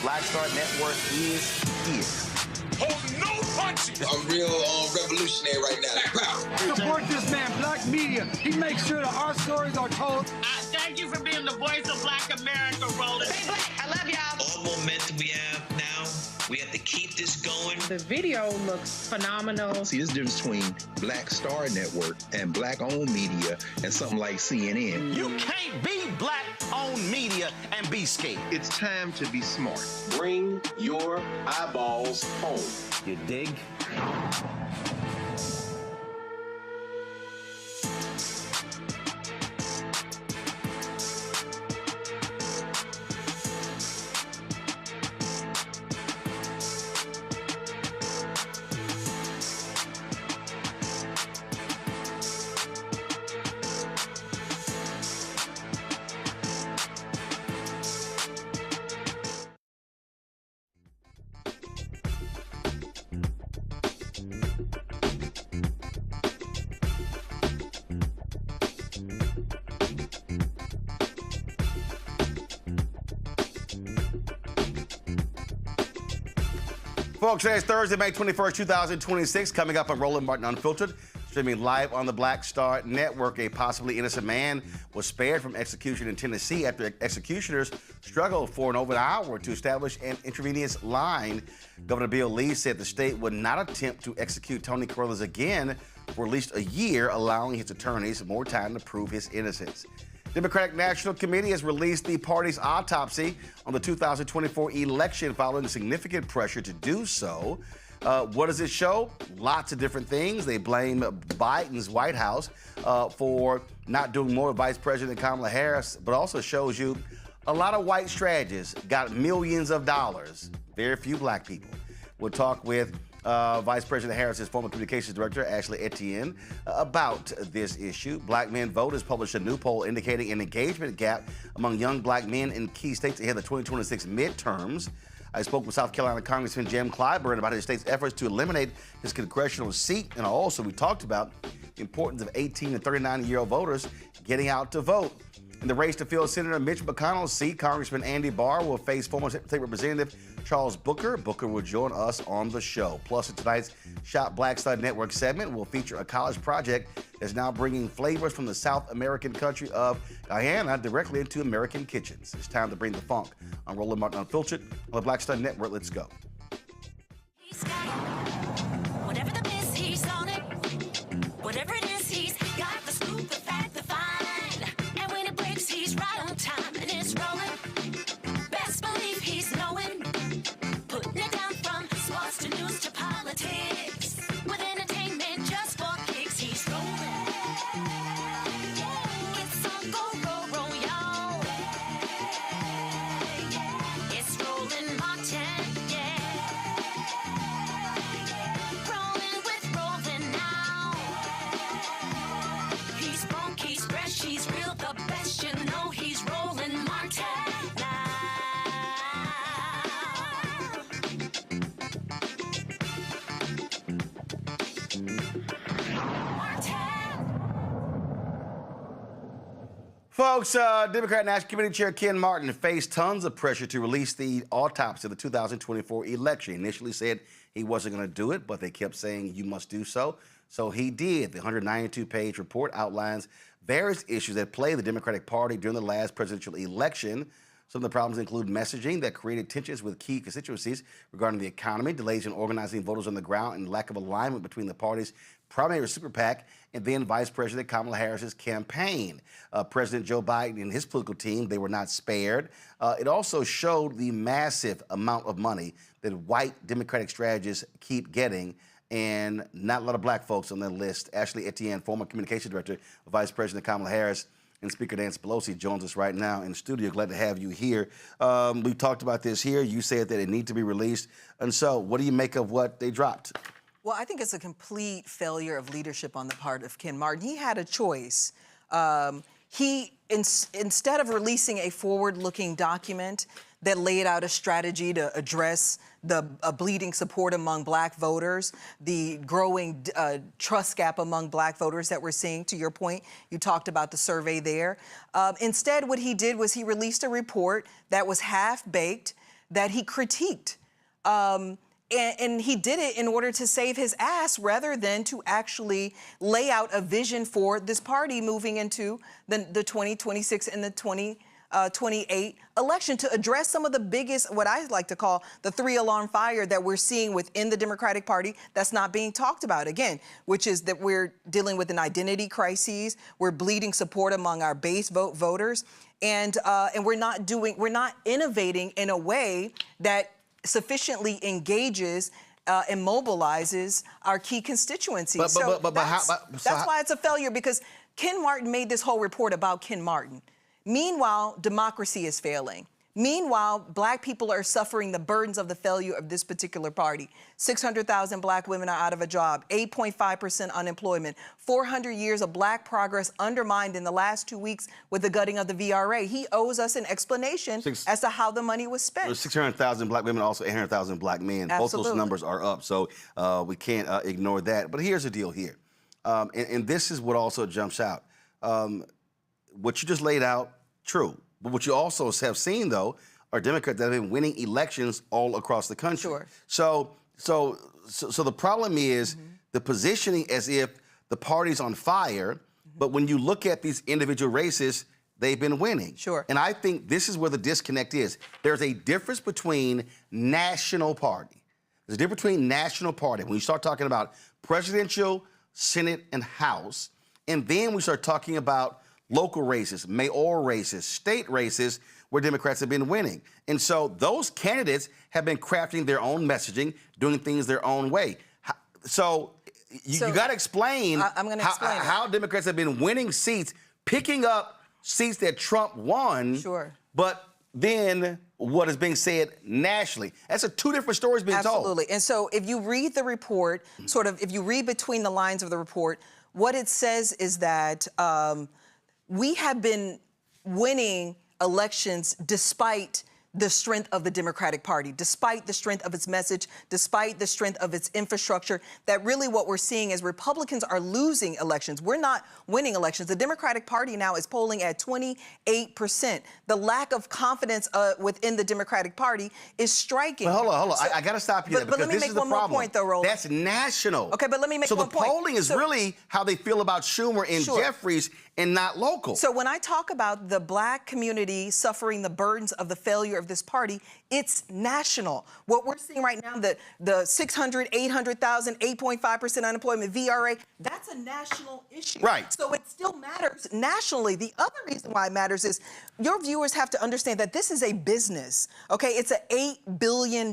Black Star Network is here. Hold no punches! I'm real revolutionary right now. Support this man, Black Media. He makes sure that our stories are told. Thank you for being the voice of Black America, Roland. Stay black. I love y'all. All momentum we have now, we have to keep this going. The video looks phenomenal. See, there's a difference between Black Star Network and Black-owned media and something like CNN. You can't be Black-owned media and be scared. It's time to be smart. Bring your eyeballs home. You dig? Folks, today is Thursday, May 21st, 2026. Coming up on Roland Martin Unfiltered, streaming live on the Black Star Network. A possibly innocent man was spared from execution in Tennessee after executioners struggled for over an hour to establish an intravenous line. Governor Bill Lee said the state would not attempt to execute Tony Carruthers again for at least a year, allowing his attorneys more time to prove his innocence. Democratic National Committee has released the party's autopsy on the 2024 election following significant pressure to do so. What does it show? Lots of different things. They blame Biden's White House for not doing more with Vice President Kamala Harris, but also shows you a lot of white strategists got millions of dollars. Very few black people. We'll talk with Vice President Harris's former communications director, Ashley Etienne, about this issue. Black Men Vote has published a new poll indicating an engagement gap among young black men in key states ahead of the 2026 midterms. I spoke with South Carolina Congressman Jim Clyburn about his state's efforts to eliminate his congressional seat, and also we talked about the importance of 18 and 39-year-old voters getting out to vote. In the race to fill Senator Mitch McConnell's seat, Congressman Andy Barr will face former State Representative Charles Booker. Booker will join us on the show. Plus, in tonight's Shop Black Star Network segment, will feature a college project that's now bringing flavors from the South American country of Guyana directly into American kitchens. It's time to bring the funk on Roland Martin Unfiltered on the Black Star Network. Let's go. He's got it. Whatever the miss, he's on it. Whatever it is, he's got the scoop, the fact, the find. And when it breaks, he's right on time and it's rolling. Best believe he's knowing. Putting it down from sports to news to politics. With entertainment just for kicks, he's rolling. It's on roll, y'all. It's Roland Martin, yeah. Rolling with Roland now. He's funk, he's fresh, he's real, the best, you know he's Roland Martin now. Folks, Democrat National Committee Chair Ken Martin faced tons of pressure to release the autopsy of the 2024 election. He initially said he wasn't going to do it, but they kept saying you must do so. So he did. The 192-page report outlines various issues that plagued the Democratic Party during the last presidential election. Some of the problems include messaging that created tensions with key constituencies regarding the economy, delays in organizing voters on the ground, and lack of alignment between the party's primary super PAC and then Vice President Kamala Harris's campaign. President Joe Biden and his political team, they were not spared. It also showed the massive amount of money that white Democratic strategists keep getting, and not a lot of black folks on that list. Ashley Etienne, former communications director of Vice President Kamala Harris, and Speaker Nancy Pelosi joins us right now in the studio. Glad to have you here. We've talked about this here. You said that it needs to be released. And so what do you make of what they dropped? Well, I think it's a complete failure of leadership on the part of Ken Martin. He had a choice. Instead of releasing a forward-looking document that laid out a strategy to address the bleeding support among black voters, the growing trust gap among black voters that we're seeing, to your point, you talked about the survey there. Instead, what he did was he released a report that was half-baked, that he critiqued. And he did it in order to save his ass rather than to actually lay out a vision for this party moving into the 2026 and the 2028 election to address some of the biggest, what I like to call the three-alarm fire that we're seeing within the Democratic Party that's not being talked about, again, which is that we're dealing with an identity crisis, we're bleeding support among our base voters, and we're not innovating in a way that sufficiently engages and mobilizes our key constituencies. That's why it's a failure, because Ken Martin made this whole report about Ken Martin. Meanwhile, democracy is failing. Meanwhile, black people are suffering the burdens of the failure of this particular party. 600,000 black women are out of a job, 8.5% unemployment, 400 years of black progress undermined in the last 2 weeks with the gutting of the VRA. He owes us an explanation as to how the money was spent. 600,000 black women, also 800,000 black men. Absolutely. Both those numbers are up, so we can't ignore that. But here's the deal here, and this is what also jumps out. What you just laid out, true. But what you also have seen, though, are Democrats that have been winning elections all across the country. Sure. So the problem is the positioning as if the party's on fire, but when you look at these individual races, they've been winning. Sure. And I think this is where the disconnect is. There's a difference between national party. There's a difference between national party. When you start talking about presidential, Senate, and House, and then we start talking about local races, mayoral races, state races, where Democrats have been winning. And so those candidates have been crafting their own messaging, doing things their own way. So you got to explain, how Democrats have been winning seats, picking up seats that Trump won, but then what is being said nationally. That's two different stories being told. Absolutely. And so if you read the report, if you read between the lines of the report, what it says is that we have been winning elections despite the strength of the Democratic Party, despite the strength of its message, despite the strength of its infrastructure, that really what we're seeing is Republicans are losing elections. We're not winning elections. The Democratic Party now is polling at 28%. The lack of confidence within the Democratic Party is striking. But hold on. I got to stop you there, but let me make one more point, though, Roland. That's national. Okay, but let me make one point. So the polling is really how they feel about Schumer and Jeffries and not local. So when I talk about the black community suffering the burdens of the failure of this party, it's national. What we're seeing right now, the 600, 800,000, 8.5% unemployment, VRA, that's a national issue. Right. So it still matters nationally. The other reason why it matters is your viewers have to understand that this is a business, okay? It's an $8 billion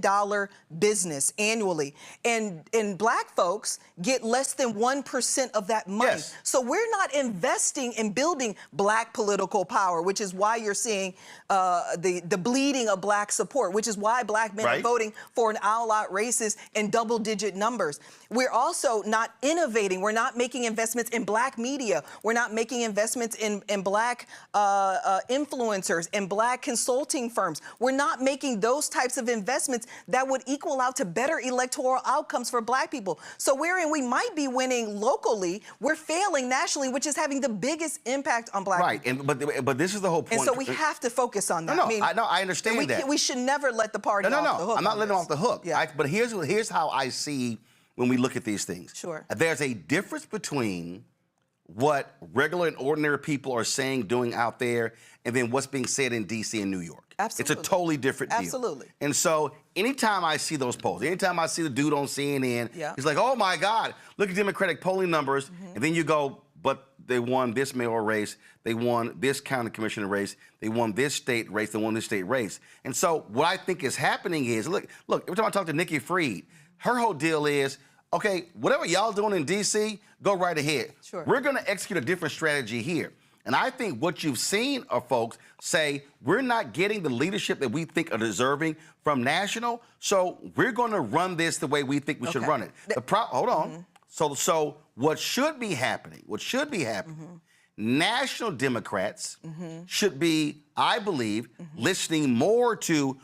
business annually. And black folks get less than 1% of that money. Yes. So we're not investing in building black political power, which is why you're seeing the bleeding of black support, which is why black men are voting for an all-out races in double-digit numbers. We're also not innovating. We're not making investments in black media. We're not making investments in black influencers and black consulting firms. We're not making those types of investments that would equal out to better electoral outcomes for black people. So wherein we might be winning locally, we're failing nationally, which is having the biggest impact on black people. Right, but this is the whole point. And so we have to focus on that. I understand that. We should never let the party off the hook. I'm not letting them off the hook. Yeah. But here's how I see when we look at these things. Sure. There's a difference between what regular and ordinary people are saying, doing out there, and then what's being said in D.C. and New York. Absolutely. It's a totally different deal. Absolutely. And so anytime I see those polls, anytime I see the dude on CNN, he's like, oh, my God, look at Democratic polling numbers. And then you go, but they won this mayoral race, they won this county commissioner race, they won this state race, they won this state race. And so what I think is happening is, look, every time I talk to Nikki Fried, her whole deal is, okay, whatever y'all doing in D.C., go right ahead. Sure. We're going to execute a different strategy here. And I think what you've seen are folks say, we're not getting the leadership that we think are deserving from national, so we're going to run this the way we think we should run it. Hold on. So what should be happening, national Democrats should be, I believe, listening more to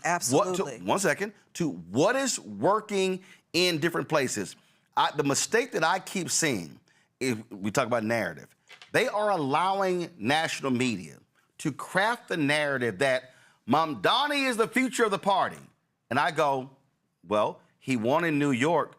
what is working in different places. The mistake that I keep seeing, if we talk about narrative, they are allowing national media to craft the narrative that Mamdani is the future of the party. And I go, well, he won in New York,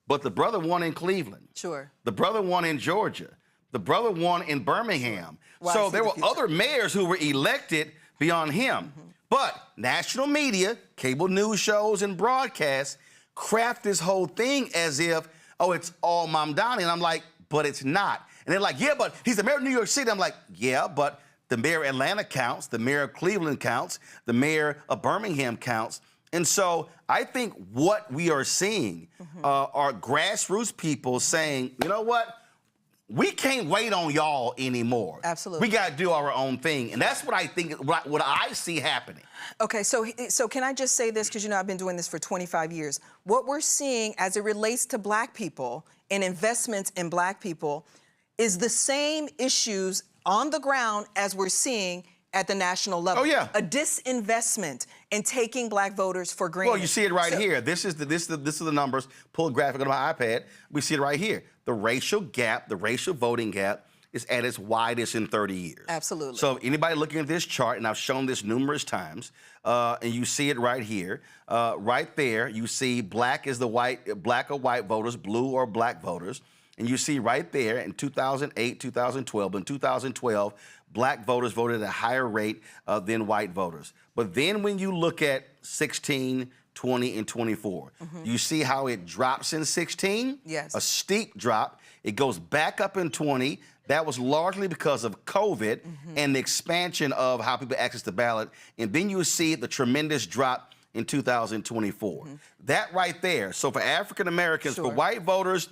but the brother won in Cleveland. Sure. The brother won in Georgia. The brother won in Birmingham. Well, so there were other mayors who were elected beyond him. But national media, cable news shows, and broadcasts craft this whole thing as if, oh, it's all Mamdani. And I'm like, but it's not. And they're like, yeah, but he's the mayor of New York City. I'm like, yeah, but the mayor of Atlanta counts, the mayor of Cleveland counts, the mayor of Birmingham counts. And so I think what we are seeing are grassroots people saying, you know what? We can't wait on y'all anymore. Absolutely. We got to do our own thing. And that's what I think, what I see happening. Okay, so can I just say this, because you know I've been doing this for 25 years. What we're seeing as it relates to black people and investments in black people is the same issues on the ground as we're seeing at the national level. Oh, yeah. A disinvestment in taking black voters for granted. Well, you see it right here. This is the numbers. Pull a graphic on my iPad. We see it right here. The racial gap, the racial voting gap, is at its widest in 30 years. Absolutely. So anybody looking at this chart, and I've shown this numerous times, and you see it right here, right there, you see black or white voters, blue or black voters, and you see right there in 2008, 2012, in 2012, black voters voted at a higher rate than white voters. But then when you look at 16, 20, and 24, you see how it drops in 16? Yes. A steep drop. It goes back up in 20. That was largely because of COVID and the expansion of how people access the ballot. And then you see the tremendous drop in 2024. That right there. So for African Americans, for white voters,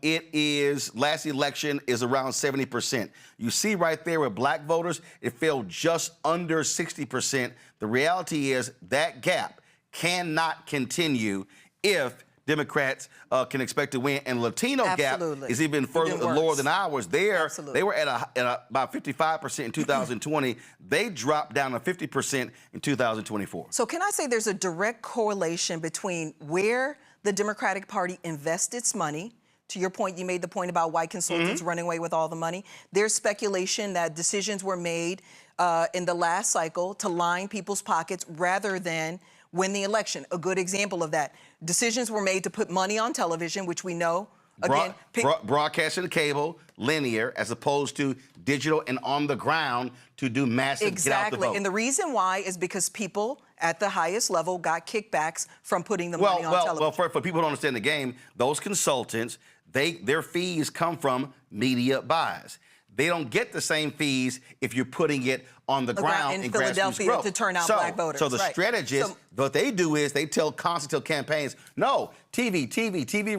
it is, last election is around 70%. You see right there with black voters, it fell just under 60%. The reality is that gap cannot continue if Democrats can expect to win. And Latino gap is even further lower than ours. They were at about 55% in 2020. They dropped down to 50% in 2024. So can I say there's a direct correlation between where the Democratic Party invests its money? To your point, you made the point about white consultants running away with all the money. There's speculation that decisions were made in the last cycle to line people's pockets rather than win the election. A good example of that. Decisions were made to put money on television, which we know, again... broadcasting cable, linear, as opposed to digital and on the ground to do massive get out the vote. And the reason why is because people at the highest level got kickbacks from putting the money on television. Well, for people who don't understand the game, those consultants, their fees come from media buys. They don't get the same fees if you're putting it on the ground in Philadelphia to turn out black voters. So the strategists, what they do is they constantly tell campaigns, no, TV,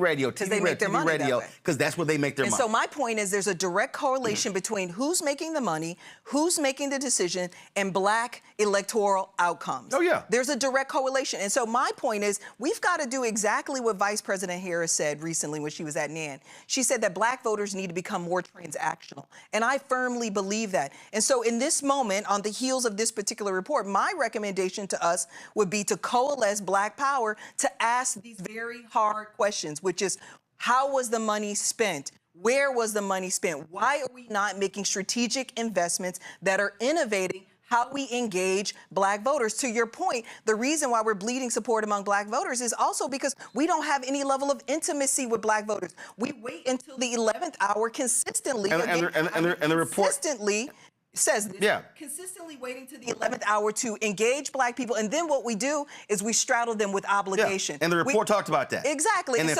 radio, TV, radio, because that's where they make their money. So my point is there's a direct correlation between who's making the money, who's making the decision, and black electoral outcomes. Oh, yeah. There's a direct correlation. And so my point is we've got to do exactly what Vice President Harris said recently when she was at NAN. She said that black voters need to become more transactional. And I firmly believe that. And so in this moment, on the heels of this particular report, my recommendation to us would be to coalesce black power to ask these very hard questions, which is, how was the money spent? Where was the money spent? Why are we not making strategic investments that are innovating how we engage black voters? To your point, the reason why we're bleeding support among black voters is also because we don't have any level of intimacy with black voters. We wait until the 11th hour consistently. And the report consistently says this, consistently waiting to the 11th hour to engage black people, and then what we do is we straddle them with obligation. And the report talked about that. Exactly. And in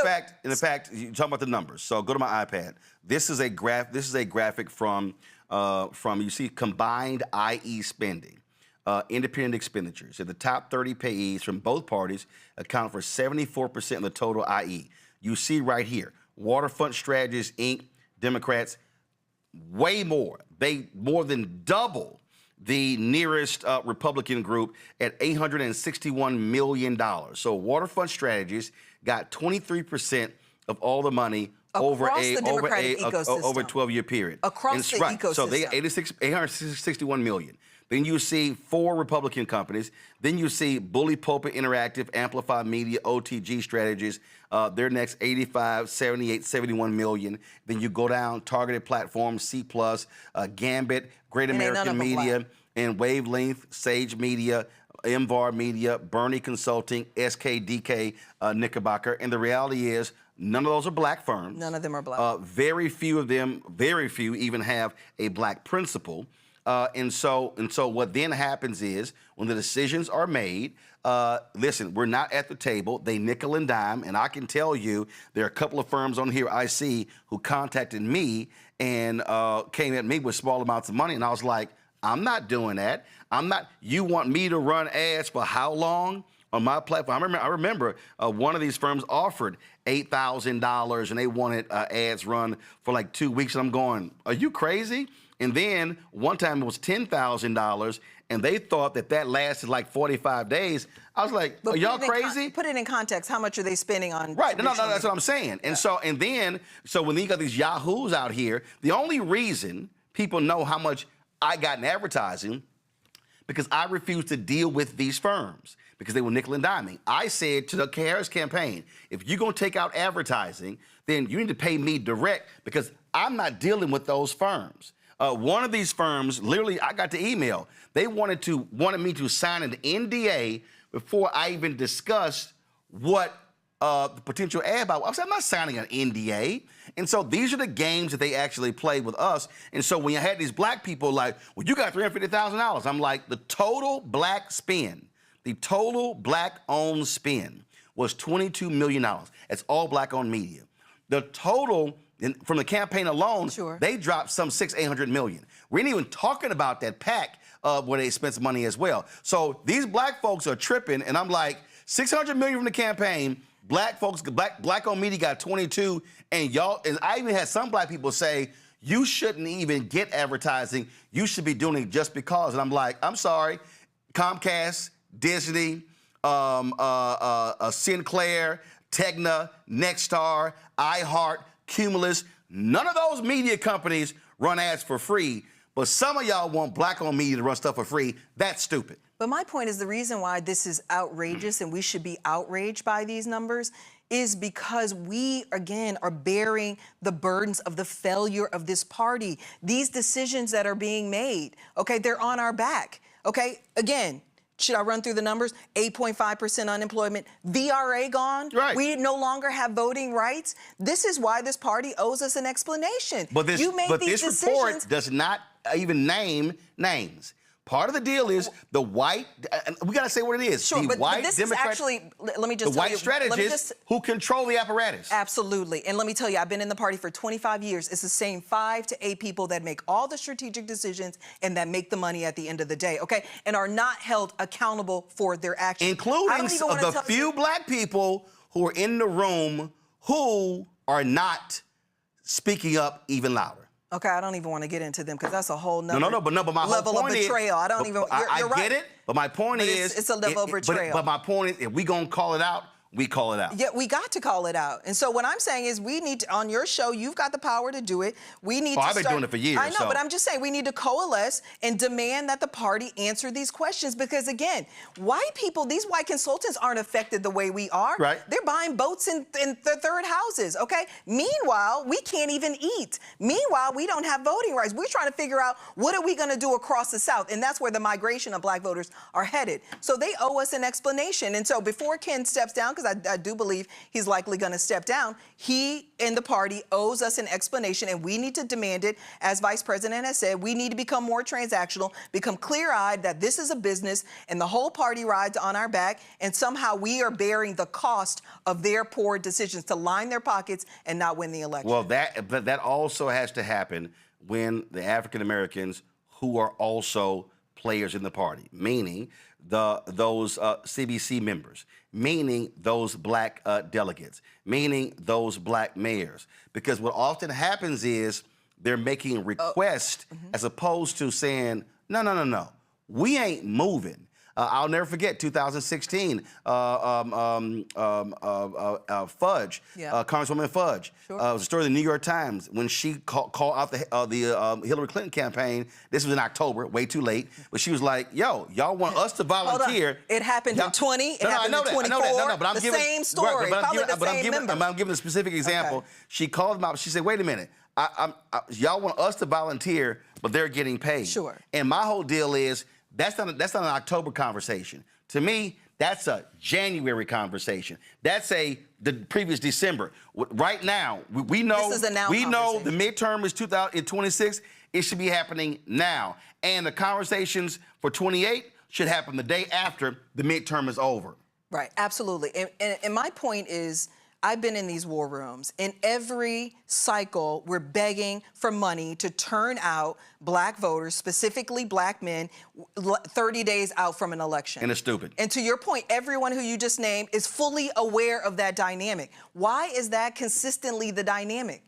fact, you talk about the numbers. So go to my iPad. This is a graphic from you see combined IE spending, independent expenditures. So the top 30 payees from both parties account for 74% of the total IE. You see right here, Waterfront Strategies, Inc., Democrats, way more. They more than double the nearest Republican group at $861 million. So Waterfront Strategies got 23% of all the money over a 12-year period. Across the ecosystem. So they 861 million. Then you see 4 Republican companies. Then you see Bully Pulpit Interactive, Amplify Media, OTG Strategies. They're next, 85, 78, 71 million. Then you go down, Targeted Platforms, C+, Gambit, Great American Media, and Wavelength, Sage Media, MVAR Media, Bernie Consulting, SKDK, Knickerbocker. And the reality is, none of those are black firms. None of them are black. Very few of them, very few even have a black principal. And so what then happens is when the decisions are made, listen, we're not at the table. They nickel and dime. And I can tell you there are a couple of firms on here I see who contacted me and came at me with small amounts of money. And I was like, I'm not doing that. You want me to run ads for how long on my platform? I remember one of these firms offered $8,000 and they wanted ads run for like 2 weeks. And I'm going, are you crazy? And then one time it was $10,000 and they thought that lasted like 45 days. I was like, are y'all crazy? Put it in context. How much are they spending on? Right. No, that's what I'm saying. And so when you got these yahoos out here, the only reason people know how much I got in advertising because I refused to deal with these firms because they were nickel and diming. I said to the Harris campaign, if you're going to take out advertising, then you need to pay me direct because I'm not dealing with those firms. One of these firms, literally, I got the email. They wanted me to sign an NDA before I even discussed what the potential ad buy. I said, I'm not signing an NDA. And so these are the games that they actually play with us. And so when you had these black people like, well, you got $350,000. I'm like, the total black spend, the total black-owned spend was $22 million. That's all black-owned media. The total from the campaign alone, they dropped some $600-800 million. We ain't even talking about that PAC where they spent some money as well. So these black folks are tripping, and I'm like, $600 million from the campaign. Black folks, black-owned media got 22, and I even had some black people say, you shouldn't even get advertising. You should be doing it just because. And I'm like, I'm sorry, Comcast, Disney, Sinclair, Tegna, Nexstar, iHeart, Cumulus, none of those media companies run ads for free, but some of y'all want black-owned media to run stuff for free. That's stupid. But my point is the reason why this is outrageous and we should be outraged by these numbers is because we, again, are bearing the burdens of the failure of this party. These decisions that are being made, okay, they're on our back, okay? Again, should I run through the numbers? 8.5% unemployment, VRA gone. Right. We no longer have voting rights. This is why this party owes us an explanation. But this report does not even name names. Part of the deal is the white, we got to say what it is. Sure, the but white this Democrats, is actually, let me just the tell white you, strategists who control the apparatus. Absolutely. And let me tell you, I've been in the party for 25 years. It's the same 5 to 8 people that make all the strategic decisions and that make the money at the end of the day, okay? And are not held accountable for their actions. Including the few black people who are in the room who are not speaking up even louder. Okay, I don't even want to get into them because that's a whole nother but my level whole of point betrayal. I don't even. You're right. I get it, but my point is it's a level of betrayal. But my point is, if we gonna call it out, we call it out. Yeah, we got to call it out. And so what I'm saying is we need to, on your show, you've got the power to do it. We need to I've been doing it for years. I know, but I'm just saying we need to coalesce and demand that the party answer these questions because, again, white people, these white consultants aren't affected the way we are. Right. They're buying boats in their third houses, okay? Meanwhile, we can't even eat. Meanwhile, we don't have voting rights. We're trying to figure out what are we going to do across the South, and that's where the migration of black voters are headed. So they owe us an explanation. And so before Ken steps down, because I do believe he's likely going to step down, he and the party owes us an explanation, and we need to demand it. As Vice President has said, we need to become more transactional, become clear-eyed that this is a business and the whole party rides on our back, and somehow we are bearing the cost of their poor decisions to line their pockets and not win the election. Well, that also has to happen when the African Americans who are also players in the party, meaning those CBC members, meaning those black delegates, meaning those black mayors. Because what often happens is they're making requests as opposed to saying, no, we ain't moving. I'll never forget 2016, Fudge, Congresswoman Fudge. Sure. It was a story in the New York Times when she called out the Hillary Clinton campaign. This was in October, way too late. But she was like, yo, y'all want us to volunteer. It happened in 20, it happened in 24, the same story, probably the same member. I'm giving a specific example. Okay. She called them out. She said, wait a minute. Y'all want us to volunteer, but they're getting paid. Sure. And my whole deal is, that's not an October conversation. To me, that's a January conversation. That's the previous December. Right now, we know This is a now we know the conversation. midterm is 2026. It should be happening now, and the conversations for 28 should happen the day after the midterm is over. Right, absolutely. And my point is, I've been in these war rooms. In every cycle, we're begging for money to turn out black voters, specifically black men, 30 days out from an election. And it's stupid. And to your point, everyone who you just named is fully aware of that dynamic. Why is that consistently the dynamic?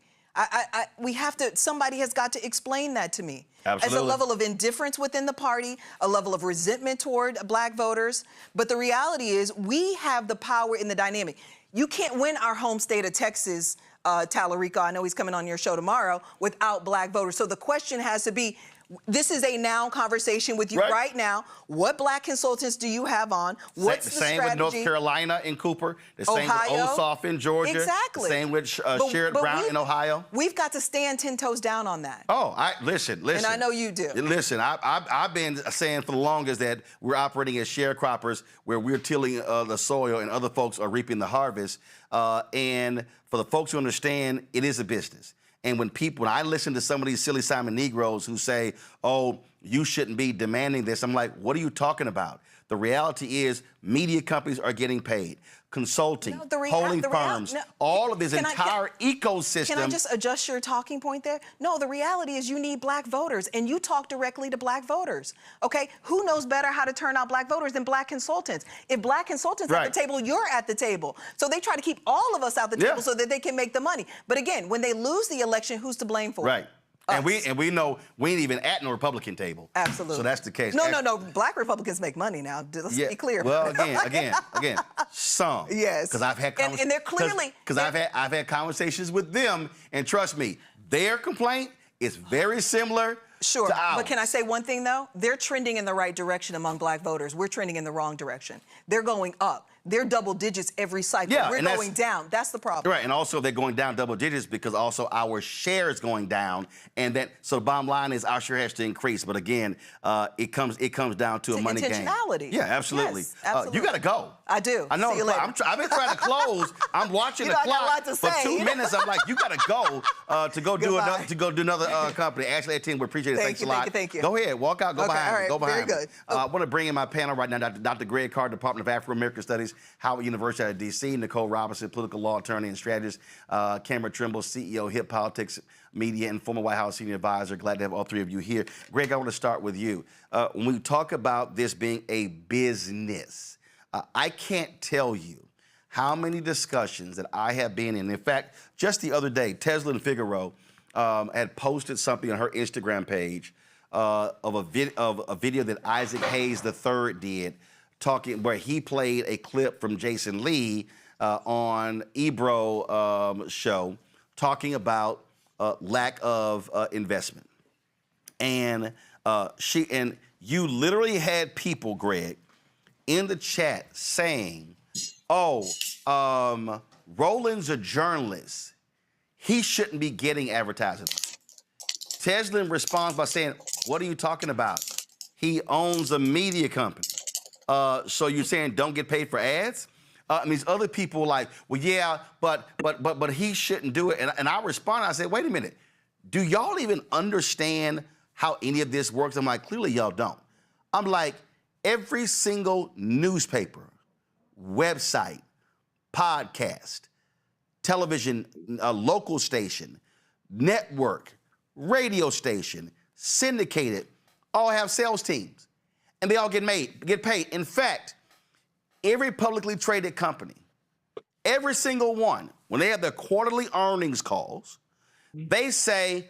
We have to, somebody has got to explain that to me. Absolutely. As a level of indifference within the party, a level of resentment toward black voters. But the reality is we have the power in the dynamic. You can't win our home state of Texas, Tallarico, I know he's coming on your show tomorrow, without black voters. So the question has to be, this is a now conversation with you right now. What black consultants do you have on? What's the strategy? Same with North Carolina in Cooper. The same Ohio? with Ossoff in Georgia. Exactly. The same with Sherrod Brown in Ohio. We've got to stand 10 toes down on that. Oh, listen. And I know you do. Listen, I've been saying for the longest that we're operating as sharecroppers, where we're tilling the soil and other folks are reaping the harvest. And for the folks who understand, it is a business. And when I listen to some of these silly Simon Negroes who say, oh, you shouldn't be demanding this, I'm like, what are you talking about? The reality is media companies are getting paid. Consulting, polling firms, all of this entire ecosystem. Can I just adjust your talking point there? No, the reality is you need black voters, and you talk directly to black voters, okay? Who knows better how to turn out black voters than black consultants? If black consultants at the table, you're at the table. So they try to keep all of us out the table so that they can make the money. But again, when they lose the election, who's to blame for it? Right. And we know we ain't even at no Republican table. Absolutely. So that's the case. No. Black Republicans make money now. Let's be clear. Well, again, some. Yes. Because I've had and they're clearly because I've had conversations with them, and trust me, their complaint is very similar. Sure, to ours. but can I say one thing though? They're trending in the right direction among black voters. We're trending in the wrong direction. They're going up. They're double digits every cycle. Yeah, we're going down. That's the problem. Right, and also they're going down double digits because also our share is going down, so the bottom line is our share has to increase. But again, it comes down to a money game. Intentionality. Yeah, absolutely. Yes, absolutely. You got to go. I do. I know. See you later. I've been trying to close. I'm watching the I got a clock lot to for say. 2 minutes. I'm like, you got to go to go do another company. Ashley Etienne, we appreciate it. Thanks a lot. Thank you. Go ahead, walk out, go behind me. Go behind very me. good. I want to bring in my panel right now, Dr. Greg Carr, Department of Afro-American Studies, Howard University out of D.C., Nicole Robinson, political law attorney and strategist, Cameron Trimble, CEO, Hip Politics Media, and former White House senior advisor. Glad to have all three of you here. Greg, I want to start with you. When we talk about this being a business, I can't tell you how many discussions that I have been in. In fact, just the other day, Tesla and Figaro had posted something on her Instagram page of a video that Isaac Hayes III did, where he played a clip from Jason Lee on Ebro show, talking about lack of investment, and you literally had people, Greg, in the chat saying, Roland's a journalist. He shouldn't be getting advertising. Teslin responds by saying, what are you talking about? He owns a media company. So you're saying don't get paid for ads? And these other people like, well, yeah, but he shouldn't do it. And I responded, I said, wait a minute. Do y'all even understand how any of this works? I'm like, clearly y'all don't. I'm like, every single newspaper, website, podcast, television, local station, network, radio station, syndicated, all have sales teams. And they all get paid. In fact, every publicly traded company, every single one, when they have their quarterly earnings calls, they say,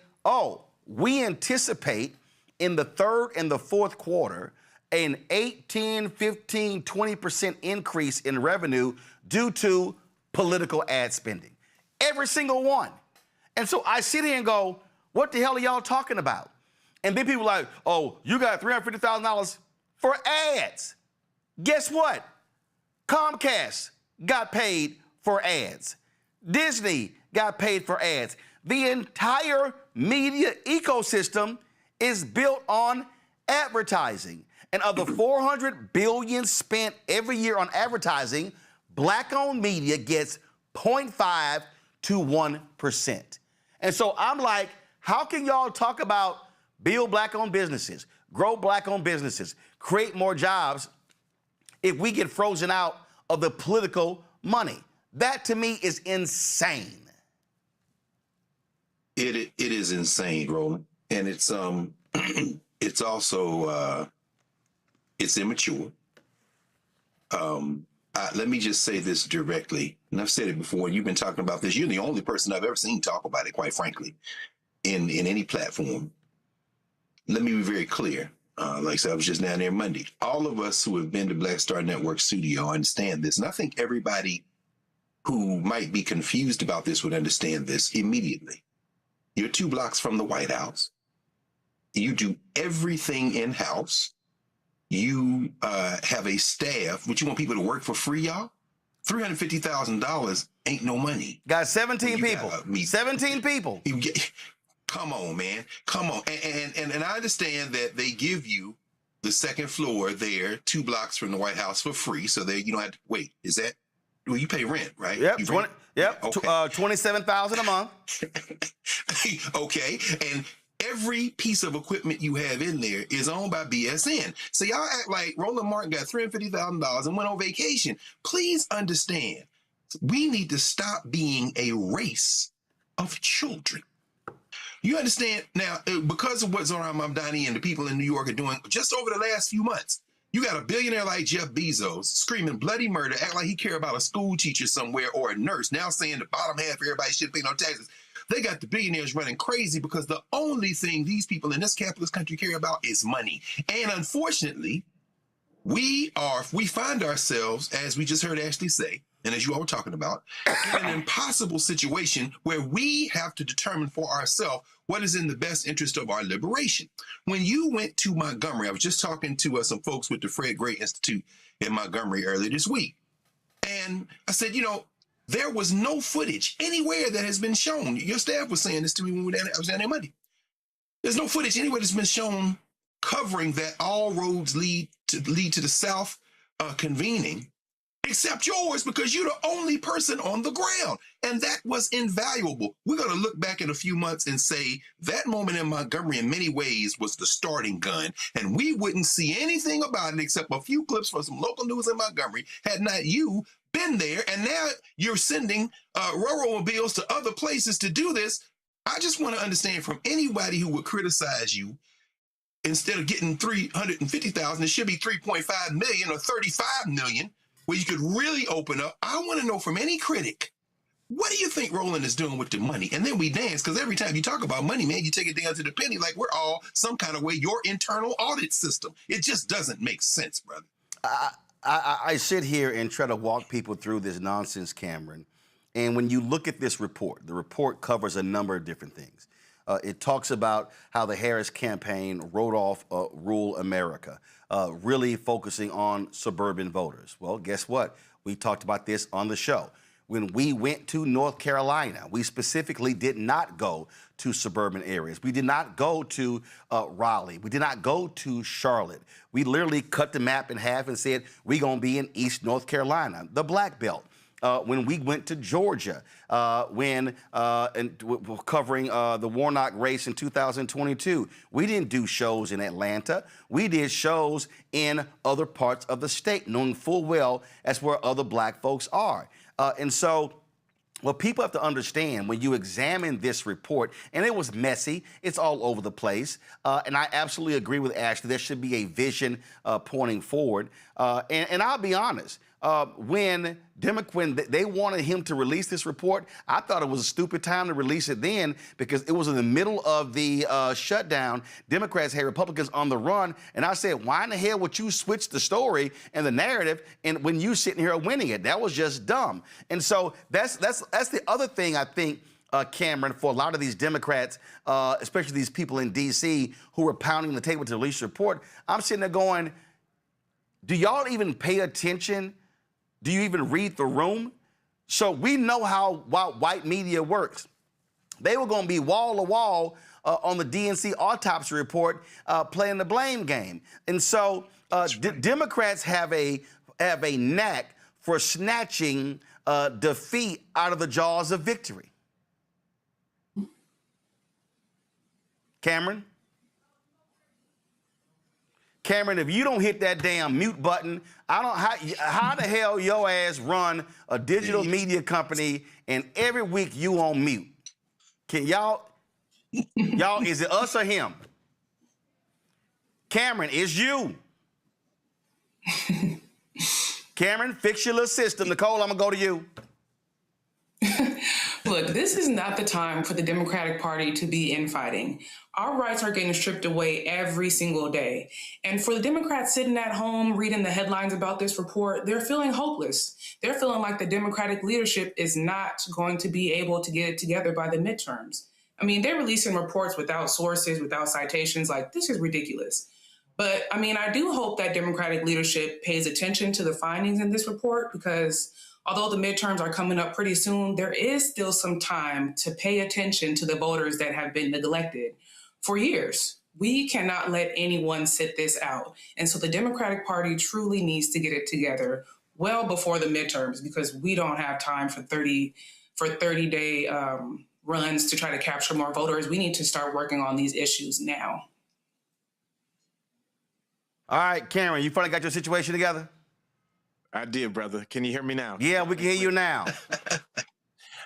we anticipate in the third and the fourth quarter an 8, 10, 15, 20% increase in revenue due to political ad spending. Every single one. And so I sit here and go, what the hell are y'all talking about? And then people are like, you got $350,000 for ads. Guess what? Comcast got paid for ads. Disney got paid for ads. The entire media ecosystem is built on advertising. And of the $400 billion spent every year on advertising, black-owned media gets 0.5 to 1%. And so I'm like, how can y'all talk about build black-owned businesses, grow black-owned businesses, create more jobs if we get frozen out of the political money? That to me is insane. It is insane, Roland, and it's it's also it's immature. Let me just say this directly, and I've said it before. You've been talking about this. You're the only person I've ever seen talk about it, quite frankly, in any platform. Let me be very clear. Like I said, I was just down there Monday. All of us who have been to Black Star Network studio understand this, and I think everybody who might be confused about this would understand this immediately. You're 2 blocks from the White House. You do everything in-house. You have a staff. Would you want people to work for free, y'all? $350,000 ain't no money. Got 17 people. 17 people. Come on, man. Come on. And I understand that they give you the second floor there, 2 blocks from the White House for free. So you don't have to wait. Is that? Well, you pay rent, right? Yep. Okay. $27,000 a month. Okay. And every piece of equipment you have in there is owned by BSN. So y'all act like Roland Martin got $350,000 and went on vacation. Please understand, we need to stop being a race of children. You understand? Now, because of what's on Mom Donnie and the people in New York are doing just over the last few months, you got a billionaire like Jeff Bezos screaming bloody murder, act like he care about a school teacher somewhere or a nurse, now saying the bottom half of everybody should pay no taxes. They got the billionaires running crazy because the only thing these people in this capitalist country care about is money. And unfortunately, we find ourselves, as we just heard Ashley say, and as you all were talking about, in an impossible situation where we have to determine for ourselves what is in the best interest of our liberation. When you went to Montgomery, I was just talking to some folks with the Fred Gray Institute in Montgomery earlier this week. And I said, there was no footage anywhere that has been shown. Your staff was saying this to me when I was down there Monday. There's no footage anywhere that's been shown covering that all roads lead to the South convening, except yours, because you're the only person on the ground. And that was invaluable. We're going to look back in a few months and say that moment in Montgomery in many ways was the starting gun. And we wouldn't see anything about it except a few clips from some local news in Montgomery had not you been there. And now you're sending Roro-mobiles to other places to do this. I just want to understand from anybody who would criticize you, instead of getting $350,000, it should be $3.5 million or $35 million, where you could really open up. I want to know from any critic, what do you think Roland is doing with the money? And then we dance, because every time you talk about money, man, you take it down to the penny like we're all some kind of way your internal audit system. It just doesn't make sense, brother. I sit here and try to walk people through this nonsense, Cameron. And when you look at this report, the report covers a number of different things. It talks about how the Harris campaign wrote off rural America, really focusing on suburban voters. Well, guess what? We talked about this on the show. When we went to North Carolina, we specifically did not go to suburban areas. We did not go to Raleigh. We did not go to Charlotte. We literally cut the map in half and said, we're going to be in East North Carolina, the Black Belt. When we went to Georgia, covering the Warnock race in 2022, we didn't do shows in Atlanta. We did shows in other parts of the state, knowing full well that's where other black folks are. And so what people have to understand when you examine this report, and it was messy, it's all over the place, and I absolutely agree with Ashley, there should be a vision pointing forward. And I'll be honest, when they wanted him to release this report, I thought it was a stupid time to release it then, because it was in the middle of the shutdown. Democrats had Republicans on the run, and I said, why in the hell would you switch the story and the narrative and when you sitting here winning it? That was just dumb. And so that's the other thing I think, Cameron, for a lot of these Democrats, especially these people in D.C. who were pounding the table to release the report, I'm sitting there going, do y'all even pay attention? Do you even read the room? So we know how white media works. They were going to be wall to wall on the DNC Autopsy report playing the blame game. And so Democrats have a knack for snatching defeat out of the jaws of victory. Cameron? Cameron, if you don't hit that damn mute button, I don't how the hell your ass run a digital media company and every week you on mute? Can y'all, is it us or him? Cameron, it's you. Cameron, fix your little system. Nicole, I'm gonna go to you. Look, this is not the time for the Democratic Party to be infighting. Our rights are getting stripped away every single day. And for the Democrats sitting at home reading the headlines about this report, they're feeling hopeless. They're feeling like the Democratic leadership is not going to be able to get it together by the midterms. I mean, they're releasing reports without sources, without citations. Like, this is ridiculous. But, I mean, I do hope that Democratic leadership pays attention to the findings in this report, because although the midterms are coming up pretty soon, there is still some time to pay attention to the voters that have been neglected for years. We cannot let anyone sit this out. And so the Democratic Party truly needs to get it together well before the midterms, because we don't have time for 30-day runs to try to capture more voters. We need to start working on these issues now. All right, Cameron, you finally got your situation together? I did, brother. Can you hear me now? Yeah, we can hear you now.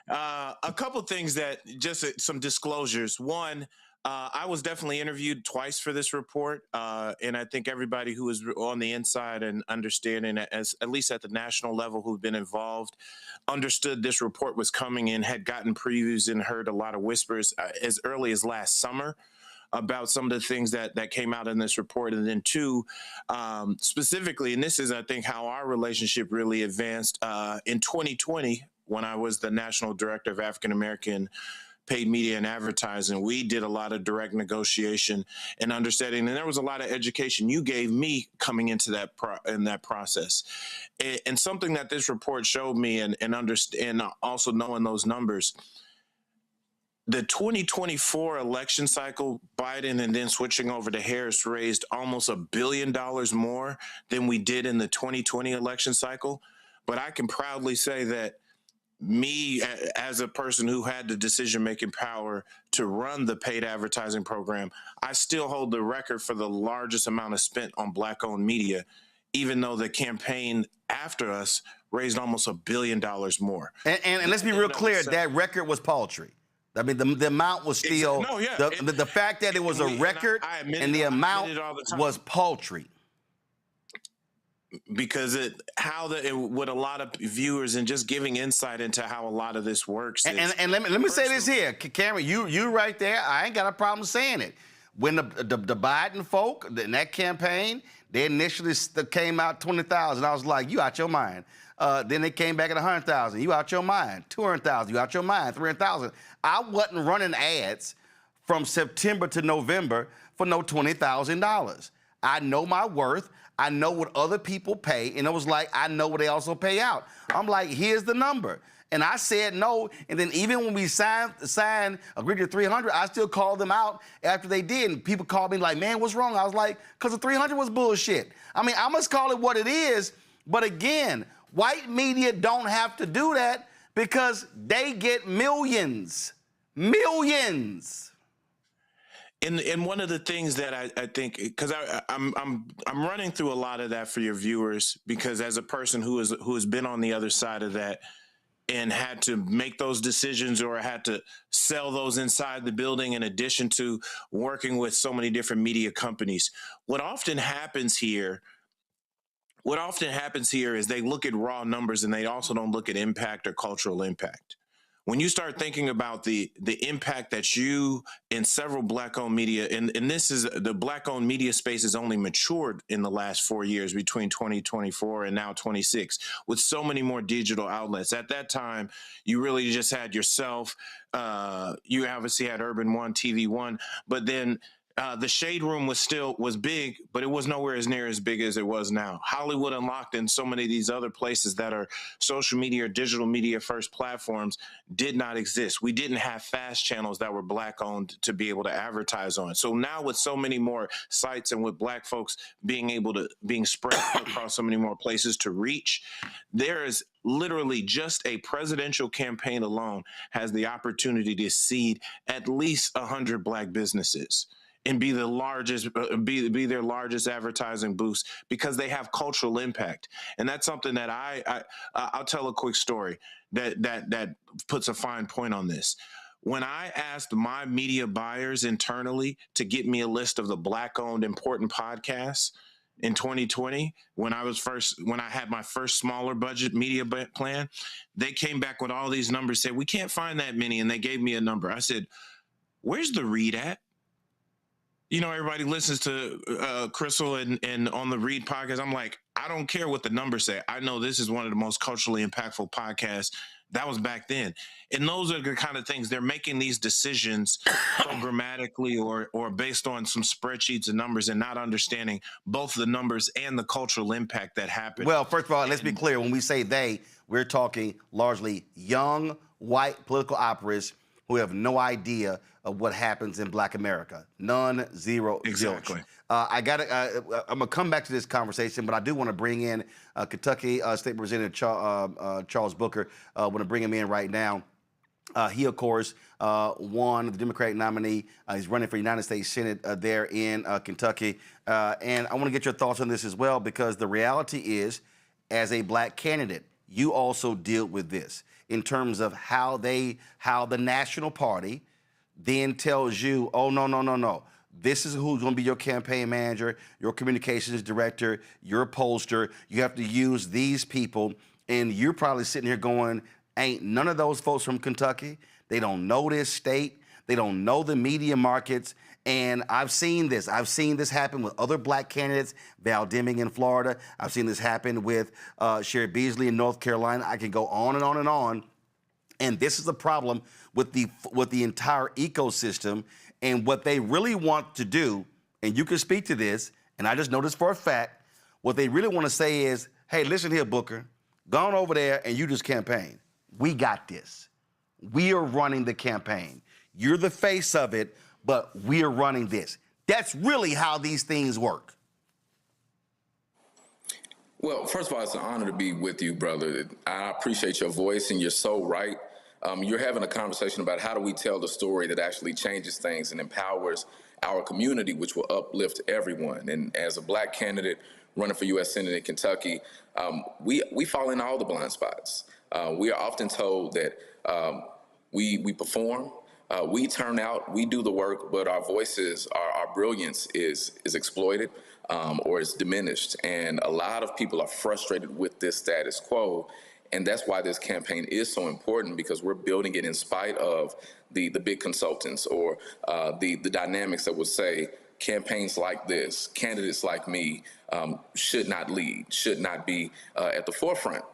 A couple things that just some disclosures. One, I was definitely interviewed twice for this report, and I think everybody who is on the inside and understanding, as at least at the national level, who've been involved, understood this report was coming and had gotten previews and heard a lot of whispers as early as last summer about some of the things that came out in this report. And then two, specifically, and this is, I think, how our relationship really advanced, in 2020, when I was the National Director of African American Paid Media and Advertising, we did a lot of direct negotiation and understanding, and there was a lot of education you gave me coming into that process. And something that this report showed me, and also knowing those numbers, the 2024 election cycle, Biden and then switching over to Harris raised almost $1 billion more than we did in the 2020 election cycle. But I can proudly say that me, as a person who had the decision-making power to run the paid advertising program, I still hold the record for the largest amount of spent on Black-owned media, even though the campaign after us raised almost $1 billion more. And let's be real clear, that record was paltry. I mean, the amount was still, the fact that it was a record and the amount was paltry. Because with a lot of viewers and just giving insight into how a lot lot of this works. And let me say this here, Cameron, you right there, I ain't got a problem saying it. When the Biden folk in that campaign, they initially came out 20,000. I was like, you out your mind. Then they came back at 100,000. You out your mind. 200,000. You out your mind. 300,000. I wasn't running ads from September to November for no $20,000. I know my worth. I know what other people pay. And it was like, I know what they also pay out. I'm like, here's the number. And I said no. And then even when we agreed to 300, I still called them out after they did. And people called me like, man, what's wrong? I was like, because the 300 was bullshit. I mean, I must call it what it is. But again, white media don't have to do that because they get millions. Millions. And one of the things that I think, because I'm running through a lot of that for your viewers, because as a person who has been on the other side of that and had to make those decisions or had to sell those inside the building, in addition to working with so many different media companies, what often happens here is they look at raw numbers and they also don't look at impact or cultural impact. When you start thinking about the impact that you in several Black-owned media, and this is the Black-owned media space has only matured in the last 4 years between 2024 and now 26, with so many more digital outlets. At that time, you really just had yourself. You obviously had Urban One, TV One, but then The shade room was big, but it was nowhere as near as big as it was now. Hollywood Unlocked and so many of these other places that are social media or digital media first platforms did not exist. We didn't have fast channels that were Black owned to be able to advertise on. So now with so many more sites and with Black folks being spread across so many more places to reach, there is literally just a presidential campaign alone has the opportunity to seed at least 100 Black businesses and be the largest, be their largest advertising boost because they have cultural impact. And that's something that I'll tell a quick story that puts a fine point on this. When I asked my media buyers internally to get me a list of the Black-owned important podcasts in 2020, when I had my first smaller budget media plan, they came back with all these numbers, said, we can't find that many. And they gave me a number. I said, where's the read at? You know, everybody listens to Crystal and on the Read podcast. I'm like, I don't care what the numbers say. I know this is one of the most culturally impactful podcasts. That was back then. And those are the kind of things they're making these decisions programmatically or based on some spreadsheets and numbers and not understanding both the numbers and the cultural impact that happened. Well, first of all, let's be clear. When we say they, we're talking largely young, white political operatives who have no idea of what happens in Black America. None, zero, exactly. Zilch. I'm gonna come back to this conversation, but I do want to bring in Kentucky State Representative Charles Booker. I want to bring him in right now. He, of course, won the Democratic nominee. He's running for United States Senate there in Kentucky. And I want to get your thoughts on this as well, because the reality is, as a Black candidate, you also deal with this in terms of how the national party then tells you, oh, no. This is who's going to be your campaign manager, your communications director, your pollster. You have to use these people. And you're probably sitting here going, ain't none of those folks from Kentucky. They don't know this state. They don't know the media markets. And I've seen this. I've seen this happen with other Black candidates, Val Deming in Florida. I've seen this happen with Sherry Beasley in North Carolina. I can go on and on and on. And this is the problem with the entire ecosystem. And what they really want to do, and you can speak to this, and I just know this for a fact, what they really want to say is, hey, listen here, Booker, go on over there and you just campaign. We got this. We are running the campaign. You're the face of it, but we're running this. That's really how these things work. Well, first of all, it's an honor to be with you, brother. I appreciate your voice, and you're so right. You're having a conversation about how do we tell the story that actually changes things and empowers our community, which will uplift everyone. And as a Black candidate running for U.S. Senate in Kentucky, we fall in all the blind spots. We are often told that we perform, we turn out, we do the work, but our voices, our brilliance is exploited or is diminished. And a lot of people are frustrated with this status quo. And that's why this campaign is so important, because we're building it in spite of the big consultants or the dynamics that would say campaigns like this, candidates like me, should not lead, should not be at the forefront.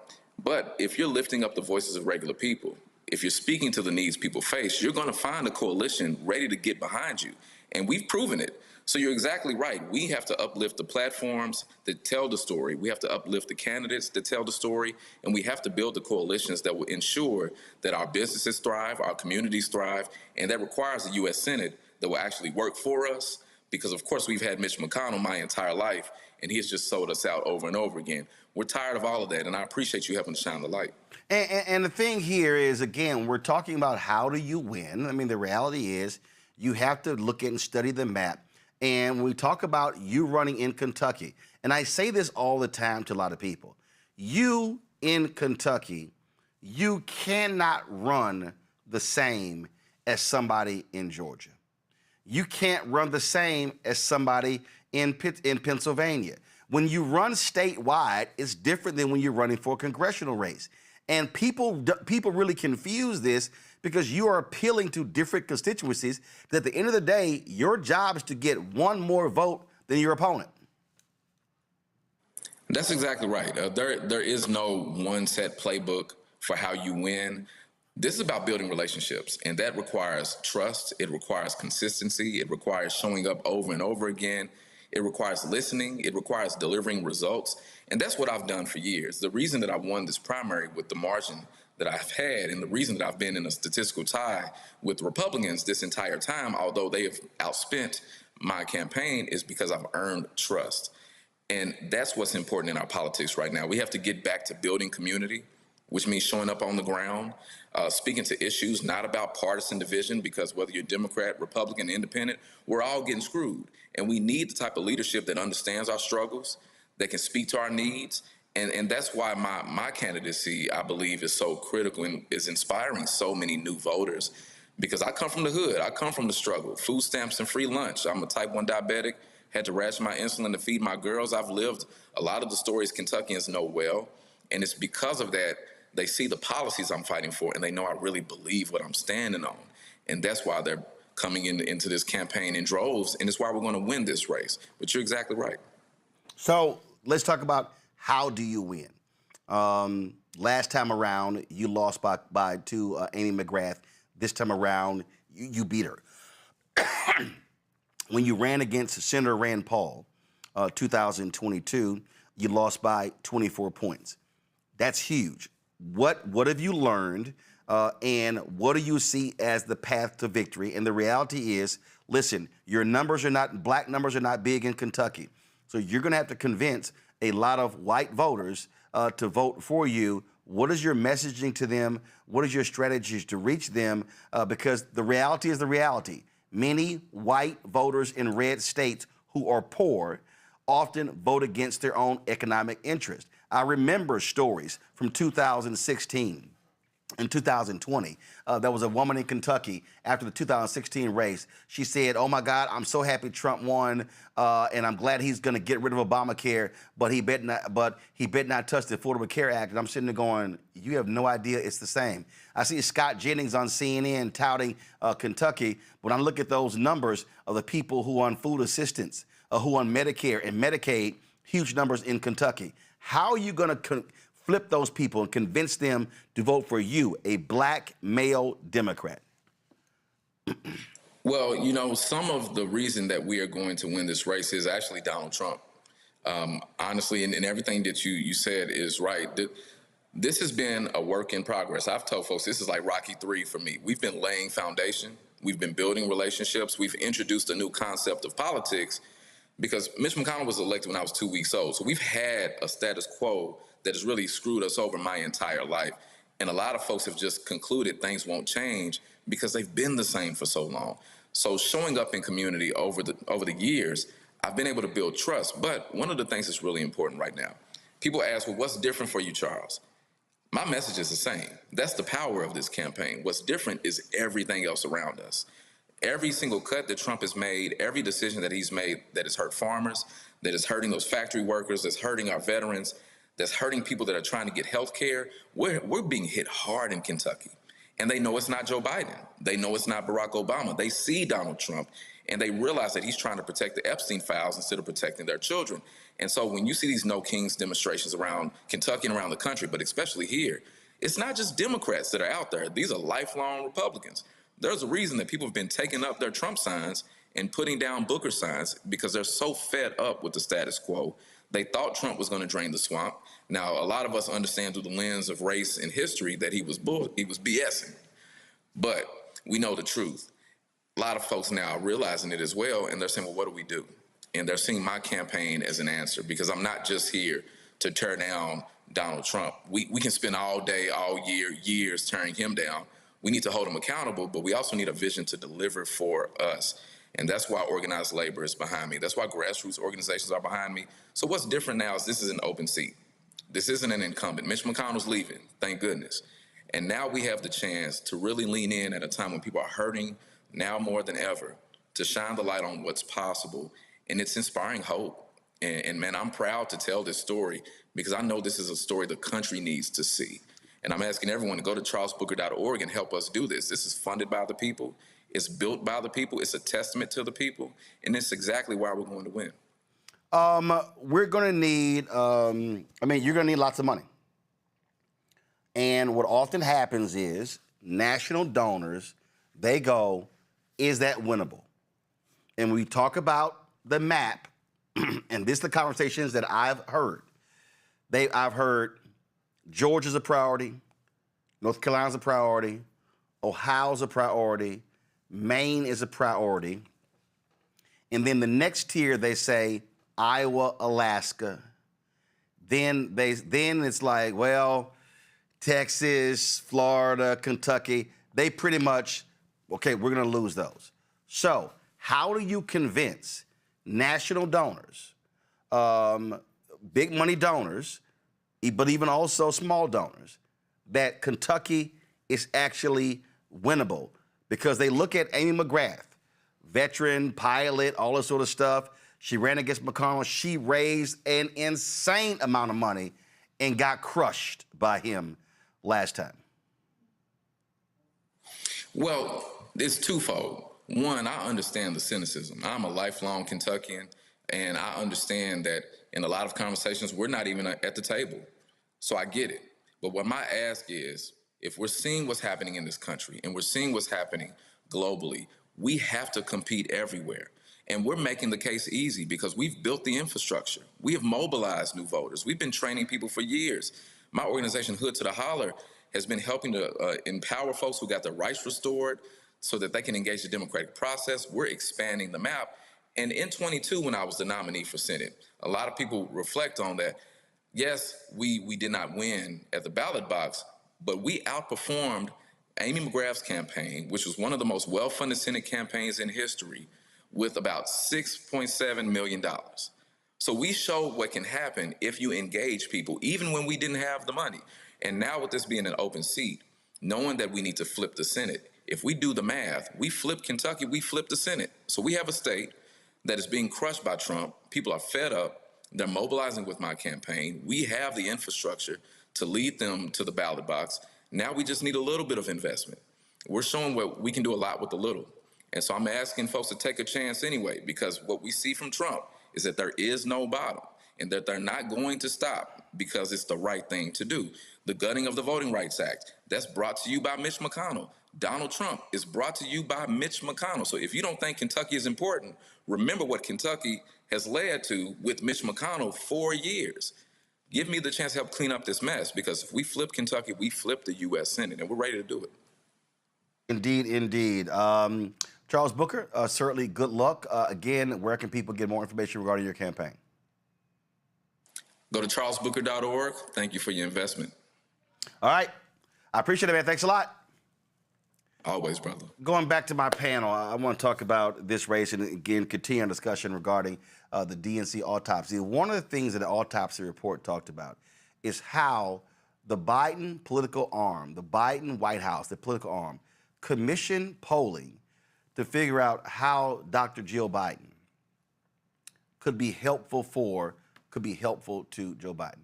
But if you're lifting up the voices of regular people, if you're speaking to the needs people face, you're going to find a coalition ready to get behind you. And we've proven it. So you're exactly right. We have to uplift the platforms that tell the story. We have to uplift the candidates that tell the story. And we have to build the coalitions that will ensure that our businesses thrive, our communities thrive. And that requires a U.S. Senate that will actually work for us. Because, of course, we've had Mitch McConnell my entire life, and he has just sold us out over and over again. We're tired of all of that, and I appreciate you helping to shine the light. And the thing here is, again, we're talking about how do you win. I mean, the reality is you have to look at and study the map. And when we talk about you running in Kentucky, and I say this all the time to a lot of people, you in Kentucky, you cannot run the same as somebody in Georgia. You can't run the same as somebody in Pennsylvania. When you run statewide, it's different than when you're running for a congressional race. And people really confuse this because you are appealing to different constituencies. But at the end of the day, your job is to get one more vote than your opponent. That's exactly right. There is no one set playbook for how you win. This is about building relationships, and that requires trust. It requires consistency. It requires showing up over and over again. It requires listening. It requires delivering results. And that's what I've done for years. The reason that I won this primary with the margin that I've had, and the reason that I've been in a statistical tie with Republicans this entire time, although they have outspent my campaign, is because I've earned trust. And that's what's important in our politics right now. We have to get back to building community, which means showing up on the ground, speaking to issues, not about partisan division, because whether you're Democrat, Republican, Independent, we're all getting screwed. And we need the type of leadership that understands our struggles, that can speak to our needs. And that's why my candidacy, I believe, is so critical and is inspiring so many new voters, because I come from the hood. I come from the struggle. Food stamps and free lunch. I'm a type 1 diabetic, had to ration my insulin to feed my girls. I've lived a lot of the stories Kentuckians know well. And it's because of that, they see the policies I'm fighting for, and they know I really believe what I'm standing on. And that's why they're coming into this campaign in droves, and it's why we're going to win this race. But you're exactly right. So let's talk about how do you win. Last time around, you lost by to Amy McGrath. This time around, you beat her. When you ran against Senator Rand Paul, 2022, you lost by 24 points. That's huge. What have you learned, and what do you see as the path to victory? And the reality is, listen, your numbers are not, black numbers are not big in Kentucky. So you're going to have to convince a lot of white voters to vote for you. What is your messaging to them? What is your strategies to reach them? Because the reality is the reality. Many white voters in red states who are poor often vote against their own economic interest. I remember stories from 2016 and 2020. There was a woman in Kentucky after the 2016 race. She said, "Oh my God, I'm so happy Trump won, and I'm glad he's going to get rid of Obamacare, but he bet not touch the Affordable Care Act." And I'm sitting there going, "You have no idea it's the same." I see Scott Jennings on CNN touting Kentucky, but I look at those numbers of the people who are on food assistance, who are on Medicare and Medicaid, huge numbers in Kentucky. How are you going to flip those people and convince them to vote for you, a black male Democrat? Well, you know, some of the reason that we are going to win this race is actually Donald Trump. Honestly, and everything that you said is right. This has been a work in progress. I've told folks this is like Rocky III for me. We've been laying foundation. We've been building relationships. We've introduced a new concept of politics, because Mitch McConnell was elected when I was 2 weeks old. So we've had a status quo that has really screwed us over my entire life. And a lot of folks have just concluded things won't change because they've been the same for so long. So showing up in community over the years, I've been able to build trust. But one of the things that's really important right now, people ask, well, what's different for you, Charles? My message is the same. That's the power of this campaign. What's different is everything else around us. Every single cut that Trump has made, every decision that he's made that has hurt farmers, that is hurting those factory workers, that's hurting our veterans, that's hurting people that are trying to get health care, we're being hit hard in Kentucky. And they know it's not Joe Biden. They know it's not Barack Obama. They see Donald Trump, and they realize that he's trying to protect the Epstein files instead of protecting their children. And so when you see these No Kings demonstrations around Kentucky and around the country, but especially here, it's not just Democrats that are out there. These are lifelong Republicans. There's a reason that people have been taking up their Trump signs and putting down Booker signs, because they're so fed up with the status quo. They thought Trump was going to drain the swamp. Now, a lot of us understand through the lens of race and history that he was BSing. But we know the truth. A lot of folks now are realizing it as well, and they're saying, well, what do we do? And they're seeing my campaign as an answer, because I'm not just here to tear down Donald Trump. We can spend all day, all year, years tearing him down. We need to hold him accountable, but we also need a vision to deliver for us. And that's why organized labor is behind me. That's why grassroots organizations are behind me. So what's different now is this is an open seat. This isn't an incumbent. Mitch McConnell's leaving, thank goodness. And now we have the chance to really lean in at a time when people are hurting, now more than ever, to shine the light on what's possible. And it's inspiring hope. And man, I'm proud to tell this story, because I know this is a story the country needs to see. And I'm asking everyone to go to charlesbooker.org and help us do this. This is funded by the people. It's built by the people. It's a testament to the people. And it's exactly why we're going to win. We're going to need, you're going to need lots of money. And what often happens is national donors, they go, is that winnable? And we talk about the map, and this is the conversations that I've heard. I've heard Georgia's a priority, North Carolina's a priority, Ohio's a priority, Maine is a priority. And then the next tier, they say Iowa, Alaska. Then it's like, well, Texas, Florida, Kentucky, they pretty much, okay, we're going to lose those. So how do you convince national donors, big money donors, but even also small donors, that Kentucky is actually winnable? Because they look at Amy McGrath, veteran, pilot, all this sort of stuff. She ran against McConnell. She raised an insane amount of money and got crushed by him last time. Well, it's twofold. One, I understand the cynicism. I'm a lifelong Kentuckian, and I understand that in a lot of conversations, we're not even at the table. So I get it. But what my ask is, if we're seeing what's happening in this country and we're seeing what's happening globally, we have to compete everywhere. And we're making the case easy because we've built the infrastructure. We have mobilized new voters. We've been training people for years. My organization, Hood to the Holler, has been helping to empower folks who got their rights restored so that they can engage the democratic process. We're expanding the map. And in 22, when I was the nominee for Senate, a lot of people reflect on that. Yes, we did not win at the ballot box, but we outperformed Amy McGrath's campaign, which was one of the most well-funded Senate campaigns in history, with about $6.7 million. So we showed what can happen if you engage people, even when we didn't have the money. And now with this being an open seat, knowing that we need to flip the Senate, if we do the math, we flip Kentucky, we flip the Senate. So we have a state that is being crushed by Trump. People are fed up. They're mobilizing with my campaign. We have the infrastructure to lead them to the ballot box. Now we just need a little bit of investment. We're showing what we can do a lot with a little. And so I'm asking folks to take a chance anyway, because what we see from Trump is that there is no bottom and that they're not going to stop because it's the right thing to do. The gutting of the Voting Rights Act, that's brought to you by Mitch McConnell. Donald Trump is brought to you by Mitch McConnell. So if you don't think Kentucky is important, remember what Kentucky has led to with Mitch McConnell 4 years. Give me the chance to help clean up this mess, because if we flip Kentucky, we flip the U.S. Senate, and we're ready to do it. Indeed, indeed. Charles Booker, certainly good luck. Again, where can people get more information regarding your campaign? Go to charlesbooker.org. Thank you for your investment. All right. I appreciate it, man. Thanks a lot. Always, brother. Going back to my panel, I want to talk about this race and, again, continue our discussion regarding the DNC autopsy. One of the things that the autopsy report talked about is how the Biden political arm, the Biden White House, the political arm, commissioned polling to figure out how Dr. Jill Biden could be helpful to Joe Biden.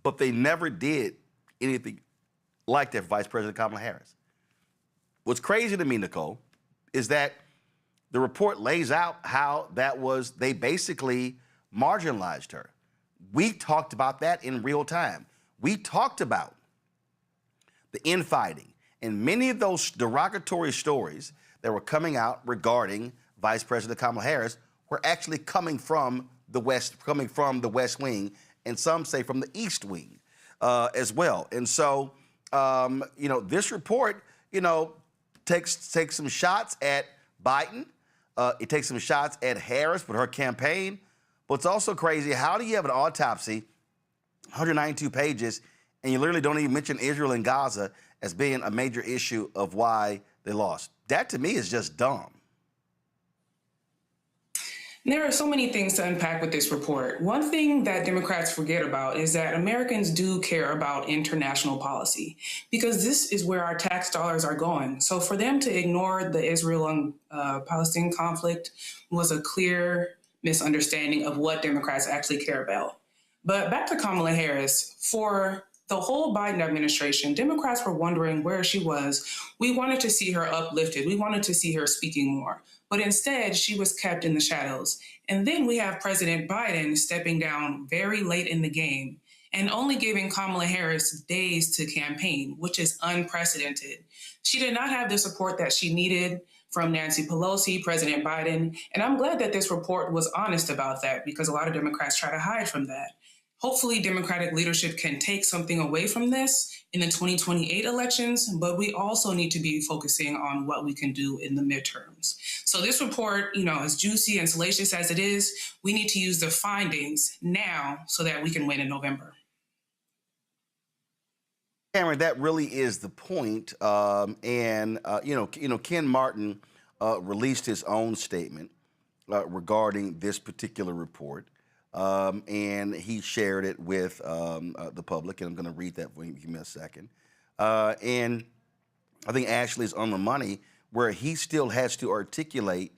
But they never did anything like that for Vice President Kamala Harris. What's crazy to me, Nicole, is that the report lays out how they basically marginalized her. We talked about that in real time. We talked about the infighting and many of those derogatory stories that were coming out regarding Vice President Kamala Harris were actually coming from the West Wing, and some say from the East Wing as well. And so, this report, takes some shots at Biden. It takes some shots at Harris with her campaign. But it's also crazy. How do you have an autopsy, 192 pages, and you literally don't even mention Israel and Gaza as being a major issue of why they lost? That, to me, is just dumb. There are so many things to unpack with this report. One thing that Democrats forget about is that Americans do care about international policy, because this is where our tax dollars are going. So for them to ignore the Israel and Palestinian conflict was a clear misunderstanding of what Democrats actually care about. But back to Kamala Harris. For the whole Biden administration, Democrats were wondering where she was. We wanted to see her uplifted. We wanted to see her speaking more. But instead, she was kept in the shadows. And then we have President Biden stepping down very late in the game. and only giving Kamala Harris days to campaign, which is unprecedented. She did not have the support that she needed from Nancy Pelosi, President Biden, and I'm glad that this report was honest about that because a lot of Democrats try to hide from that. Hopefully, Democratic leadership can take something away from this in the 2028 elections, but we also need to be focusing on what we can do in the midterms. So this report, as juicy and salacious as it is, we need to use the findings now so that we can win in November. Cameron, that really is the point. Ken Martin released his own statement regarding this particular report. And he shared it with the public, and I'm going to read that for you. Give me a second. And I think Ashley's on the money where he still has to articulate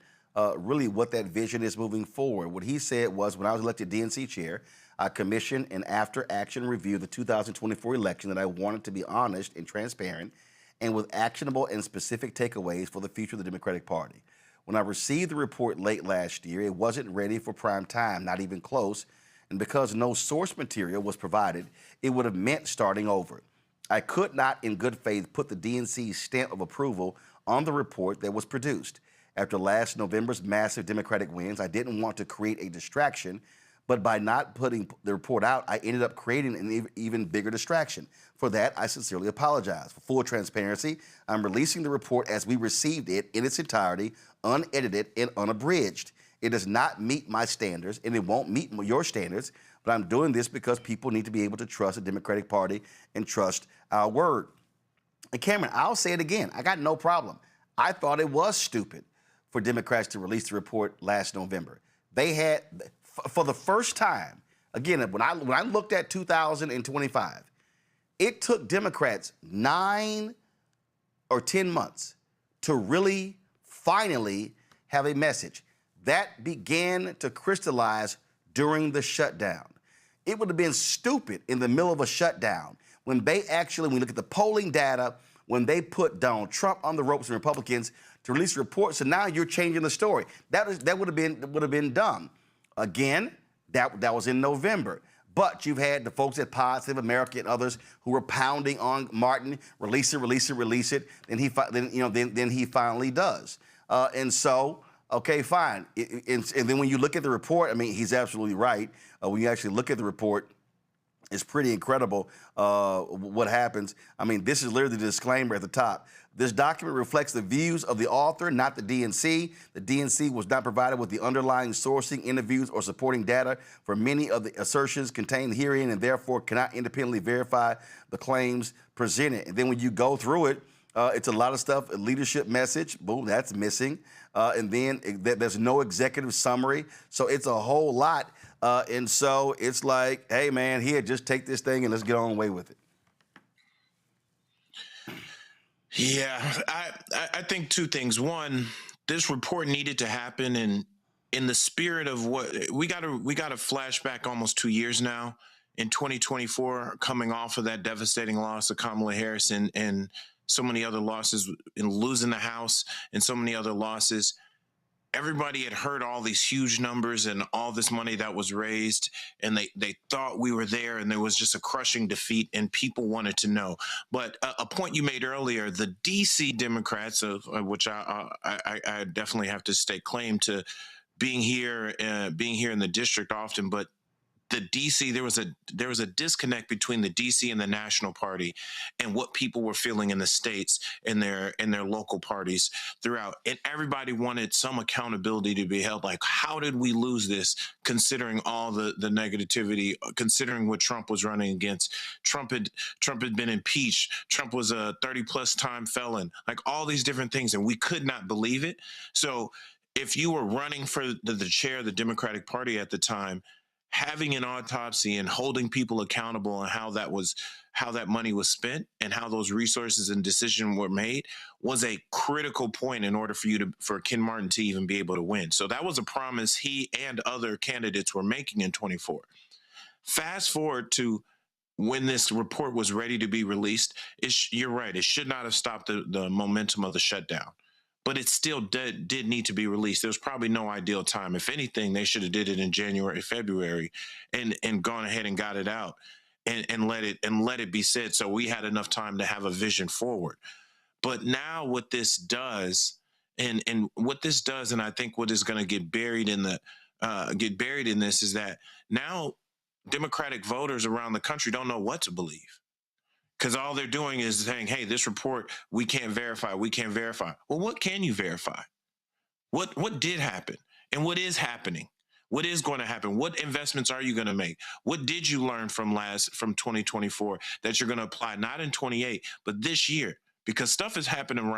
really what that vision is moving forward. What he said was, when I was elected DNC chair, I commissioned an after-action review of the 2024 election that I wanted to be honest and transparent and with actionable and specific takeaways for the future of the Democratic Party. When I received the report late last year, it wasn't ready for prime time, not even close, and because no source material was provided, it would have meant starting over. I could not, in good faith, put the DNC's stamp of approval on the report that was produced. After last November's massive Democratic wins, I didn't want to create a distraction, but by not putting the report out, I ended up creating an even bigger distraction. For that, I sincerely apologize. For full transparency, I'm releasing the report as we received it in its entirety, unedited and unabridged. It does not meet my standards, and it won't meet your standards, but I'm doing this because people need to be able to trust the Democratic Party and trust our word. And Cameron, I'll say it again. I got no problem. I thought it was stupid for Democrats to release the report last November. They had, for the first time, again, when I looked at 2025, it took Democrats 9 or 10 months to really finally have a message. That began to crystallize during the shutdown. It would have been stupid in the middle of a shutdown when they actually, when we look at the polling data, when they put Donald Trump on the ropes and Republicans to release a report. So now you're changing the story. That would have been dumb. Again, that was in November. But you've had the folks at Positive America and others who were pounding on Martin, release it. Then he finally does. And so, okay, fine. And then when you look at the report, I mean, he's absolutely right. When you actually look at the report, it's pretty incredible what happens. I mean, this is literally the disclaimer at the top. This document reflects the views of the author, not the DNC. The DNC was not provided with the underlying sourcing, interviews, or supporting data for many of the assertions contained herein and therefore cannot independently verify the claims presented. And then when you go through it, it's a lot of stuff, a leadership message, boom, that's missing. And then there's no executive summary. So it's a whole lot. And so it's like, hey, man, here, just take this thing and let's get on away with it. Yeah, I think two things. One, this report needed to happen, and in the spirit of what we got to flash back almost 2 years now in 2024, coming off of that devastating loss of Kamala Harris and so many other losses in losing the House and so many other losses. Everybody had heard all these huge numbers and all this money that was raised, and they thought we were there, and there was just a crushing defeat, and people wanted to know. But a point you made earlier, the DC Democrats, of which I definitely have to stake claim to being here in the district often, but the DC, there was a disconnect between the DC and the national party and what people were feeling in the states and their local parties throughout. And everybody wanted some accountability to be held. Like, how did we lose this, considering all the negativity, considering what Trump was running against? Trump had been impeached. Trump was a 30+ time felon, like all these different things. And we could not believe it. So if you were running for the chair of the Democratic Party at the time, having an autopsy and holding people accountable on how that money was spent and how those resources and decisions were made was a critical point in order for Ken Martin to even be able to win. So that was a promise he and other candidates were making in 24. Fast forward to when this report was ready to be released, you're right, it should not have stopped the momentum of the shutdown. But it still did need to be released. There was probably no ideal time. If anything, they should have did it in January, February, and gone ahead and got it out. and let it be said. So we had enough time to have a vision forward. But now what this does, and what this does, and I think what is going to get buried in this is that now Democratic voters around the country don't know what to believe. Because all they're doing is saying, hey, this report, we can't verify. Well, what can you verify? What did happen? And what is happening? What is going to happen? What investments are you going to make? What did you learn from 2024 that you're going to apply, not in 28, but this year? Because stuff is happening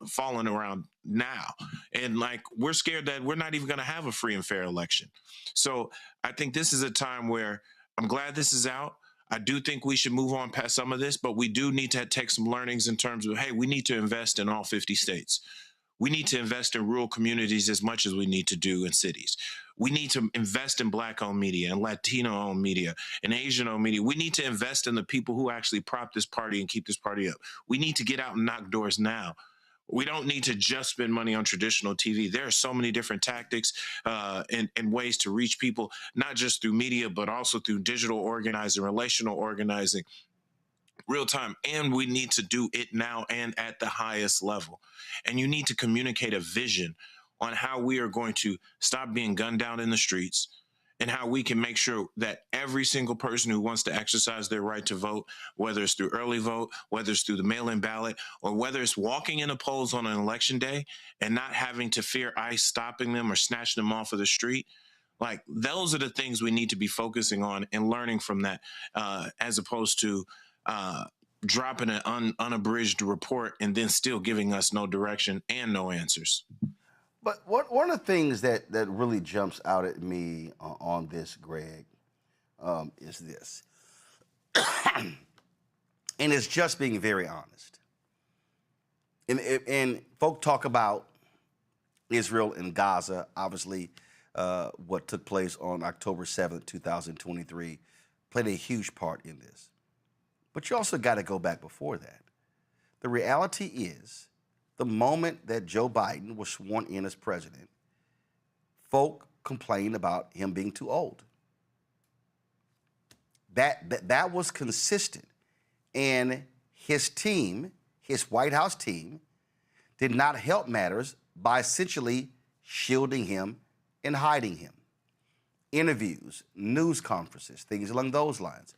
falling around now. And like, we're scared that we're not even going to have a free and fair election. So I think this is a time where I'm glad this is out. I do think we should move on past some of this, but we do need to take some learnings in terms of, hey, we need to invest in all 50 states. We need to invest in rural communities as much as we need to do in cities. We need to invest in Black-owned media and Latino-owned media and Asian-owned media. We need to invest in the people who actually prop this party and keep this party up. We need to get out and knock doors now. We don't need to just spend money on traditional TV. There are so many different tactics and ways to reach people, not just through media, but also through digital organizing, relational organizing, real time. And we need to do it now and at the highest level. And you need to communicate a vision on how we are going to stop being gunned down in the streets, and how we can make sure that every single person who wants to exercise their right to vote, whether it's through early vote, whether it's through the mail-in ballot, or whether it's walking in the polls on an election day and not having to fear ICE stopping them or snatching them off of the street, like, those are the things we need to be focusing on and learning from that, as opposed to dropping an unabridged report and then still giving us no direction and no answers. But one of the things that really jumps out at me on this, Greg, is this. And it's just being very honest. And folk talk about Israel and Gaza, obviously what took place on October 7th, 2023, played a huge part in this. But you also got to go back before that. The reality is, the moment that Joe Biden was sworn in as president, folk complained about him being too old. That was consistent. And his team, his White House team, did not help matters by essentially shielding him and hiding him. Interviews, news conferences, things along those lines.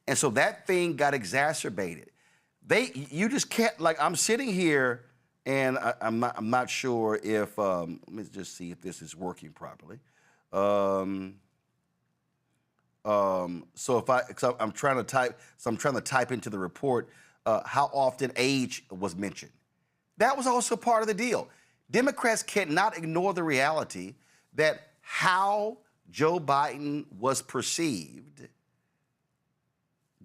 And so that thing got exacerbated. You just can't, like, I'm sitting here and I'm not sure if, let me just see if this is working properly. So I'm trying to type into the report how often age was mentioned. That was also part of the deal. Democrats cannot ignore the reality that how Joe Biden was perceived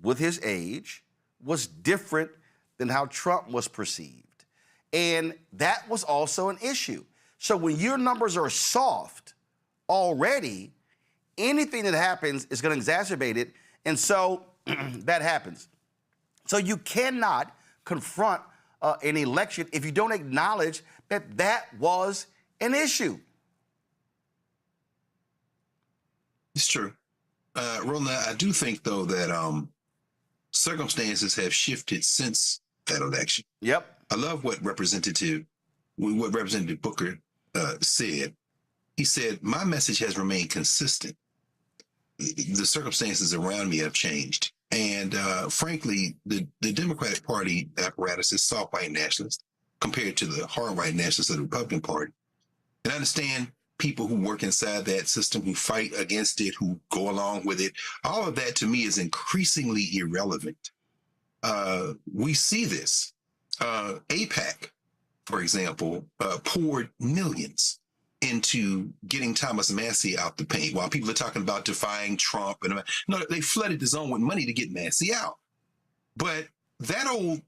with his age was different than how Trump was perceived. And that was also an issue. So when your numbers are soft already, anything that happens is going to exacerbate it. And so that happens. So you cannot confront an election if you don't acknowledge that that was an issue. It's true. Roland, I do think, though, that circumstances have shifted since that election. Yep. I love what Representative Booker said. He said, my message has remained consistent. The circumstances around me have changed. And frankly, the Democratic Party apparatus is soft white nationalist compared to the hard white nationalists of the Republican Party. And I understand people who work inside that system, who fight against it, who go along with it. All of that to me is increasingly irrelevant. We see this. AIPAC, for example, poured millions into getting Thomas Massie out the paint while people are talking about defying Trump. No, they flooded the zone with money to get Massie out. But that old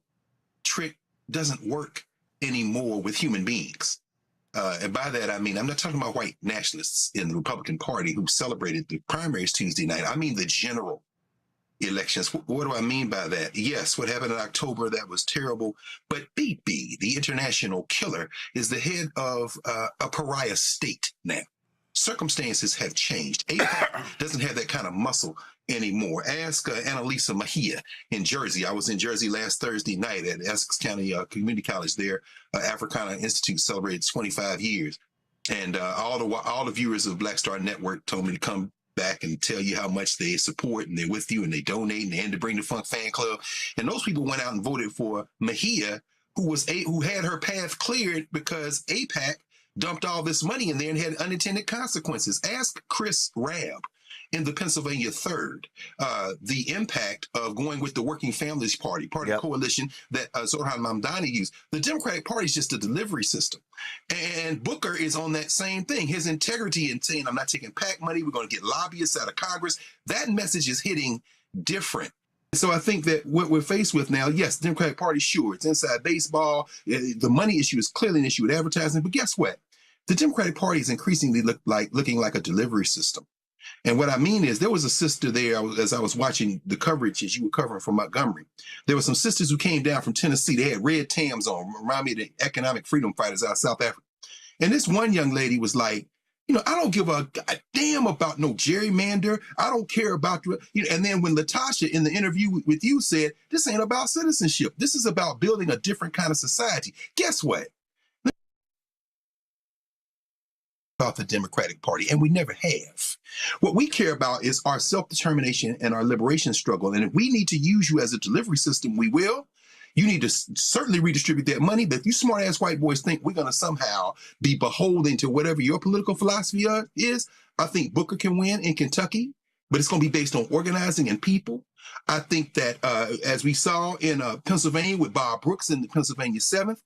trick doesn't work anymore with human beings. And by that, I mean, I'm not talking about white nationalists in the Republican Party who celebrated the primaries Tuesday night. I mean the general elections. What do I mean by that? Yes, what happened in October, that was terrible. But Bibi, the international killer, is the head of a pariah state now. Circumstances have changed. AIPAC doesn't have that kind of muscle anymore. Ask Annalisa Mejia in Jersey. I was in Jersey last Thursday night at Essex County Community College there. Africana Institute celebrated 25 years. And all the viewers of Black Star Network told me to come back and tell you how much they support and they're with you and they donate and they had to bring the Funk Fan Club. And those people went out and voted for Mejia, who had her path cleared because AIPAC dumped all this money in there and had unintended consequences. Ask Chris Rabb in the Pennsylvania 3rd, the impact of going with the Working Families Party, part of the coalition that Zohran Mamdani used. The Democratic Party is just a delivery system. And Booker is on that same thing. His integrity in saying, I'm not taking PAC money, we're going to get lobbyists out of Congress. That message is hitting different. So I think that what we're faced with now, yes, the Democratic Party, sure, it's inside baseball. The money issue is clearly an issue with advertising. But guess what? The Democratic Party is increasingly looking like a delivery system. And what I mean is there was a sister there as I was watching the coverage as you were covering from Montgomery. There were some sisters who came down from Tennessee. They had red Tams on, remind me of the economic freedom fighters out of South Africa. And this one young lady was like, you know, I don't give a damn about no gerrymander. I don't care about, you know. And then when Latasha in the interview with you said, this ain't about citizenship. This is about building a different kind of society. Guess what? About the Democratic Party, and we never have. What we care about is our self-determination and our liberation struggle. And if we need to use you as a delivery system, we will. You need to certainly redistribute that money. But if you smart-ass white boys think we're going to somehow be beholden to whatever your political philosophy is, I think Booker can win in Kentucky, but it's going to be based on organizing and people. I think that as we saw in Pennsylvania with Bob Brooks in the Pennsylvania 7th,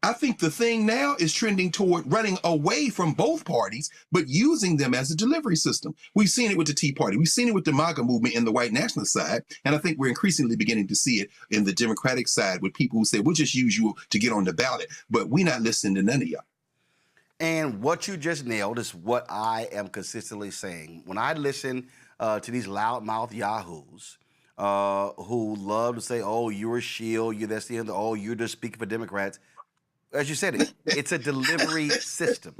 I think the thing now is trending toward running away from both parties, but using them as a delivery system. We've seen it with the Tea Party. We've seen it with the MAGA movement in the white nationalist side. And I think we're increasingly beginning to see it in the Democratic side with people who say, we'll just use you to get on the ballot, but we're not listening to none of y'all. And what you just nailed is what I am consistently saying. When I listen to these loudmouth yahoos who love to say, oh, you're a shield, you're this, the other, oh, you're just speaking for Democrats. As you said, it's a delivery system.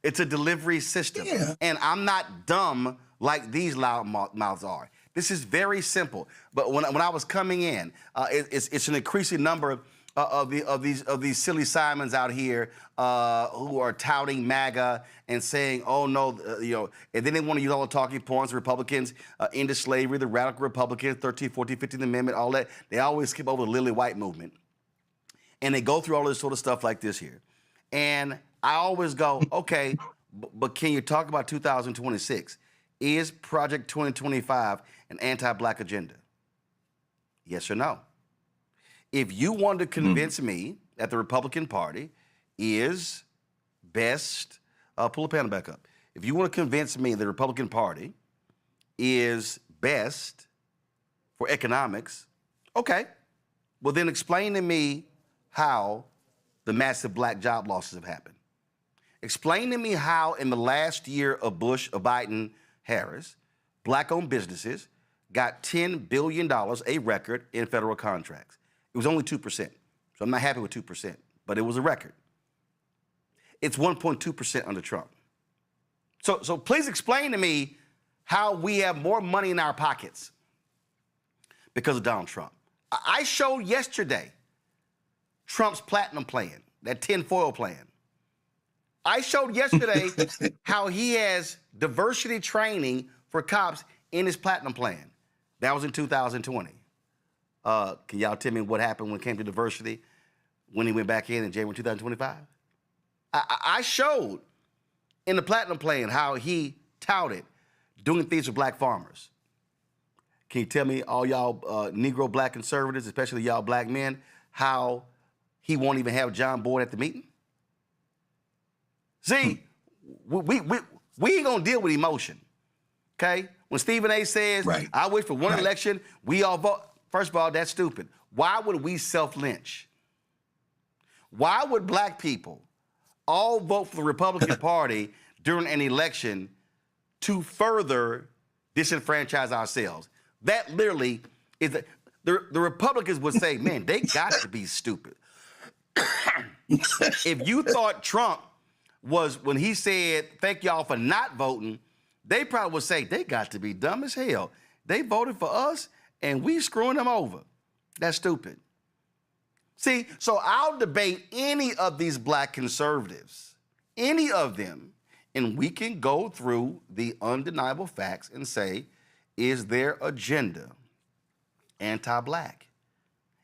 It's a delivery system. Yeah. And I'm not dumb like these loud mouths are. This is very simple. But when I was coming in, it's an increasing number of these silly Simons out here who are touting MAGA and saying, oh no, you know, and then they want to use all the talking points, Republicans into slavery, the radical Republicans, 13th, 14th, 15th Amendment, all that. They always skip over the Lily White movement. And they go through all this sort of stuff like this here. And I always go, okay, but can you talk about 2026? Is Project 2025 an anti-Black agenda? Yes or no? If you want to convince me that the Republican Party is best, pull the panel back up. If you want to convince me the Republican Party is best for economics, okay, well then explain to me how the massive Black job losses have happened. Explain to me how in the last year of Bush, of Biden, Harris, Black-owned businesses got $10 billion, a record, in federal contracts. It was only 2%, so I'm not happy with 2%, but it was a record. It's 1.2% under Trump. So please explain to me how we have more money in our pockets because of Donald Trump. I showed yesterday Trump's platinum plan, that tinfoil plan. I showed yesterday how he has diversity training for cops in his platinum plan. That was in 2020. Can y'all tell me what happened when it came to diversity when he went back in January 2025? I showed in the platinum plan how he touted doing things for Black farmers. Can you tell me, all y'all Negro Black conservatives, especially y'all Black men, how he won't even have John Boyd at the meeting? See, we ain't gonna deal with emotion, okay? When Stephen A. says, I wish for one election, we all vote. First of all, that's stupid. Why would we self-lynch? Why would Black people all vote for the Republican Party during an election to further disenfranchise ourselves? That literally is, the Republicans would say, man, they got to be stupid. If you thought Trump was when he said, thank y'all for not voting, they probably would say, they got to be dumb as hell. They voted for us and we screwing them over. That's stupid. See, so I'll debate any of these black conservatives, any of them, and we can go through the undeniable facts and say, is their agenda anti-black?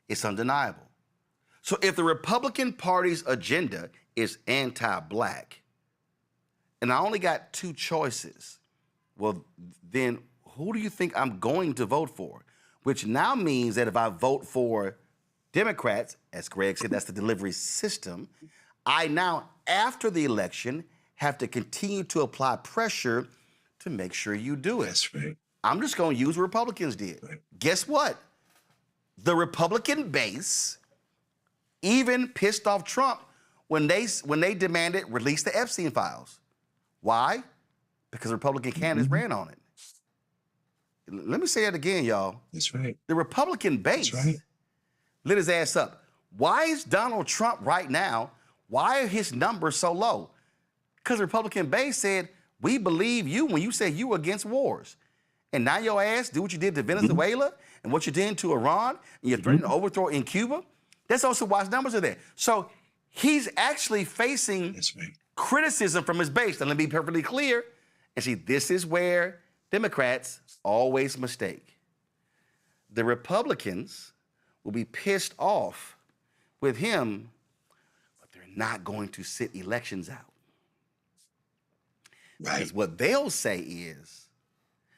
It's undeniable. So if the Republican Party's agenda is anti-black, and I only got two choices, well, then who do you think I'm going to vote for? Which now means that if I vote for Democrats, as Greg said, that's the delivery system, I now, after the election, have to continue to apply pressure to make sure you do it. That's right. I'm just going to use what Republicans did. Right. Guess what? The Republican base even pissed off Trump when they demanded release the Epstein files. Why? Because Republican candidates ran on it. Let me say it again, y'all. That's right. The Republican base lit his ass up. Why is Donald Trump right now, why are his numbers so low? Because the Republican base said, we believe you when you said you were against wars. And now your ass do what you did to Venezuela and what you did to Iran, and you're threatening to overthrow in Cuba. That's also why his numbers are there. So he's actually facing criticism from his base. And let me be perfectly clear. And see, this is where Democrats always mistake. The Republicans will be pissed off with him, but they're not going to sit elections out. Right. Because what they'll say is,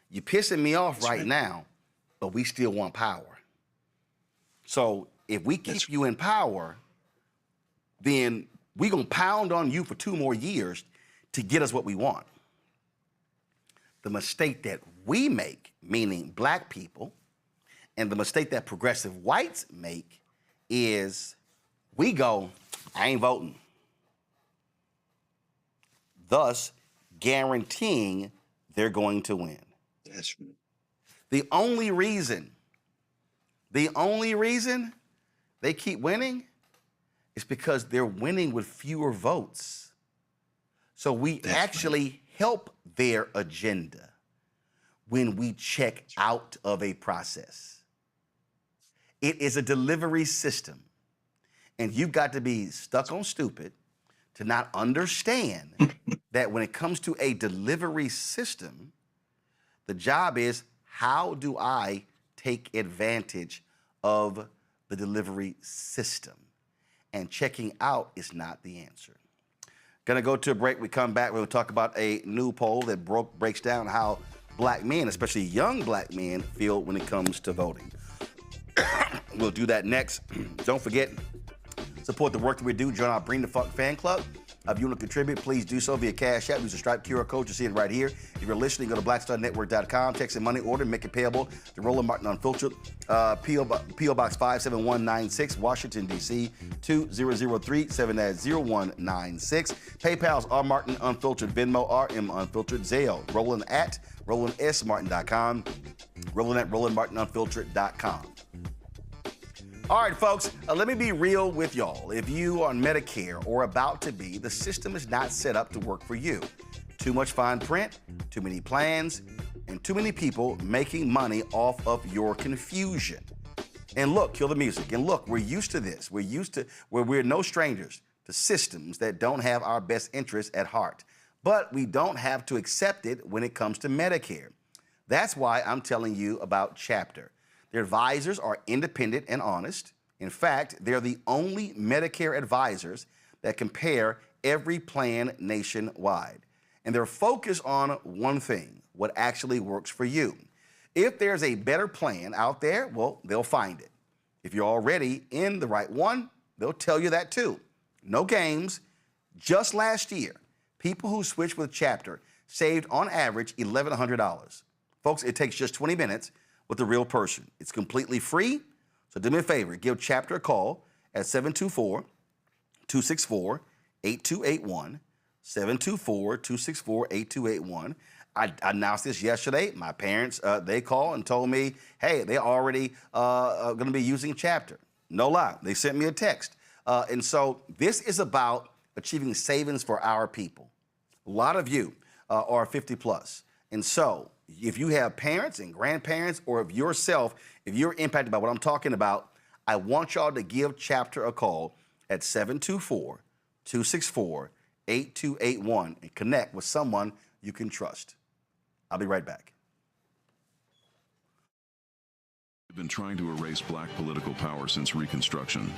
you're pissing me off right now, but we still want power. So if we keep you in power, then we're going to pound on you for 2 more years to get us what we want. The mistake that we make, meaning black people, and the mistake that progressive whites make is we go, I ain't voting. Thus, guaranteeing they're going to win. That's right. The only reason they keep winning is because they're winning with fewer votes. So we actually help their agenda when we check out of a process. It is a delivery system. And you've got to be stuck on stupid to not understand that when it comes to a delivery system, the job is, how do I take advantage of the delivery system? And checking out is not the answer. Gonna go to a break. We come back, we're gonna talk about a new poll that breaks down how black men, especially young black men, feel when it comes to voting. We'll do that next. Don't forget, support the work that we do. Join our Bring the Fuck fan club. If you want to contribute, please do so via Cash App. Use the Stripe QR code. You see it right here. If you're listening, go to blackstarnetwork.com. Text in money order. Make it payable to Roland Martin Unfiltered. P.O. Box 57196, Washington, D.C. 2003 70196. PayPal's R Martin Unfiltered. Venmo RM Unfiltered. Zelle. Roland at RolandSMartin.com. Roland at RolandMartinUnfiltered.com. All right, folks, let me be real with y'all. If you are on Medicare or about to be, the system is not set up to work for you. Too much fine print, too many plans, and too many people making money off of your confusion. And look, kill the music. And look, we're used to this. We're no strangers to systems that don't have our best interests at heart. But we don't have to accept it when it comes to Medicare. That's why I'm telling you about Chapter. Their advisors are independent and honest. In fact, they're the only Medicare advisors that compare every plan nationwide. And they're focused on one thing, what actually works for you. If there's a better plan out there, well, they'll find it. If you're already in the right one, they'll tell you that too. No games. Just last year, people who switched with Chapter saved on average $1,100. Folks, it takes just 20 minutes with a real person. It's completely free. So do me a favor, give Chapter a call at 724-264-8281, 724-264-8281. I announced this yesterday. My parents, they called and told me, hey, they're already going to be using Chapter. No lie, they sent me a text. And so this is about achieving savings for our people. A lot of you are 50 plus. And so if you have parents and grandparents, or if yourself, if you're impacted by what I'm talking about, I want y'all to give Chapter a call at 724-264-8281 and connect with someone you can trust. I'll be right back. They've been trying to erase black political power since Reconstruction.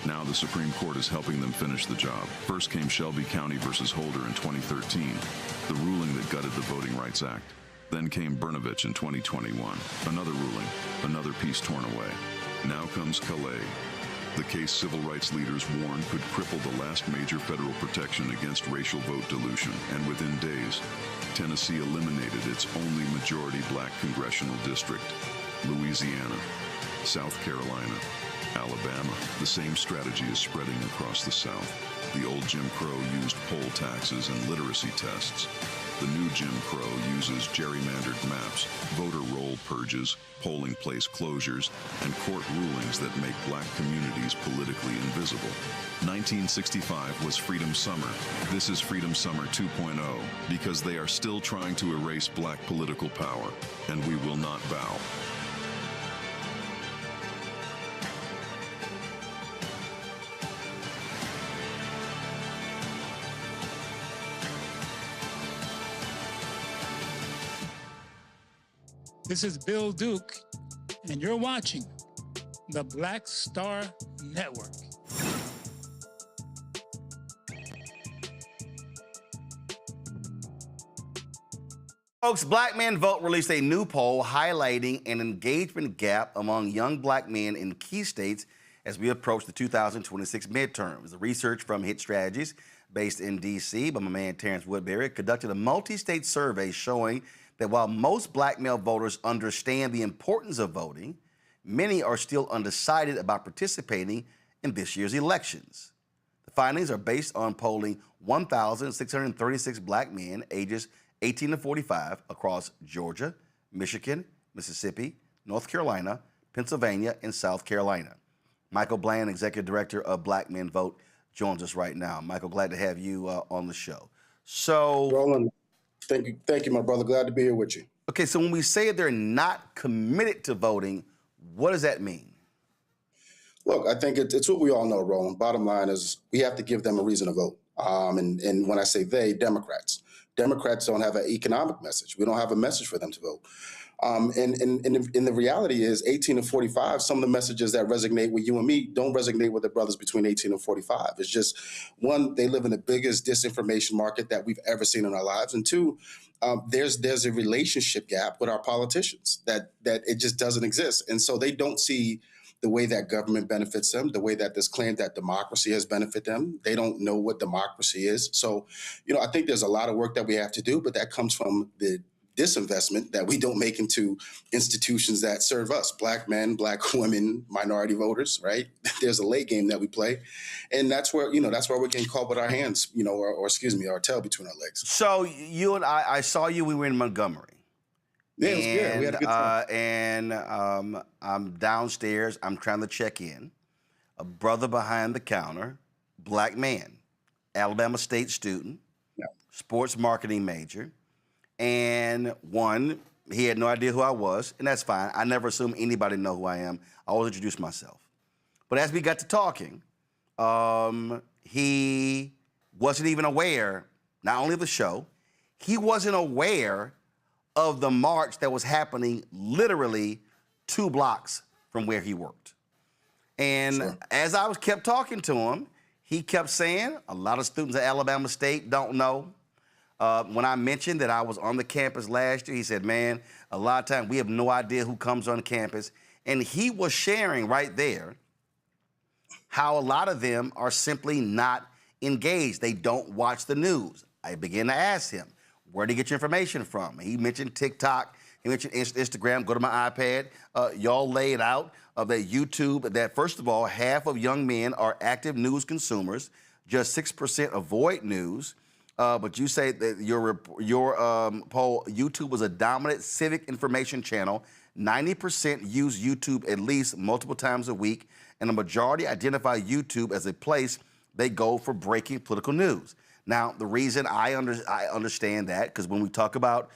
Now the Supreme Court is helping them finish the job. First came Shelby County versus Holder in 2013, the ruling that gutted the Voting Rights Act. Then came Brnovich in 2021, another ruling, another piece torn away. Now comes Calais, the case civil rights leaders warned could cripple the last major federal protection against racial vote dilution. And within days, Tennessee eliminated its only majority black congressional district. Louisiana, South Carolina, Alabama. The same strategy is spreading across the South. The old Jim Crow used poll taxes and literacy tests. The new Jim Crow uses gerrymandered maps, voter roll purges, polling place closures, and court rulings that make black communities politically invisible. 1965 was Freedom Summer. This is Freedom Summer 2.0, because they are still trying to erase black political power, and we will not bow. This is Bill Duke, and you're watching the Black Star Network. Folks, Black Men Vote released a new poll highlighting an engagement gap among young black men in key states as we approach the 2026 midterms. The research from Hit Strategies, based in D.C. by my man Terrence Woodbury, conducted a multi-state survey showing that while most black male voters understand the importance of voting, many are still undecided about participating in this year's elections. The findings are based on polling 1,636 black men ages 18 to 45 across Georgia, Michigan, Mississippi, North Carolina, Pennsylvania, and South Carolina. Michael Bland, Executive Director of Black Men Vote, joins us right now. Michael, glad to have you on the show. So, Roland, thank you, my brother. Glad to be here with you. Okay, so when we say they're not committed to voting, what does that mean? Look, I think it's what we all know, Roland. Bottom line is we have to give them a reason to vote. And when I say they, Democrats. Democrats don't have an economic message. We don't have a message for them to vote. And the reality is 18 to 45, some of the messages that resonate with you and me don't resonate with the brothers between 18 and 45. It's just, one, they live in the biggest disinformation market that we've ever seen in our lives. And two, there's a relationship gap with our politicians that it just doesn't exist. And so they don't see the way that government benefits them, the way that this claim that democracy has benefited them. They don't know what democracy is. So, I think there's a lot of work that we have to do, but that comes from the disinvestment that we don't make into institutions that serve us, black men, black women, minority voters, right? There's a late game that we play. And that's where we're getting caught with our hands, or our tail between our legs. So you and I saw you, we were in Montgomery. Yeah, it was good. We had a good time. And I'm downstairs. I'm trying to check in. A brother behind the counter, black man, Alabama State student, sports marketing major. And one, he had no idea who I was, and that's fine. I never assume anybody know who I am. I always introduce myself. But as we got to talking, he wasn't even aware, not only of the show, he wasn't aware of the march that was happening literally 2 blocks from where he worked. And as I kept talking to him, he kept saying, a lot of students at Alabama State don't know. When I mentioned that I was on the campus last year, he said, man, a lot of times we have no idea who comes on campus. And he was sharing right there how a lot of them are simply not engaged. They don't watch the news. I began to ask him, where do you get your information from? He mentioned TikTok. He mentioned Instagram. Go to my iPad. Y'all laid out that YouTube, that first of all, half of young men are active news consumers. Just 6% avoid news. But you say that your poll, YouTube was a dominant civic information channel. 90% use YouTube at least multiple times a week, and a majority identify YouTube as a place they go for breaking political news. Now, the reason I understand that, because when we talk about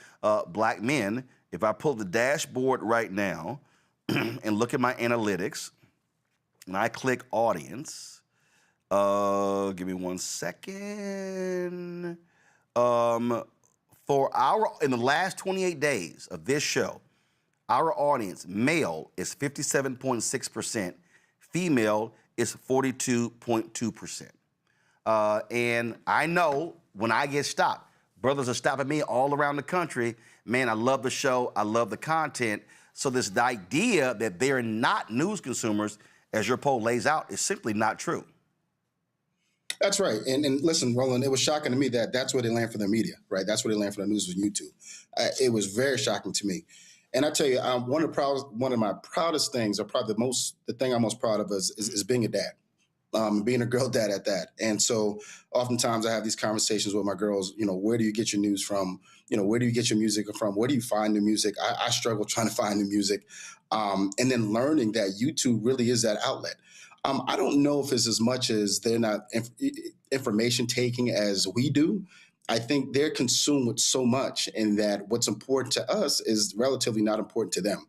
black men, if I pull the dashboard right now and look at my analytics, and I click audience, give me 1 second. In the last 28 days of this show, our audience, male, is 57.6%, female is 42.2%. And I know when I get stopped, brothers are stopping me all around the country. Man, I love the show. I love the content. So this idea that they're not news consumers, as your poll lays out, is simply not true. That's right. And listen, Roland, it was shocking to me that that's where they land for their media, right? That's where they land for the news was YouTube. It was very shocking to me. And I tell you, one of my proudest things, or probably the thing I'm most proud of is being a dad, being a girl dad at that. And so oftentimes I have these conversations with my girls, where do you get your news from? Where do you get your music from? Where do you find new music? I struggle trying to find new music. And then learning that YouTube really is that outlet. I don't know if it's as much as they're not information taking as we do. I think they're consumed with so much, and that what's important to us is relatively not important to them.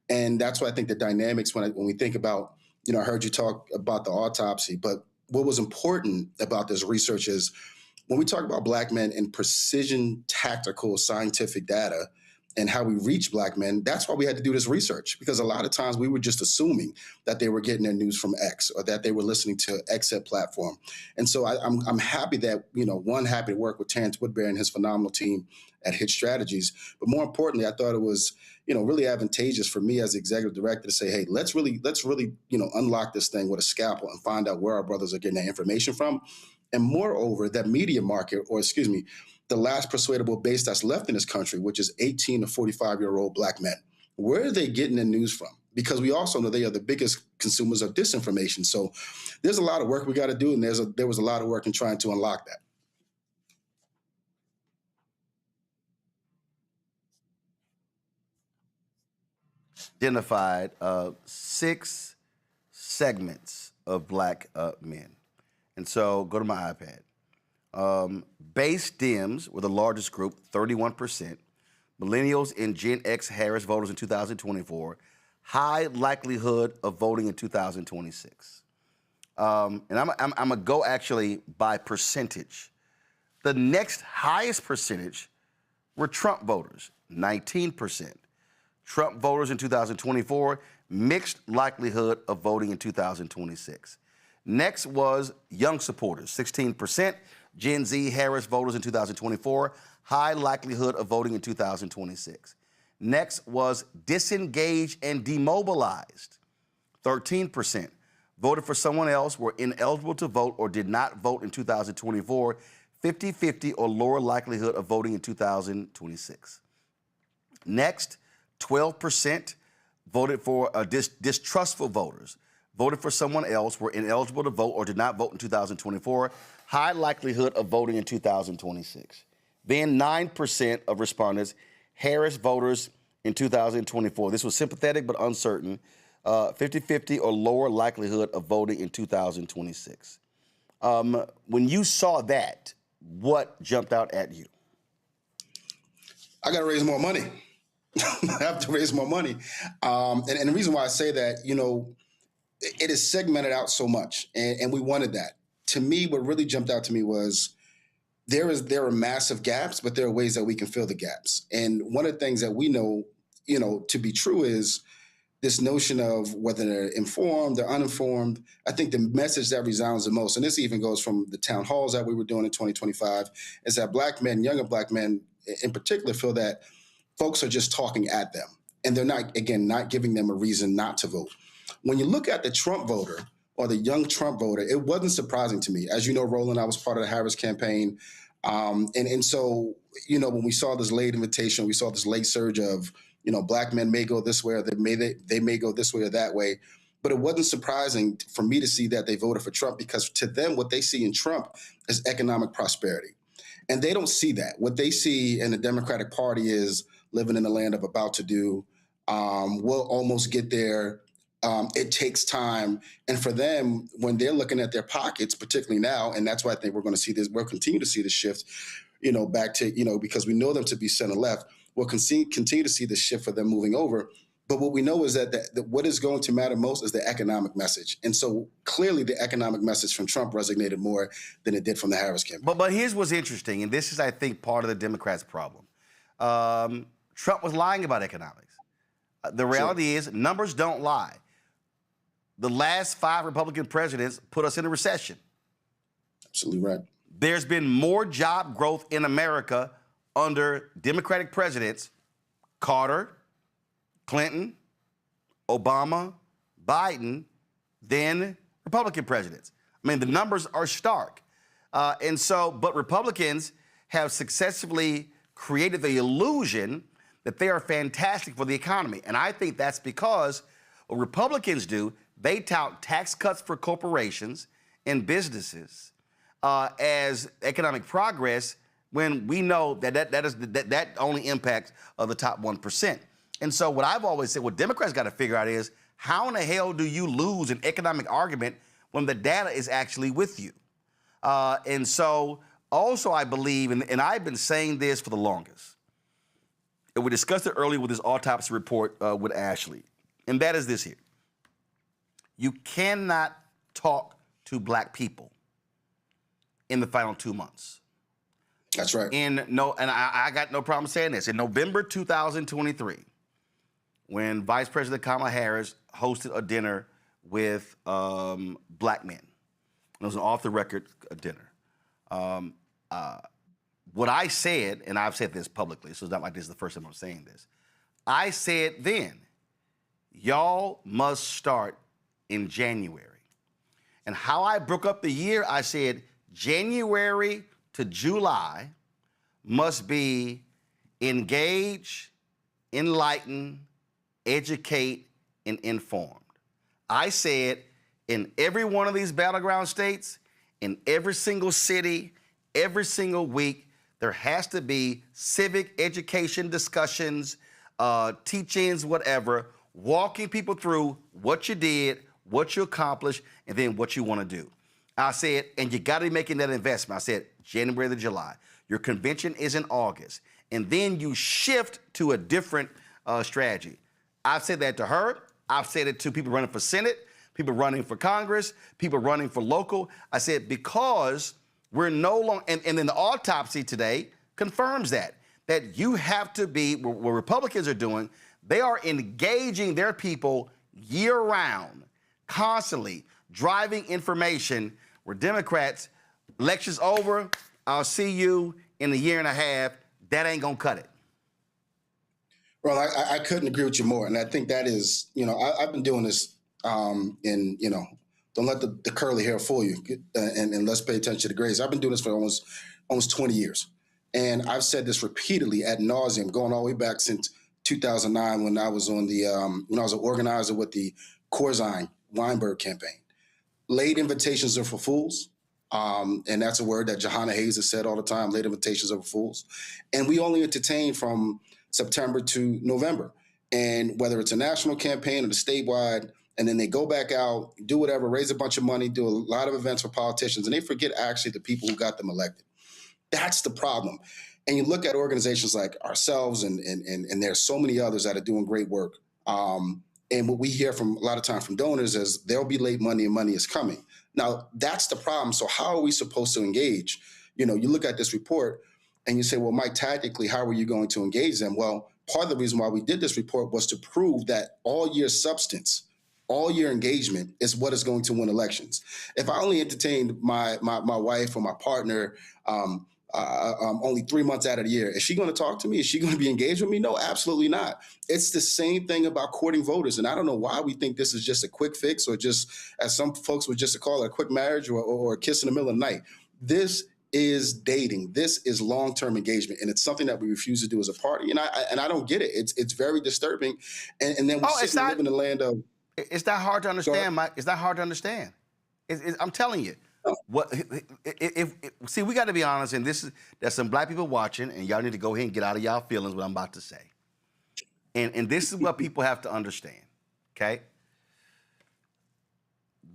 And that's why I think the dynamics, when we think about, I heard you talk about the autopsy, but what was important about this research is when we talk about black men and precision, tactical, scientific data, and how we reach black men, that's why we had to do this research, because a lot of times we were just assuming that they were getting their news from X, or that they were listening to X platform. And so I'm happy that, happy to work with Terrence Woodbury and his phenomenal team at Hit Strategies. But more importantly, I thought it was, really advantageous for me as the executive director to say, hey, let's really, unlock this thing with a scalpel and find out where our brothers are getting their information from. And moreover, that media market, the last persuadable base that's left in this country, which is 18 to 45-year-old black men. Where are they getting their news from? Because we also know they are the biggest consumers of disinformation. So there's a lot of work we got to do, and there was a lot of work in trying to unlock that. Identified 6 segments of black men. And so go to my iPad. Base Dems were the largest group, 31%. Millennials and Gen X Harris voters in 2024. High likelihood of voting in 2026. And I'm going to go actually by percentage. The next highest percentage were Trump voters, 19%. Trump voters in 2024, mixed likelihood of voting in 2026. Next was young supporters, 16%. Gen Z Harris voters in 2024, high likelihood of voting in 2026. Next was disengaged and demobilized, 13%. Voted for someone else, were ineligible to vote, or did not vote in 2024, 50-50 or lower likelihood of voting in 2026. Next, 12% voted for distrustful voters. Voted for someone else, were ineligible to vote, or did not vote in 2024, high likelihood of voting in 2026. Then 9% of respondents, Harris voters in 2024. This was sympathetic but uncertain, 50-50 or lower likelihood of voting in 2026. When you saw that, what jumped out at you? I got to raise more money. I have to raise more money. And the reason why I say that, it is segmented out so much, and we wanted that. To me, what really jumped out to me was there are massive gaps, but there are ways that we can fill the gaps. And one of the things that we know, to be true is this notion of whether they're informed or uninformed. I think the message that resounds the most, and this even goes from the town halls that we were doing in 2025, is that black men, younger black men in particular, feel that folks are just talking at them. And they're not giving them a reason not to vote. When you look at the Trump voter, or the young Trump voter, it wasn't surprising to me. As you know, Roland, I was part of the Harris campaign. And so, when we saw this late invitation, we saw this late surge of, black men may go this way, or they may go this way or that way. But it wasn't surprising for me to see that they voted for Trump, because to them, what they see in Trump is economic prosperity. And they don't see that. What they see in the Democratic Party is living in the land of about to do. We'll almost get there. It takes time. And for them, when they're looking at their pockets, particularly now, and that's why I think we're going to see this, we'll continue to see the shift, back to, because we know them to be center left, we'll continue to see the shift for them moving over. But what we know is that what is going to matter most is the economic message. And so clearly the economic message from Trump resonated more than it did from the Harris campaign. But here's what's interesting, and this is, I think, part of the Democrats' problem. Trump was lying about economics. The reality is numbers don't lie. The last 5 Republican presidents put us in a recession. Absolutely right. There's been more job growth in America under Democratic presidents, Carter, Clinton, Obama, Biden, than Republican presidents. I mean, the numbers are stark. But Republicans have successfully created the illusion that they are fantastic for the economy. And I think that's because what Republicans do, they tout tax cuts for corporations and businesses as economic progress when we know that only impacts the top 1%. And so what I've always said, what Democrats got to figure out is, how in the hell do you lose an economic argument when the data is actually with you? And so also I believe, and I've been saying this for the longest, and we discussed it earlier with this autopsy report with Ashley, and that is this here. You cannot talk to black people in the final 2 months. That's right. And I got no problem saying this. In November 2023, when Vice President Kamala Harris hosted a dinner with black men, it was an off-the-record dinner. What I said, and I've said this publicly, so it's not like this is the first time I'm saying this. I said then, y'all must start in January. And how I broke up the year, I said January to July must be engage, enlighten, educate, and informed. I said in every one of these battleground states, in every single city, every single week, there has to be civic education discussions, teachings, whatever, walking people through what you did, what you accomplished, and then what you want to do. I said, and you got to be making that investment. I said January to July. Your convention is in August. And then you shift to a different strategy. I've said that to her. I've said it to people running for Senate, people running for Congress, people running for local. I said, because we're no longer, and then the autopsy today confirms that you have to be, what Republicans are doing, they are engaging their people year-round, constantly driving information, where Democrats, election's over, I'll see you in a year and a half, that ain't gonna cut it. Well, I couldn't agree with you more. And I think that is, I've been doing this don't let the curly hair fool you, and let's pay attention to the grays. I've been doing this for almost 20 years. And I've said this repeatedly ad nauseum, going all the way back since 2009 when I was on when I was an organizer with the Corzine Weinberg campaign. Late invitations are for fools. And that's a word that Johanna Hayes has said all the time, late invitations are for fools. And we only entertain from September to November. And whether it's a national campaign or the statewide, and then they go back out, do whatever, raise a bunch of money, do a lot of events for politicians, and they forget actually the people who got them elected. That's the problem. And you look at organizations like ourselves, and there's so many others that are doing great work. And what we hear from a lot of time from donors is there'll be late money and money is coming. Now, that's the problem. So how are we supposed to engage? You look at this report and you say, well, Mike, tactically, how are you going to engage them? Well, part of the reason why we did this report was to prove that all your substance, all your engagement is what is going to win elections. If I only entertained my wife or my partner only 3 months out of the year, is she going to talk to me? Is she going to be engaged with me? No, absolutely not. It's the same thing about courting voters. And I don't know why we think this is just a quick fix, or just, as some folks would just call it, a quick marriage or a kiss in the middle of the night. This is dating. This is long-term engagement. And it's something that we refuse to do as a party. And I don't get it. It's very disturbing. And then we sit and live in the land of... It's not hard to understand, Mike. It's not hard to understand. I'm telling you. See, we got to be honest, and there's some black people watching, and y'all need to go ahead and get out of y'all feelings what I'm about to say. And this is what people have to understand, okay?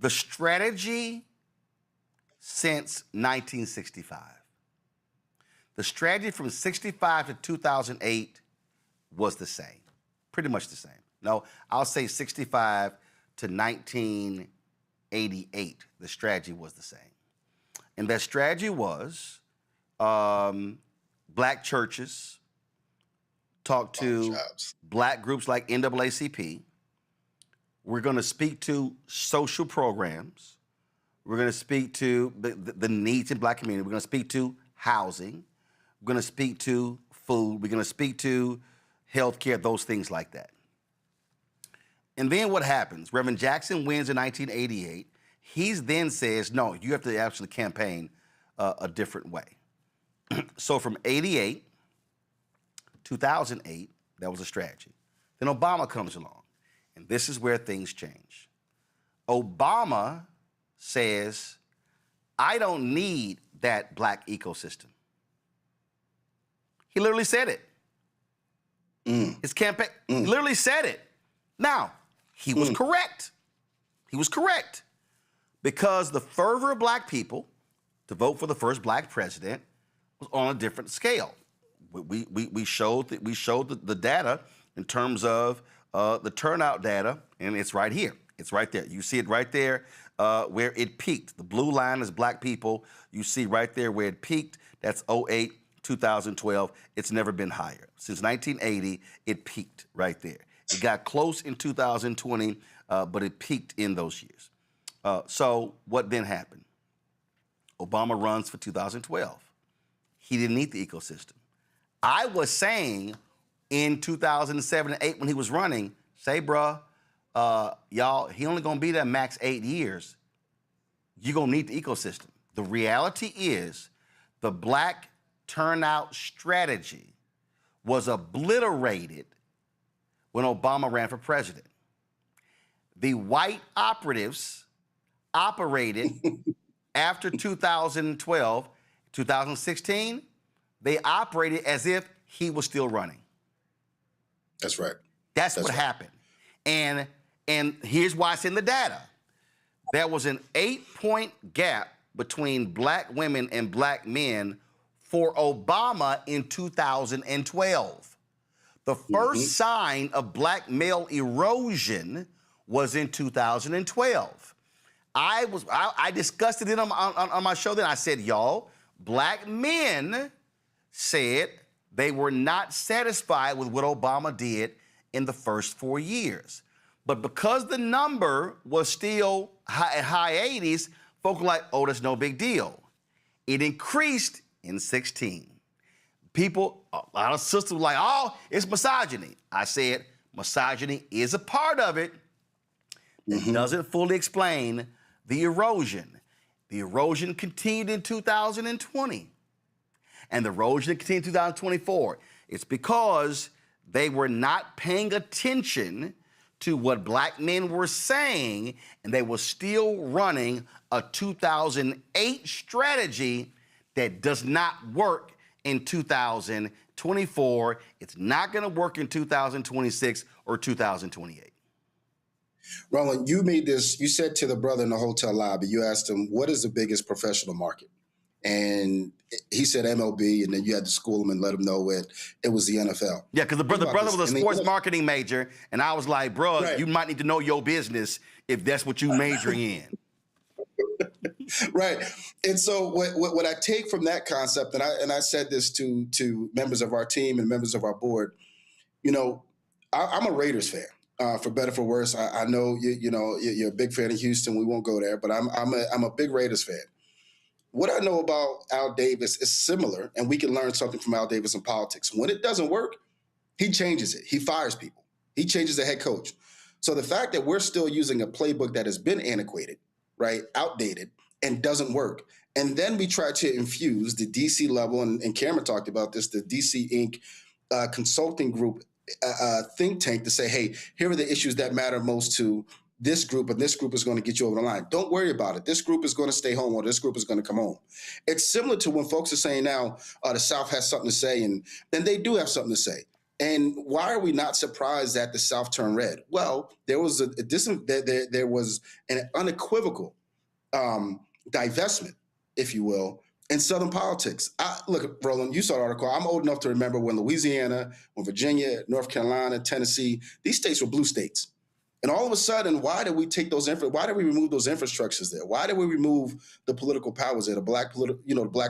the strategy since 1965. The strategy from 65 to 2008 was the same, pretty much the same. No, I'll say 65 to 1988, the strategy was the same. And that strategy was black churches talk to black groups like NAACP. We're going to speak to social programs. We're going to speak to the needs in black community. We're going to speak to housing. We're going to speak to food. We're going to speak to healthcare, those things like that. And then what happens? Reverend Jackson wins in 1988. He then says, no, you have to actually campaign a different way. So from 88, 2008, that was a strategy. Then Obama comes along, and this is where things change. Obama says, I don't need that black ecosystem. He literally said it. His campaign literally said it. Now, he was correct. He was correct. Because the fervor of black people to vote for the first black president was on a different scale. We showed the data in terms of the turnout data, and it's right here. It's right there. You see it right there where it peaked. The blue line is black people. You see right there where it peaked. That's 08, 2012. It's never been higher. Since 1980, it peaked right there. It got close in 2020, but it peaked in those years. So what then happened? Obama runs for 2012. He didn't need the ecosystem. I was saying in 2007 and 8 when he was running, say, bruh, y'all, he only gonna be there max 8 years. You're gonna need the ecosystem. The reality is the black turnout strategy was obliterated when Obama ran for president. The white operatives operated after 2012, 2016, they operated as if he was still running. That's right. That's what happened. And here's why it's in the data. There was an 8-point gap between black women and black men for Obama in 2012. The first sign of black male erosion was in 2012. I discussed it on my show then. I said, y'all, black men said they were not satisfied with what Obama did in the first 4 years. But because the number was still at high 80s, folks were like, oh, that's no big deal. It increased in 16. People, a lot of sisters were like, oh, it's misogyny. I said, misogyny is a part of it. It doesn't fully explain the erosion. The erosion continued in 2020. And the erosion continued in 2024. It's because they were not paying attention to what black men were saying, and they were still running a 2008 strategy that does not work in 2024. It's not going to work in 2026 or 2028. Roland, you made this, you said to the brother in the hotel lobby, you asked him, what is the biggest professional market? And he said MLB, and then you had to school him and let him know it was the NFL. Yeah, because the brother was a sports marketing major, and I was like, bro, you might need to know your business if that's what you majoring in. Right. And so what I take from that concept, and I said this to members of our team and members of our board, you know, I'm a Raiders fan. For better, for worse, I know you're a big fan of Houston. We won't go there, but I'm a big Raiders fan. What I know about Al Davis is similar, and we can learn something from Al Davis in politics. When it doesn't work, he changes it. He fires people. He changes the head coach. So the fact that we're still using a playbook that has been antiquated, right, outdated, and doesn't work, and then we try to infuse the DC level, and Cameron talked about this, the DC Inc. Consulting group think tank to say, hey, here are the issues that matter most to this group, and this group is going to get you over the line. Don't worry about it. This group is going to stay home, or this group is going to come home. It's similar to when folks are saying now the South has something to say, and they do have something to say. And why are we not surprised that the South turned red? Well, there was there was an unequivocal divestment, if you will, in Southern politics. Look, Roland, you saw the article. I'm old enough to remember when Louisiana, when Virginia, North Carolina, Tennessee, these states were blue states. And all of a sudden, why did we take those? Why did we remove those infrastructures there? Why did we remove the political powers there, the black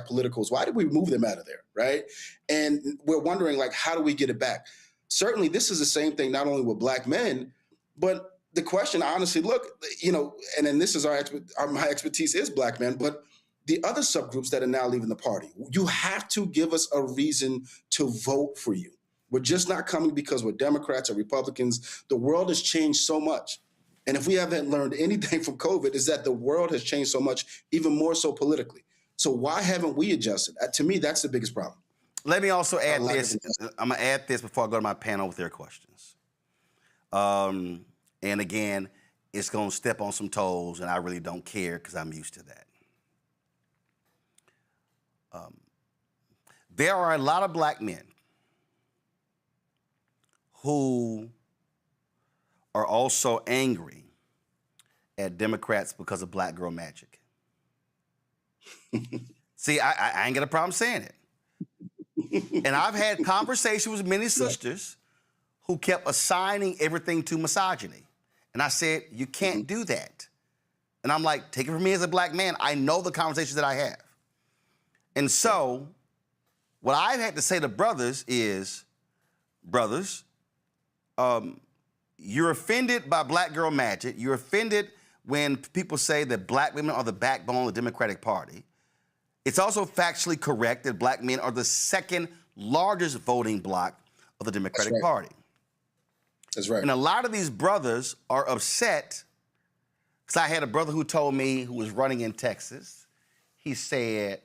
politicals? Why did we remove them out of there, right? And we're wondering, like, how do we get it back? Certainly, this is the same thing not only with black men, but the question, honestly, look, and then this is my expertise is black men, but the other subgroups that are now leaving the party, you have to give us a reason to vote for you. We're just not coming because we're Democrats or Republicans. The world has changed so much. And if we haven't learned anything from COVID, is that the world has changed so much, even more so politically. So why haven't we adjusted? To me, that's the biggest problem. Let me also add this. I'm going to add this before I go to my panel with their questions. And again, it's going to step on some toes, and I really don't care because I'm used to that. There are a lot of black men who are also angry at Democrats because of black girl magic. See, I ain't got a problem saying it. And I've had conversations with many sisters who kept assigning everything to misogyny. And I said, you can't do that. And I'm like, take it from me as a black man. I know the conversations that I have. And so what I've had to say to brothers is, brothers, you're offended by black girl magic. You're offended when people say that black women are the backbone of the Democratic Party. It's also factually correct that black men are the second largest voting bloc of the Democratic Party. That's right. And a lot of these brothers are upset because I had a brother who told me, who was running in Texas, he said,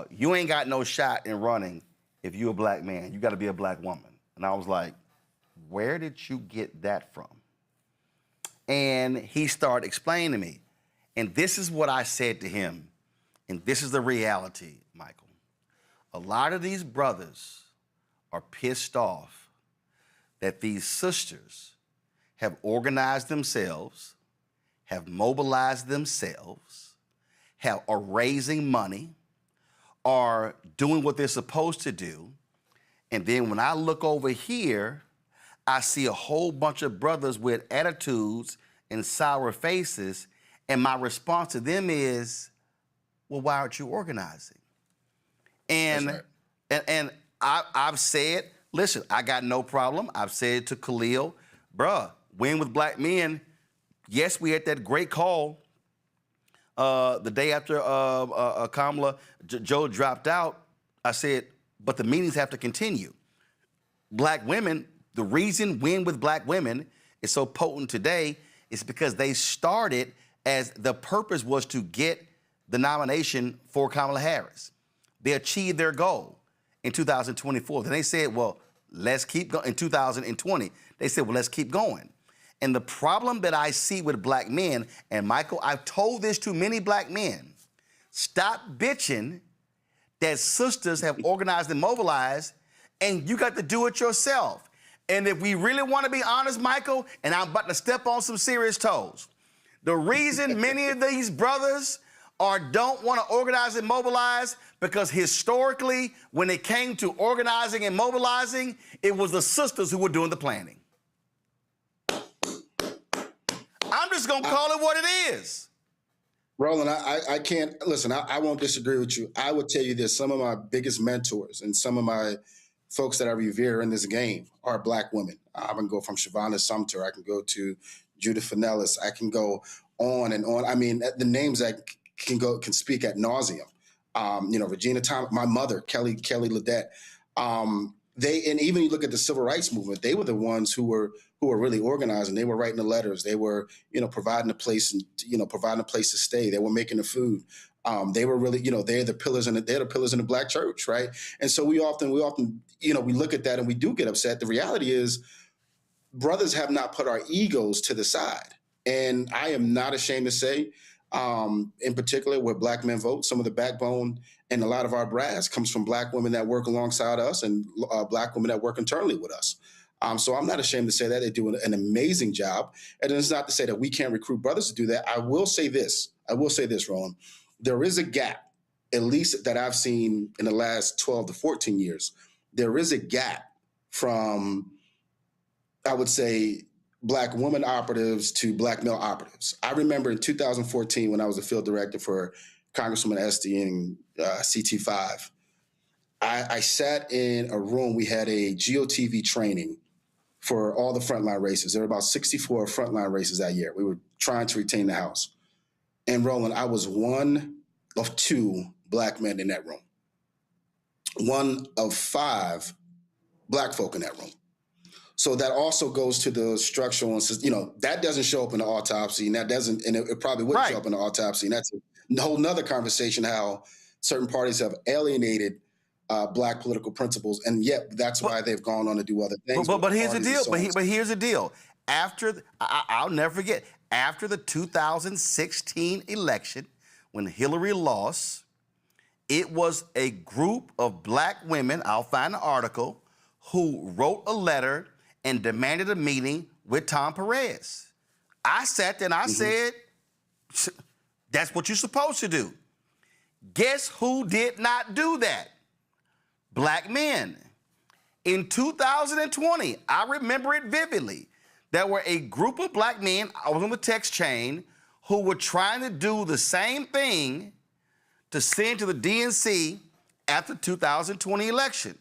you ain't got no shot in running if you're a black man. You got to be a black woman. And I was like, where did you get that from? And he started explaining to me. And this is what I said to him. And this is the reality, Michael. A lot of these brothers are pissed off that these sisters have organized themselves, have mobilized themselves, are raising money, are doing what they're supposed to do. And then when I look over here, I see a whole bunch of brothers with attitudes and sour faces. And my response to them is, well, why aren't you organizing? And I've said, listen, I got no problem. I've said to Khalil, bruh, win with black men. Yes, we had that great call the day after Kamala, Joe dropped out. I said, but the meetings have to continue. Black women, the reason Win with Black Women is so potent today is because they started as the purpose was to get the nomination for Kamala Harris. They achieved their goal in 2024. Then they said, well, let's keep going. In 2020, they said, well, let's keep going. And the problem that I see with black men, and Michael, I've told this to many black men, stop bitching that sisters have organized and mobilized, and you got to do it yourself. And if we really want to be honest, Michael, and I'm about to step on some serious toes, the reason many of these brothers don't want to organize and mobilize, because historically, when it came to organizing and mobilizing, it was the sisters who were doing the planning. I'm just going to call it what it is. Roland, I can't, listen, I won't disagree with you. I would tell you this, some of my biggest mentors and some of my folks that I revere in this game are black women. I can go from Shavonna Sumter, I can go to Judith Finellis, I can go on and on. I mean, the names that can speak ad nauseum. Regina Thomas, my mother, Kelly Ledette. And even you look at the civil rights movement, they were the ones who were really organizing. They were writing the letters. They were, providing a place and, providing a place to stay. They were making the food. They were really, they're the pillars in the black church, right? And so we often, we look at that and we do get upset. The reality is, brothers have not put our egos to the side. And I am not ashamed to say, in particular where black men vote. Some of the backbone and a lot of our brass comes from black women that work alongside us and black women that work internally with us. So I'm not ashamed to say that. They do an amazing job. And it's not to say that we can't recruit brothers to do that. I will say this, Roland. There is a gap, at least that I've seen in the last 12 to 14 years. There is a gap from, I would say, black women operatives to black male operatives. I remember in 2014 when I was a field director for Congresswoman Esty in CT5, I sat in a room. We had a GOTV training for all the frontline races. There were about 64 frontline races that year. We were trying to retain the House. And Roland, I was one of 2 black men in that room. One of 5 black folk in that room. So that also goes to the structural, that doesn't show up in the autopsy, and it probably wouldn't show up in the autopsy. And that's a whole nother conversation, how certain parties have alienated black political principles, and yet that's why they've gone on to do other things. But here's the deal. But here's the deal. I'll never forget, after the 2016 election, when Hillary lost, it was a group of black women, I'll find the article, who wrote a letter and demanded a meeting with Tom Perez. I sat there and I said, that's what you're supposed to do. Guess who did not do that? Black men. In 2020, I remember it vividly, there were a group of black men, I was on the text chain, who were trying to do the same thing to send to the DNC after the 2020 election.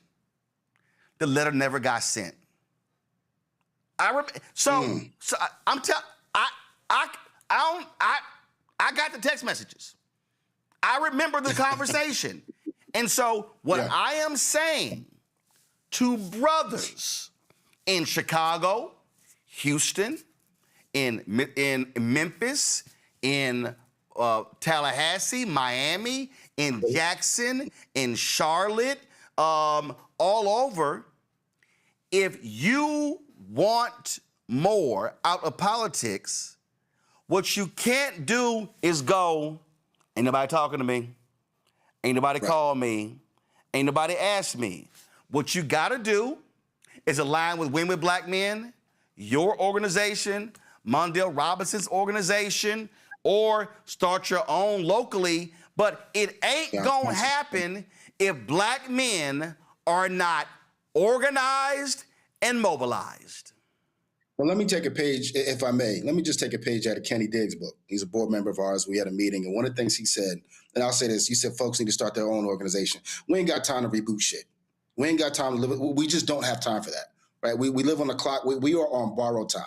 The letter never got sent. I got the text messages. I remember the conversation. And so what I am saying to brothers in Chicago, Houston, in Memphis, in Tallahassee, Miami, in Jackson, in Charlotte, all over, if you want more out of politics, what you can't do is go, ain't nobody talking to me, ain't nobody call me, ain't nobody ask me. What you gotta do is align with Win with Black Men, your organization, Mondale Robinson's organization, or start your own locally, but it ain't gonna happen if black men are not organized and mobilized. Well, let me take a page, if I may. Let me just take a page out of Kenny Diggs' book. He's a board member of ours. We had a meeting, and one of the things he said, and I'll say this, he said folks need to start their own organization. We ain't got time to reboot shit. We ain't got time to live. We just don't have time for that, right? We live on the clock. We are on borrowed time.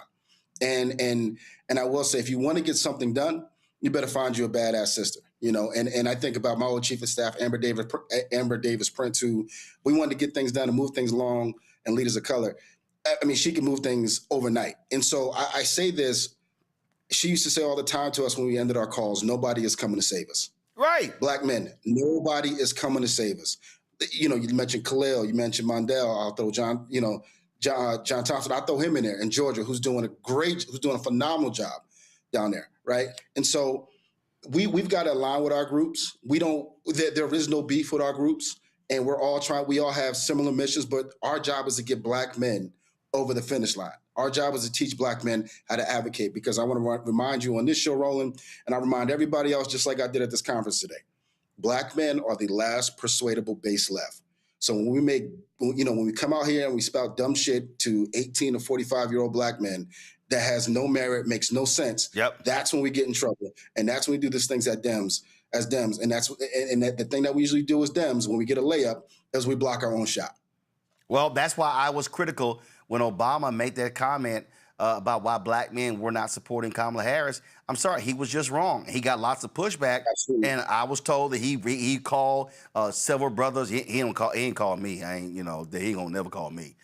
And I will say, if you want to get something done, you better find you a badass sister, And I think about my old chief of staff, Amber Davis Prince, who we wanted to get things done and move things along, and leaders of color. I mean, she can move things overnight. And so I say this, she used to say all the time to us when we ended our calls, nobody is coming to save us. Right. Black men, nobody is coming to save us. You mentioned Khalil, you mentioned Mondale, I'll throw John Thompson, I'll throw him in there, in Georgia, who's doing a phenomenal job down there, right? And so we've got to align with our groups. There is no beef with our groups, and we all have similar missions, but our job is to get black men over the finish line. Our job is to teach black men how to advocate, because I want to remind you on this show, Roland, and I remind everybody else, just like I did at this conference today, black men are the last persuadable base left. So when we come out here and we spout dumb shit to 18 to 45-year-old black men that has no merit, makes no sense, that's when we get in trouble. And that's when we do these things as Dems. And the thing that we usually do as Dems when we get a layup is we block our own shot. Well, that's why I was critical when Obama made that comment about why black men were not supporting Kamala Harris. I'm sorry, he was just wrong. He got lots of pushback. Absolutely. And I was told that he called several brothers. He ain't called me. He ain't gonna never call me.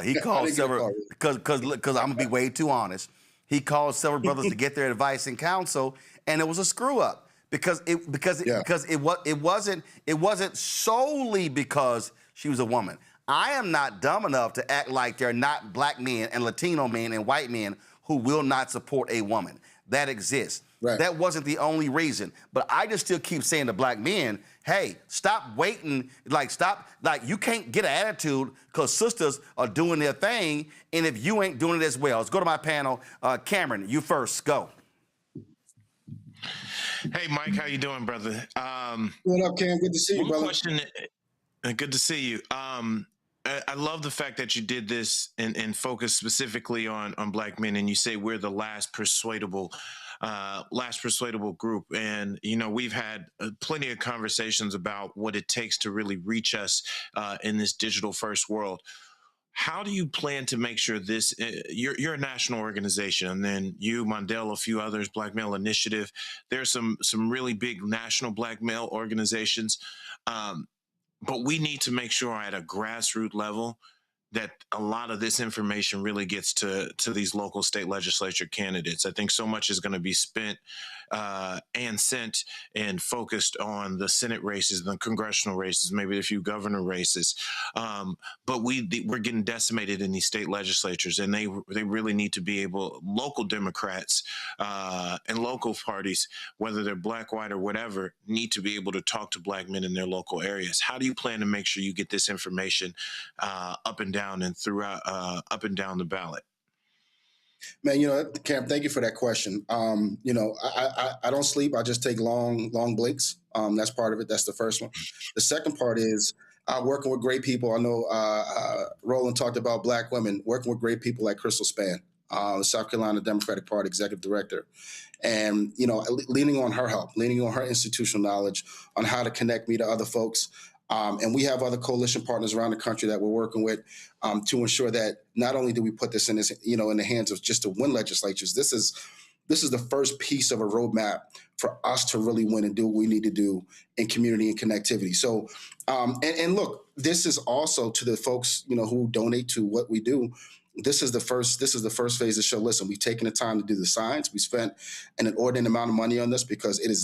He called several, because I'm gonna be way too honest. He called several brothers to get their advice and counsel, and it was a screw up because it wasn't solely because she was a woman. I am not dumb enough to act like there are not black men and Latino men and white men who will not support a woman. That exists. Right. That wasn't the only reason. But I just still keep saying to black men, hey, stop waiting. You can't get an attitude because sisters are doing their thing, and if you ain't doing it as well. Let's go to my panel. Cameron, you first. Go. Hey, Mike, how you doing, brother? What up, Cam? Good to see you, brother. Question. Good to see you. I love the fact that you did this and focus specifically on black men, and you say we're the last persuadable group. And we've had plenty of conversations about what it takes to really reach us in this digital first world. How do you plan to make sure this? You're a national organization, and then you, Mondale, a few others, Black Male Initiative. There's some really big national black male organizations. But we need to make sure at a grassroots level that a lot of this information really gets to these local state legislature candidates. I think so much is going to be spent and sent and focused on the Senate races, the congressional races, maybe a few governor races. But we're getting decimated in these state legislatures, and they really need to be able, local Democrats and local parties, whether they're black, white, or whatever, need to be able to talk to black men in their local areas. How do you plan to make sure you get this information up and down and throughout, up and down the ballot? Man, Cam, thank you for that question. I don't sleep. I just take long blinks. That's part of it. That's the first one. The second part is working with great people. I know Roland talked about black women, working with great people like Crystal Spann, the South Carolina Democratic Party executive director. And, leaning on her help, leaning on her institutional knowledge on how to connect me to other folks. And we have other coalition partners around the country that we're working with to ensure that not only do we put this in the hands of just to win legislatures, this is the first piece of a roadmap for us to really win and do what we need to do in community and connectivity. So, and look, this is also to the folks, who donate to what we do. This is the first phase to show, listen, we've taken the time to do the science. We spent an inordinate amount of money on this because it is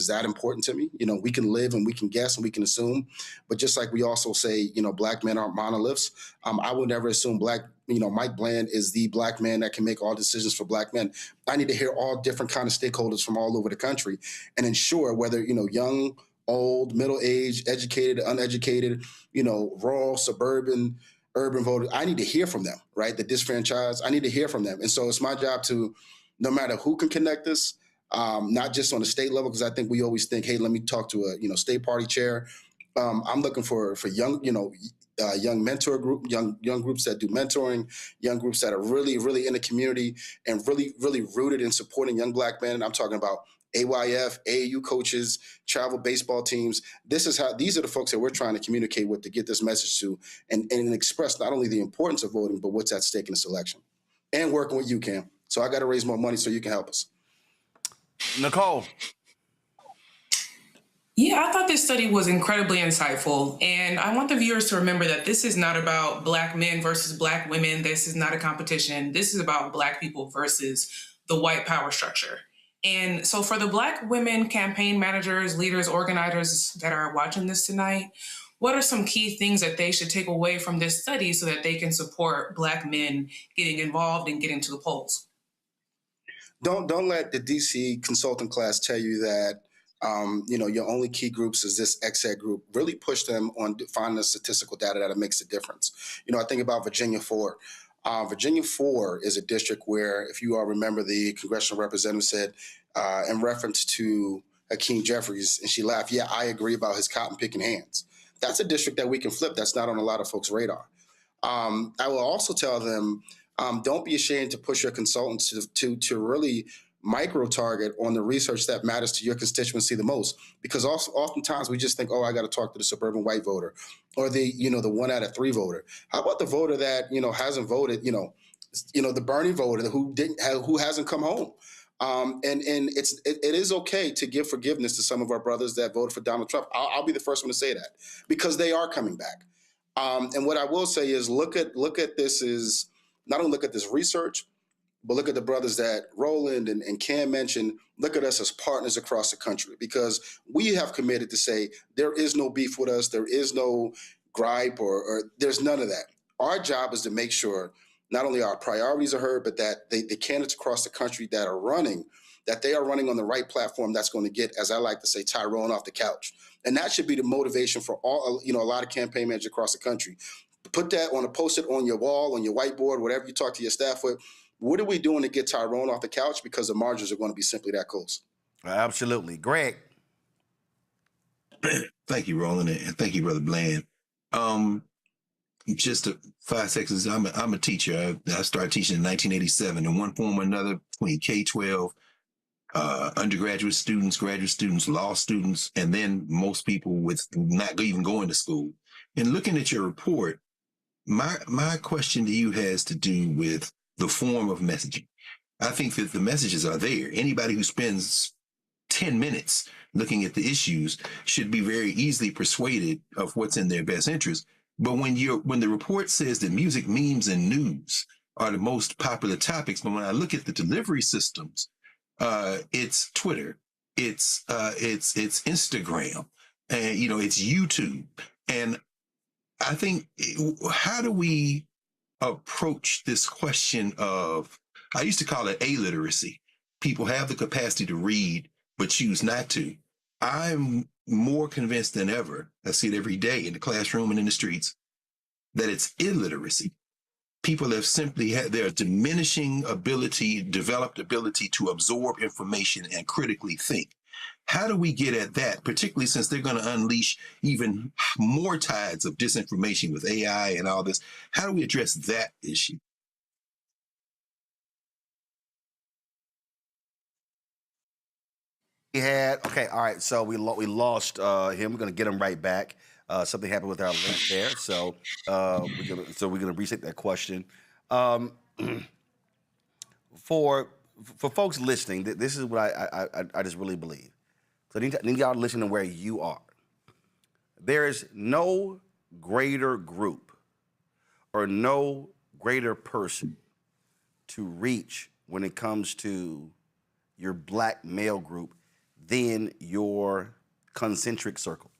that important to me. We can live and we can guess and we can assume, but just like we also say, black men aren't monoliths. I would never assume Mike Bland is the black man that can make all decisions for black men. I need to hear all different kind of stakeholders from all over the country and ensure whether, young, old, middle-aged, educated, uneducated, rural, suburban, urban voters, I need to hear from them, right? The disfranchised, I need to hear from them. And so it's my job to, no matter who can connect us, not just on the state level, because I think we always think, hey, let me talk to a, state party chair. I'm looking for young, young mentor group, young groups that do mentoring, young groups that are really, really in the community and really, really rooted in supporting young black men. And I'm talking about AYF, AAU coaches, travel baseball teams. These are the folks that we're trying to communicate with to get this message to and express not only the importance of voting, but what's at stake in this election. And working with you, Cam. So I got to raise more money so you can help us. Nicole. Yeah, I thought this study was incredibly insightful. And I want the viewers to remember that this is not about black men versus black women. This is not a competition. This is about black people versus the white power structure. And so for the Black women campaign managers, leaders, organizers that are watching this tonight, what are some key things that they should take away from this study so that they can support black men getting involved and getting to the polls? Don't let the DC consultant class tell you that your only key groups is this XED group. Really push them on finding the statistical data that makes a difference. I think about Virginia 4. Virginia 4 is a district where, if you all remember, the congressional representative said, in reference to Hakeem Jeffries, and she laughed, yeah, I agree about his cotton picking hands. That's a district that we can flip. That's not on a lot of folks' radar. I will also tell them, don't be ashamed to push your consultants to really micro-target on the research that matters to your constituency the most. Because oftentimes we just think, oh, I got to talk to the suburban white voter or the 1 out of 3 voter. How about the voter that, hasn't voted, the Bernie voter who hasn't come home? And it is okay to give forgiveness to some of our brothers that voted for Donald Trump. I'll be the first one to say that because they are coming back. And what I will say is look at this is not only look at this research, but look at the brothers that Roland and Cam mentioned. Look at us as partners across the country because we have committed to say there is no beef with us. There is no gripe or there's none of that. Our job is to make sure not only our priorities are heard, but that the candidates across the country that are running, that they are running on the right platform that's going to get, as I like to say, Tyrone off the couch. And that should be the motivation for all, a lot of campaign managers across the country. Put that on a post-it on your wall, on your whiteboard, whatever you talk to your staff with. What are we doing to get Tyrone off the couch? Because the margins are going to be simply that close. Absolutely. Greg. Thank you, Roland, and thank you, Brother Bland. Just 5 seconds. I'm a teacher. I started teaching in 1987 in one form or another, between K-12, undergraduate students, graduate students, law students, and then most people with not even going to school. And looking at your report, my question to you has to do with the form of messaging. I think that the messages are there. Anybody who spends 10 minutes looking at the issues should be very easily persuaded of what's in their best interest. But when the report says that music, memes, and news are the most popular topics, but when I look at the delivery systems, it's Twitter, it's Instagram, and it's YouTube. And I think, how do we approach this question of, I used to call it illiteracy. People have the capacity to read, but choose not to. I'm more convinced than ever, I see it every day in the classroom and in the streets, that it's illiteracy. People have simply had their diminishing developed ability to absorb information and critically think. How do we get at that, particularly since they're going to unleash even more tides of disinformation with AI and all this? How do we address that issue? Okay, all right, so we lost him. We're going to get him right back. Something happened with our link there, so we're gonna reset that question. For folks listening, this is what I just really believe. So I need y'all to listen to where you are. There is no greater group or no greater person to reach when it comes to your black male group than your concentric circle.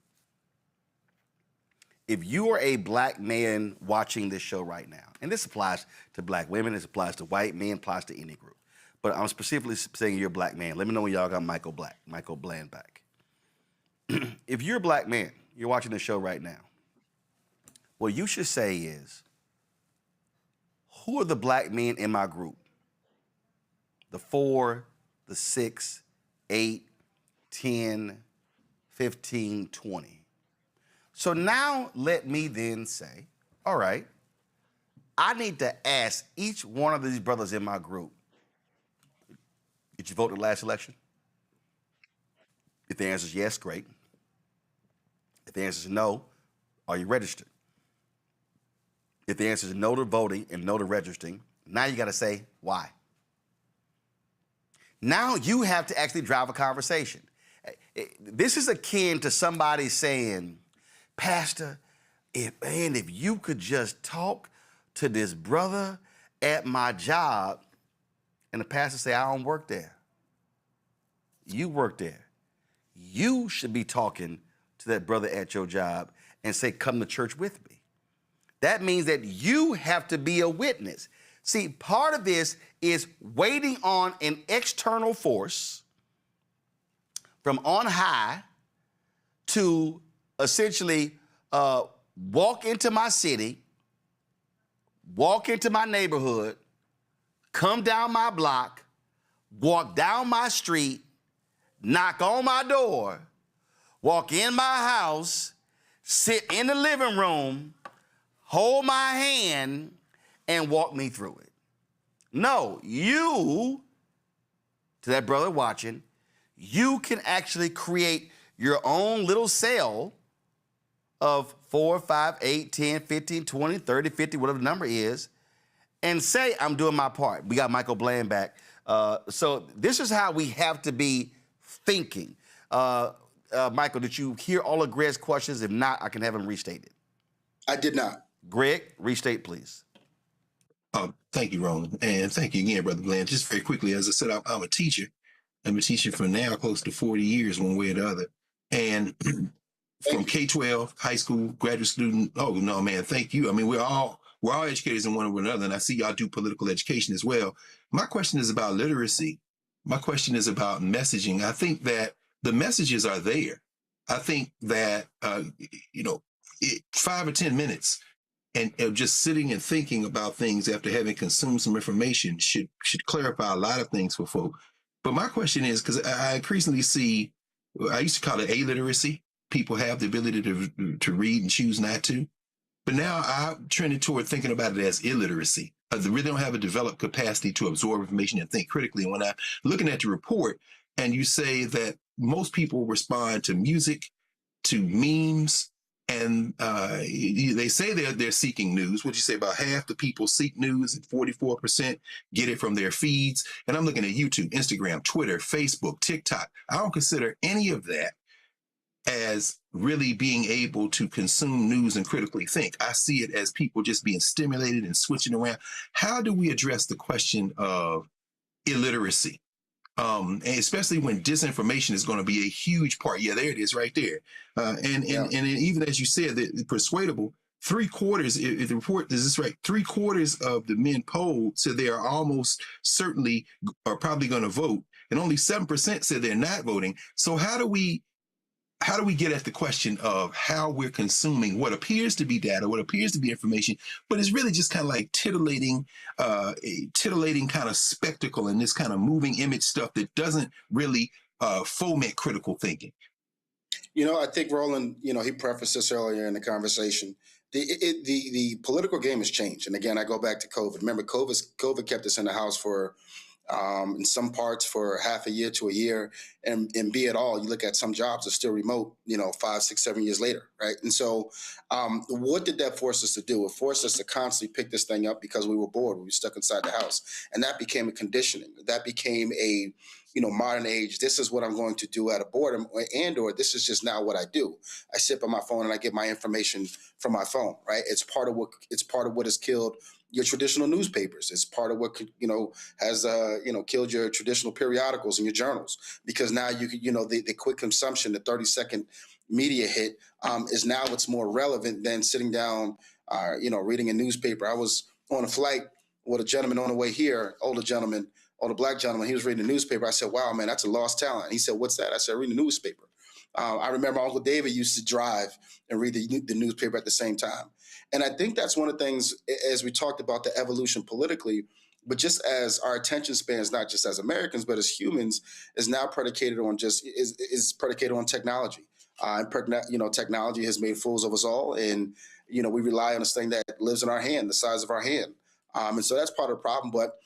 If you are a black man watching this show right now, and this applies to black women, this applies to white men, applies to any group, but I'm specifically saying you're a black man. Let me know when y'all got Michael Bland back. If you're a black man, you're watching the show right now, what you should say is, who are the black men in my group? The 4, the 6, 8, 10, 15, 20. So now let me then say, all right, I need to ask each one of these brothers in my group, did you vote in the last election? If the answer is yes, great. If the answer is no, are you registered? If the answer is no to voting and no to registering, now you got to say why. Now you have to actually drive a conversation. This is akin to somebody saying, Pastor, if you could just talk to this brother at my job, and the pastor say, I don't work there. You work there. You should be talking to that brother at your job and say, come to church with me. That means that you have to be a witness. See, part of this is waiting on an external force from on high to essentially walk into my city, walk into my neighborhood, come down my block, walk down my street, knock on my door, walk in my house, sit in the living room, hold my hand, and walk me through it. No, you, to that brother watching, you can actually create your own little cell of 4, 5, 8, 10, 15, 20, 30, 50, whatever the number is, and say, I'm doing my part. We got Michael Bland back. So this is how we have to be thinking. Michael, did you hear all of Greg's questions? If not, I can have him restated. I did not. Greg, restate, please. Thank you, Roland. And thank you again, Brother Bland. Just very quickly, as I said, I'm a teacher. I'm a teacher for now close to 40 years, one way or the other. And from K-12, high school, graduate student, oh, no, man, thank you. I mean, we're all we're all educators in one way or another, and I see y'all do political education as well. My question is about literacy. My question is about messaging. I think that the messages are there. I think that, 5 or 10 minutes and just sitting and thinking about things after having consumed some information should clarify a lot of things for folk. But my question is, because I increasingly see, I used to call it illiteracy. People have the ability to read and choose not to. But now I'm trending toward thinking about it as illiteracy. They really don't have a developed capacity to absorb information and think critically. And when I'm looking at the report and you say that most people respond to music, to memes, and they say they're seeking news. What'd you say? About half the people seek news and 44% get it from their feeds. And I'm looking at YouTube, Instagram, Twitter, Facebook, TikTok. I don't consider any of that as really being able to consume news and critically think. I see it as people just being stimulated and switching around. How do we address the question of illiteracy? And especially when disinformation is going to be a huge part. Yeah, there it is right there. And even as you said, the persuadable, 3/4, if the report is this right, 3/4 of the men polled said they are almost certainly are probably going to vote. And only 7% said they're not voting. So how do we get at the question of how we're consuming what appears to be data, what appears to be information, but it's really just kind of like titillating kind of spectacle and this kind of moving image stuff that doesn't really foment critical thinking? I think Roland, he prefaced this earlier in the conversation. The political game has changed. And again, I go back to COVID. Remember, COVID kept us in the house for in some parts for half a year to a year, and be it all, you look at some jobs are still remote, 5, 6, 7 years later, right? And so what did that force us to do? It forced us to constantly pick this thing up because we were bored. We were stuck inside the house. And that became a conditioning. That became a modern age, this is what I'm going to do out of boredom, or this is just now what I do. I sit by my phone and I get my information from my phone, right? It's part of what has killed your traditional newspapers. It's part of what has killed your traditional periodicals and your journals, because now the quick consumption, the 30-second media hit is now what's more relevant than sitting down, reading a newspaper. I was on a flight with a gentleman on the way here, older black gentleman. He was reading the newspaper. I said, "Wow, man, that's a lost talent." He said, "What's that?" I said, "Reading the newspaper." I remember Uncle David used to drive and read the newspaper at the same time. And I think that's one of the things, as we talked about the evolution politically, but just as our attention spans, not just as Americans, but as humans, is now predicated on is predicated on technology. Technology has made fools of us all. And, we rely on this thing that lives in our hand, the size of our hand. And so that's part of the problem. But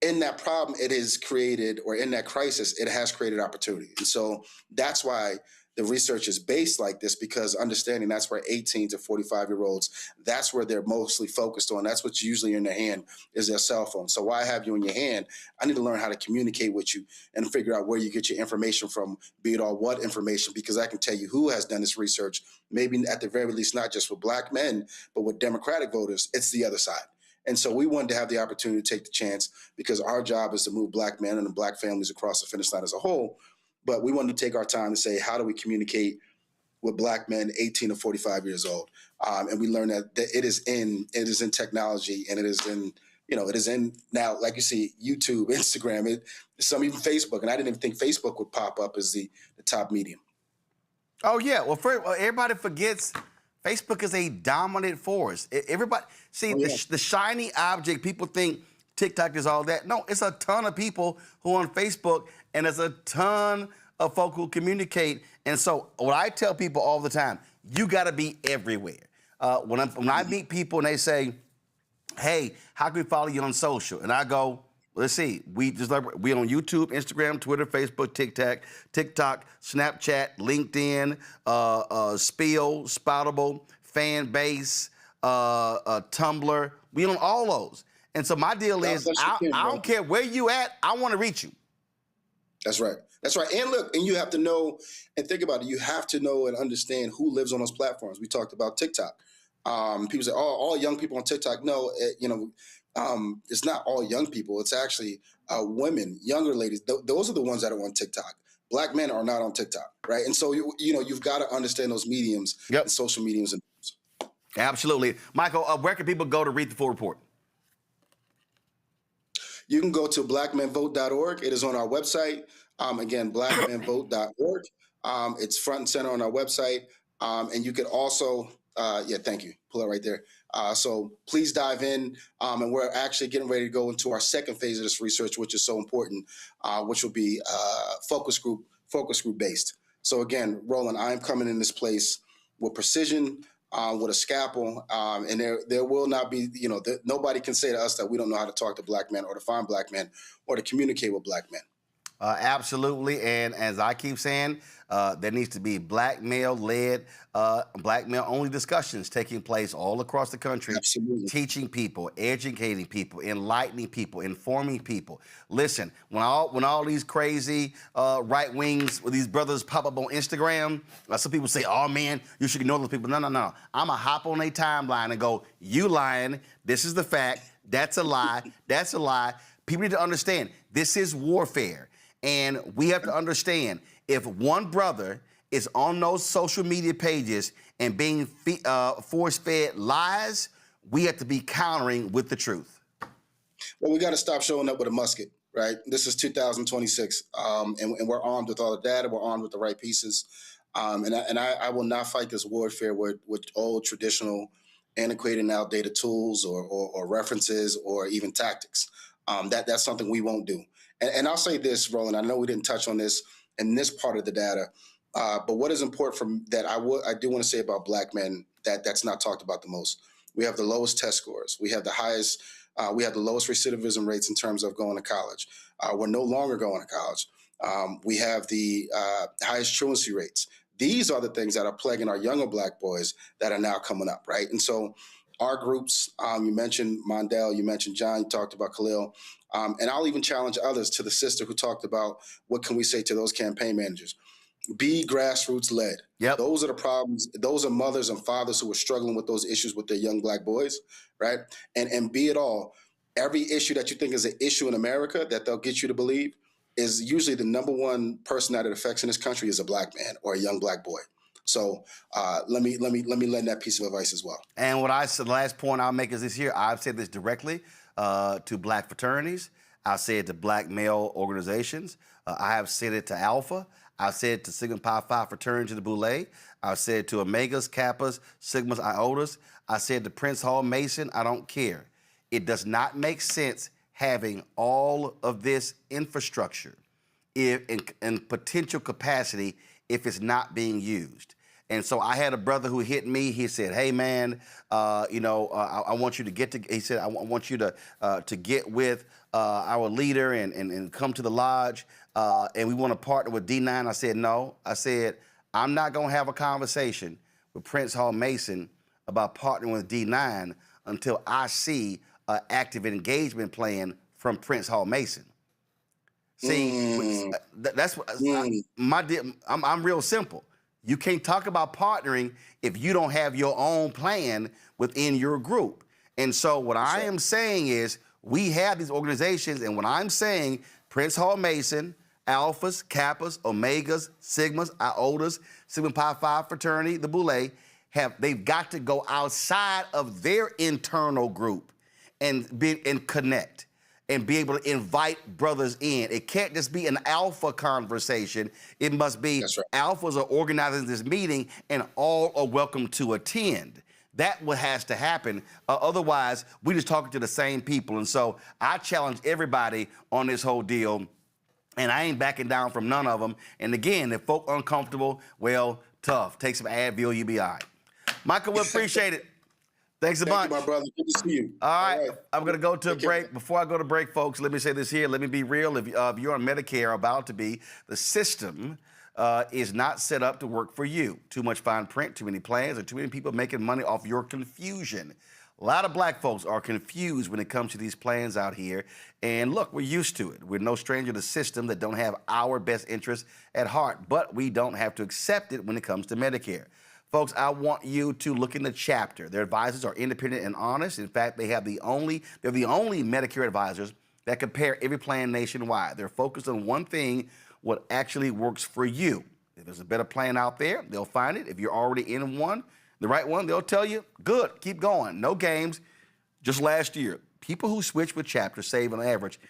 in that problem, it is created, or in that crisis, it has created opportunity. And so that's why the research is based like this, because understanding that's where 18 to 45-year-olds, that's where they're mostly focused on. That's what's usually in their hand is their cell phone. So why have you in your hand? I need to learn how to communicate with you and figure out where you get your information from, be it all what information, because I can tell you who has done this research, maybe at the very least, not just with black men, but with Democratic voters, it's the other side. And so we wanted to have the opportunity to take the chance, because our job is to move black men and black families across the finish line as a whole. But we wanted to take our time to say, how do we communicate with black men 18 to 45 years old? And we learned that it is in technology, and it is in now, like you see, YouTube, Instagram, some even Facebook. And I didn't even think Facebook would pop up as the top medium. Oh, yeah. Well, everybody forgets Facebook is a dominant force. Everybody, the shiny object, people think TikTok is all that. No, it's a ton of people who are on Facebook, and there's a ton of folk who communicate. And so what I tell people all the time, you got to be everywhere. When I meet people and they say, "Hey, how can we follow you on social?" And I go, let's see, we on YouTube, Instagram, Twitter, Facebook, TikTok, Snapchat, LinkedIn, Spill, Spoutable, Fanbase, Tumblr. We on all those. And so my deal is, I don't care where you at, I want to reach you. That's right. That's right. And look, and you have to know and think about it. You have to know and understand who lives on those platforms. We talked about TikTok. People say, "Oh, all young people on TikTok." No, it's not all young people. It's actually women, younger ladies. Those are the ones that are on TikTok. Black men are not on TikTok, right? And so you've got to understand those mediums, and social mediums. Absolutely. Michael, where can people go to read the full report? You can go to blackmenvote.org. It is on our website. Again, blackmenvote.org. It's front and center on our website. And you could also, thank you. Pull it right there. So please dive in. And we're actually getting ready to go into our second phase of this research, which is so important, which will be focus group based. So again, Roland, I'm coming in this place with precision, with a scalpel, and there will not be, nobody can say to us that we don't know how to talk to black men or to find black men or to communicate with black men. Absolutely, and as I keep saying, there needs to be black male-led, black male-only discussions taking place all across the country. Absolutely. Teaching people, educating people, enlightening people, informing people. Listen, when all these crazy right wings with these brothers pop up on Instagram, some people say, "Oh man, you should ignore those people." No. I'ma hop on their timeline and go, "You lying? This is the fact. That's a lie. That's a lie." People need to understand this is warfare. And we have to understand, if one brother is on those social media pages and being force-fed lies, we have to be countering with the truth. Well, we got to stop showing up with a musket, right? This is 2026, and we're armed with all the data. We're armed with the right pieces. And I will not fight this warfare with old, traditional, antiquated, and outdated tools or references or even tactics. That's something we won't do. And I'll say this, Roland, I know we didn't touch on this in this part of the data, but what is important from that I do want to say about black men that's not talked about the most. We have the lowest test scores. We have the highest, we have the lowest recidivism rates in terms of going to college. We're no longer going to college. We have the highest truancy rates. These are the things that are plaguing our younger black boys that are now coming up, right? And so our groups, you mentioned Mondale, you mentioned John, you talked about Khalil, and I'll even challenge others to the sister who talked about what can we say to those campaign managers. Be grassroots led. Yep. Those are the problems. Those are mothers and fathers who are struggling with those issues with their young black boys, right? And be it all, every issue that you think is an issue in America that they'll get you to believe is usually the number one person that it affects in this country is a black man or a young black boy. So let me lend that piece of advice as well. And what I said, the last point I'll make is this here. I've said this directly to black fraternities. I've said it to black male organizations. I have said it to Alpha. I've said it to Sigma Pi Phi fraternity, the Boule. I've said it to Omegas, Kappas, Sigmas, Iotas. I said to Prince Hall Mason, I don't care. It does not make sense having all of this infrastructure in potential capacity if it's not being used. And so I had a brother who hit me. He said, "Hey man, I want you to get to." He said, "I want you to get with our leader and come to the lodge, and we want to partner with D9." I said, "No." I said, "I'm not gonna have a conversation with Prince Hall Mason about partnering with D9 until I see an active engagement plan from Prince Hall Mason." See, that's what I'm real simple. You can't talk about partnering if you don't have your own plan within your group. And so what I am saying is we have these organizations, and when I'm saying Prince Hall Mason, Alphas, Kappas, Omegas, Sigmas, Iotas, Sigma Pi Phi fraternity, the Boule, they've got to go outside of their internal group and connect and be able to invite brothers in. It can't just be an alpha conversation. It must be alphas are organizing this meeting and all are welcome to attend. That's what has to happen. Otherwise, we're just talking to the same people. And so I challenge everybody on this whole deal, and I ain't backing down from none of them. And again, if folk uncomfortable, well, tough. Take some Advil, you'll be all right. Michael, we appreciate it. Thanks a bunch. Thank you, my brother. Good to see you. All right. I'm going to go to a break. Before I go to break, folks, let me say this here. Let me be real. If you're on Medicare, about to be, the system is not set up to work for you. Too much fine print, too many plans, or too many people making money off your confusion. A lot of black folks are confused when it comes to these plans out here. And look, we're used to it. We're no stranger to systems that don't have our best interests at heart, but we don't have to accept it when it comes to Medicare. Folks, I want you to look in the chapter. Their advisors are independent and honest. In fact, they're the only Medicare advisors that compare every plan nationwide. They're focused on one thing, what actually works for you. If there's a better plan out there, they'll find it. If you're already in one, The right one, they'll tell you, good, keep going. No games. Just last year, people who switch with Chapter save on average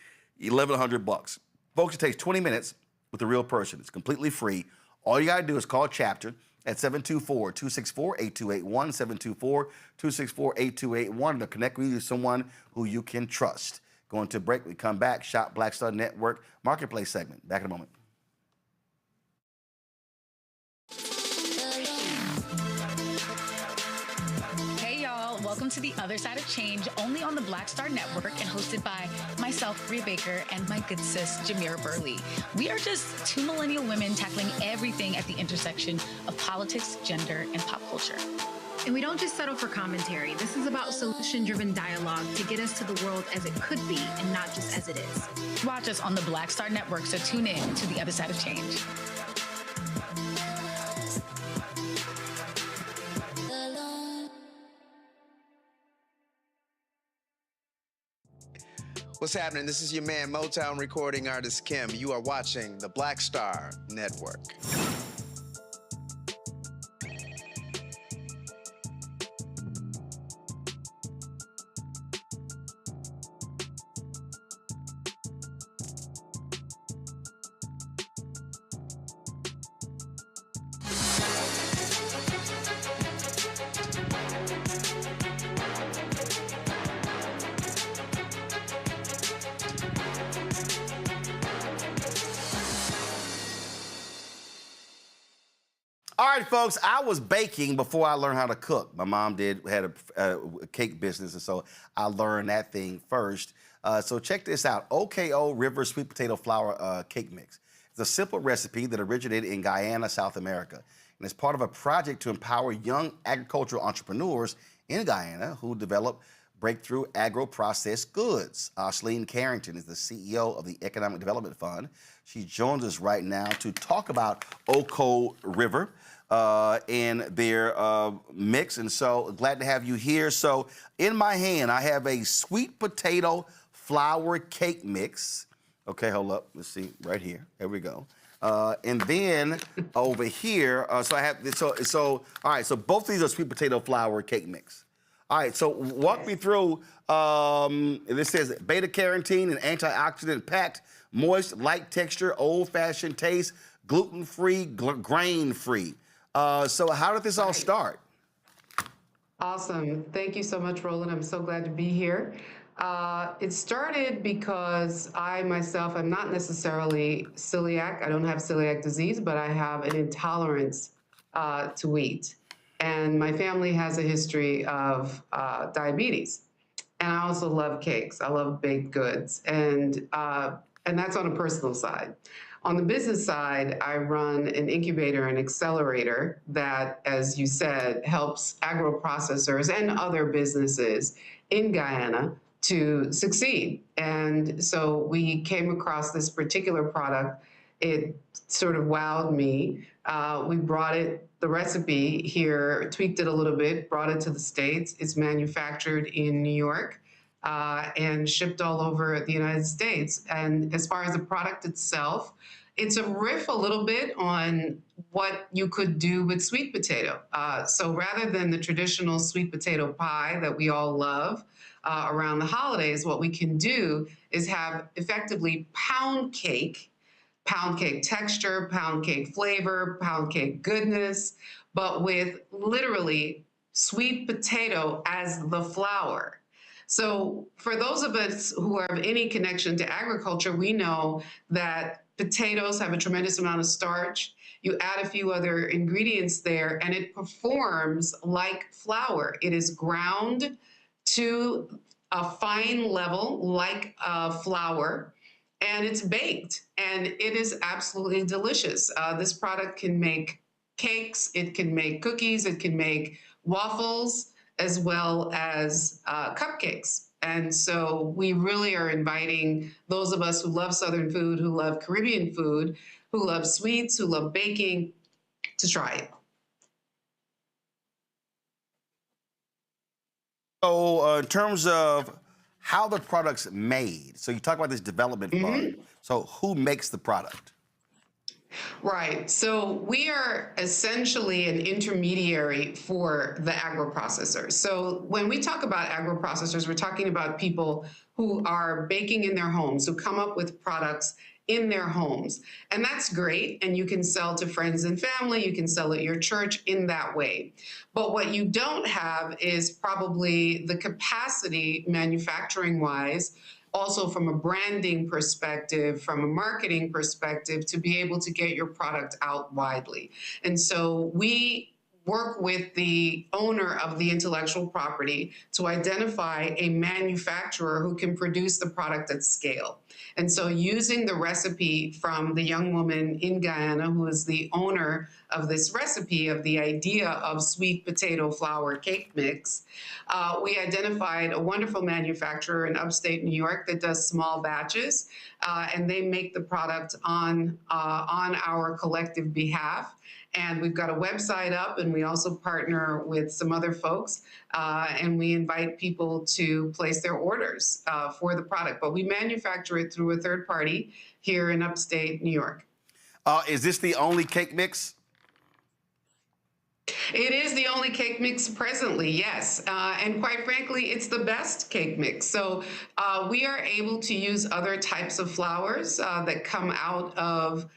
$1,100. Folks, it takes 20 minutes with a real person. It's completely free. All you got to do is call Chapter at 724-264-8281, 724-264-8281. They'll connect with you to someone who you can trust. Going to break. We come back. Shop Black Star Network Marketplace segment. Back in a moment. Welcome to The Other Side of Change, only on the Black Star Network and hosted by myself, Bria Baker, and my good sis, Jamira Burley. We are just two millennial women tackling everything at the intersection of politics, gender, and pop culture. And we don't just settle for commentary. This is about solution-driven dialogue to get us to the world as it could be and not just as it is. Watch us on the Black Star Network, so tune in to The Other Side of Change. What's happening? This is your man, Motown recording artist Kim. You are watching the Black Star Network. All right, folks, I was baking before I learned how to cook. My mom had a cake business, and so I learned that thing first. So check this out, Oko River sweet potato flour cake mix. It's a simple recipe that originated in Guyana, South America, and it's part of a project to empower young agricultural entrepreneurs in Guyana who develop breakthrough agro-processed goods. Ashley Etienne is the CEO of the Economic Development Fund. She joins us right now to talk about Oko River and their mix, and so glad to have you here. So in my hand, I have a sweet potato flour cake mix. Okay, hold up. Let's see, right here. There we go. And then over here, so I have this. So all right. So both of these are sweet potato flour cake mix. All right. So walk me through. This says beta carotene and antioxidant packed, moist, light texture, old-fashioned taste, gluten-free, grain-free. So how did this all start? Awesome. Thank you so much, Roland. I'm so glad to be here. It started because I myself am not necessarily celiac. I don't have celiac disease, but I have an intolerance to wheat. And my family has a history of diabetes. And I also love cakes. I love baked goods. And that's on a personal side. On the business side, I run an incubator and accelerator that, as you said, helps agro-processors and other businesses in Guyana to succeed. And so we came across this particular product. It sort of wowed me. We brought the recipe here, tweaked it a little bit, brought it to the States. It's manufactured in New York and shipped all over the United States. And as far as the product itself, it's a riff a little bit on what you could do with sweet potato. So rather than the traditional sweet potato pie that we all love around the holidays, what we can do is have effectively pound cake texture, pound cake flavor, pound cake goodness, but with literally sweet potato as the flour. So for those of us who have any connection to agriculture, we know that potatoes have a tremendous amount of starch. You add a few other ingredients there, and it performs like flour. It is ground to a fine level like flour, and it's baked, and it is absolutely delicious. This product can make cakes, it can make cookies, it can make waffles, as well as cupcakes. And so we really are inviting those of us who love Southern food, who love Caribbean food, who love sweets, who love baking, to try it. So in terms of how the product's made, so you talk about this development fund. So who makes the product? Right. So we are essentially an intermediary for the agro-processors. So when we talk about agro-processors, we're talking about people who are baking in their homes, who come up with products in their homes. And that's great. And you can sell to friends and family, you can sell at your church in that way. But what you don't have is probably the capacity, manufacturing-wise, also from a branding perspective, from a marketing perspective, to be able to get your product out widely. And so we work with the owner of the intellectual property to identify a manufacturer who can produce the product at scale. And so using the recipe from the young woman in Guyana, who is the owner of this recipe, of the idea of sweet potato flour cake mix, we identified a wonderful manufacturer in upstate New York that does small batches, and they make the product on our collective behalf. And we've got a website up, and we also partner with some other folks, and we invite people to place their orders for the product. But we manufacture it through a third party here in upstate New York. Is this the only cake mix? It is the only cake mix presently, yes. And quite frankly, it's the best cake mix. So we are able to use other types of flours that come out of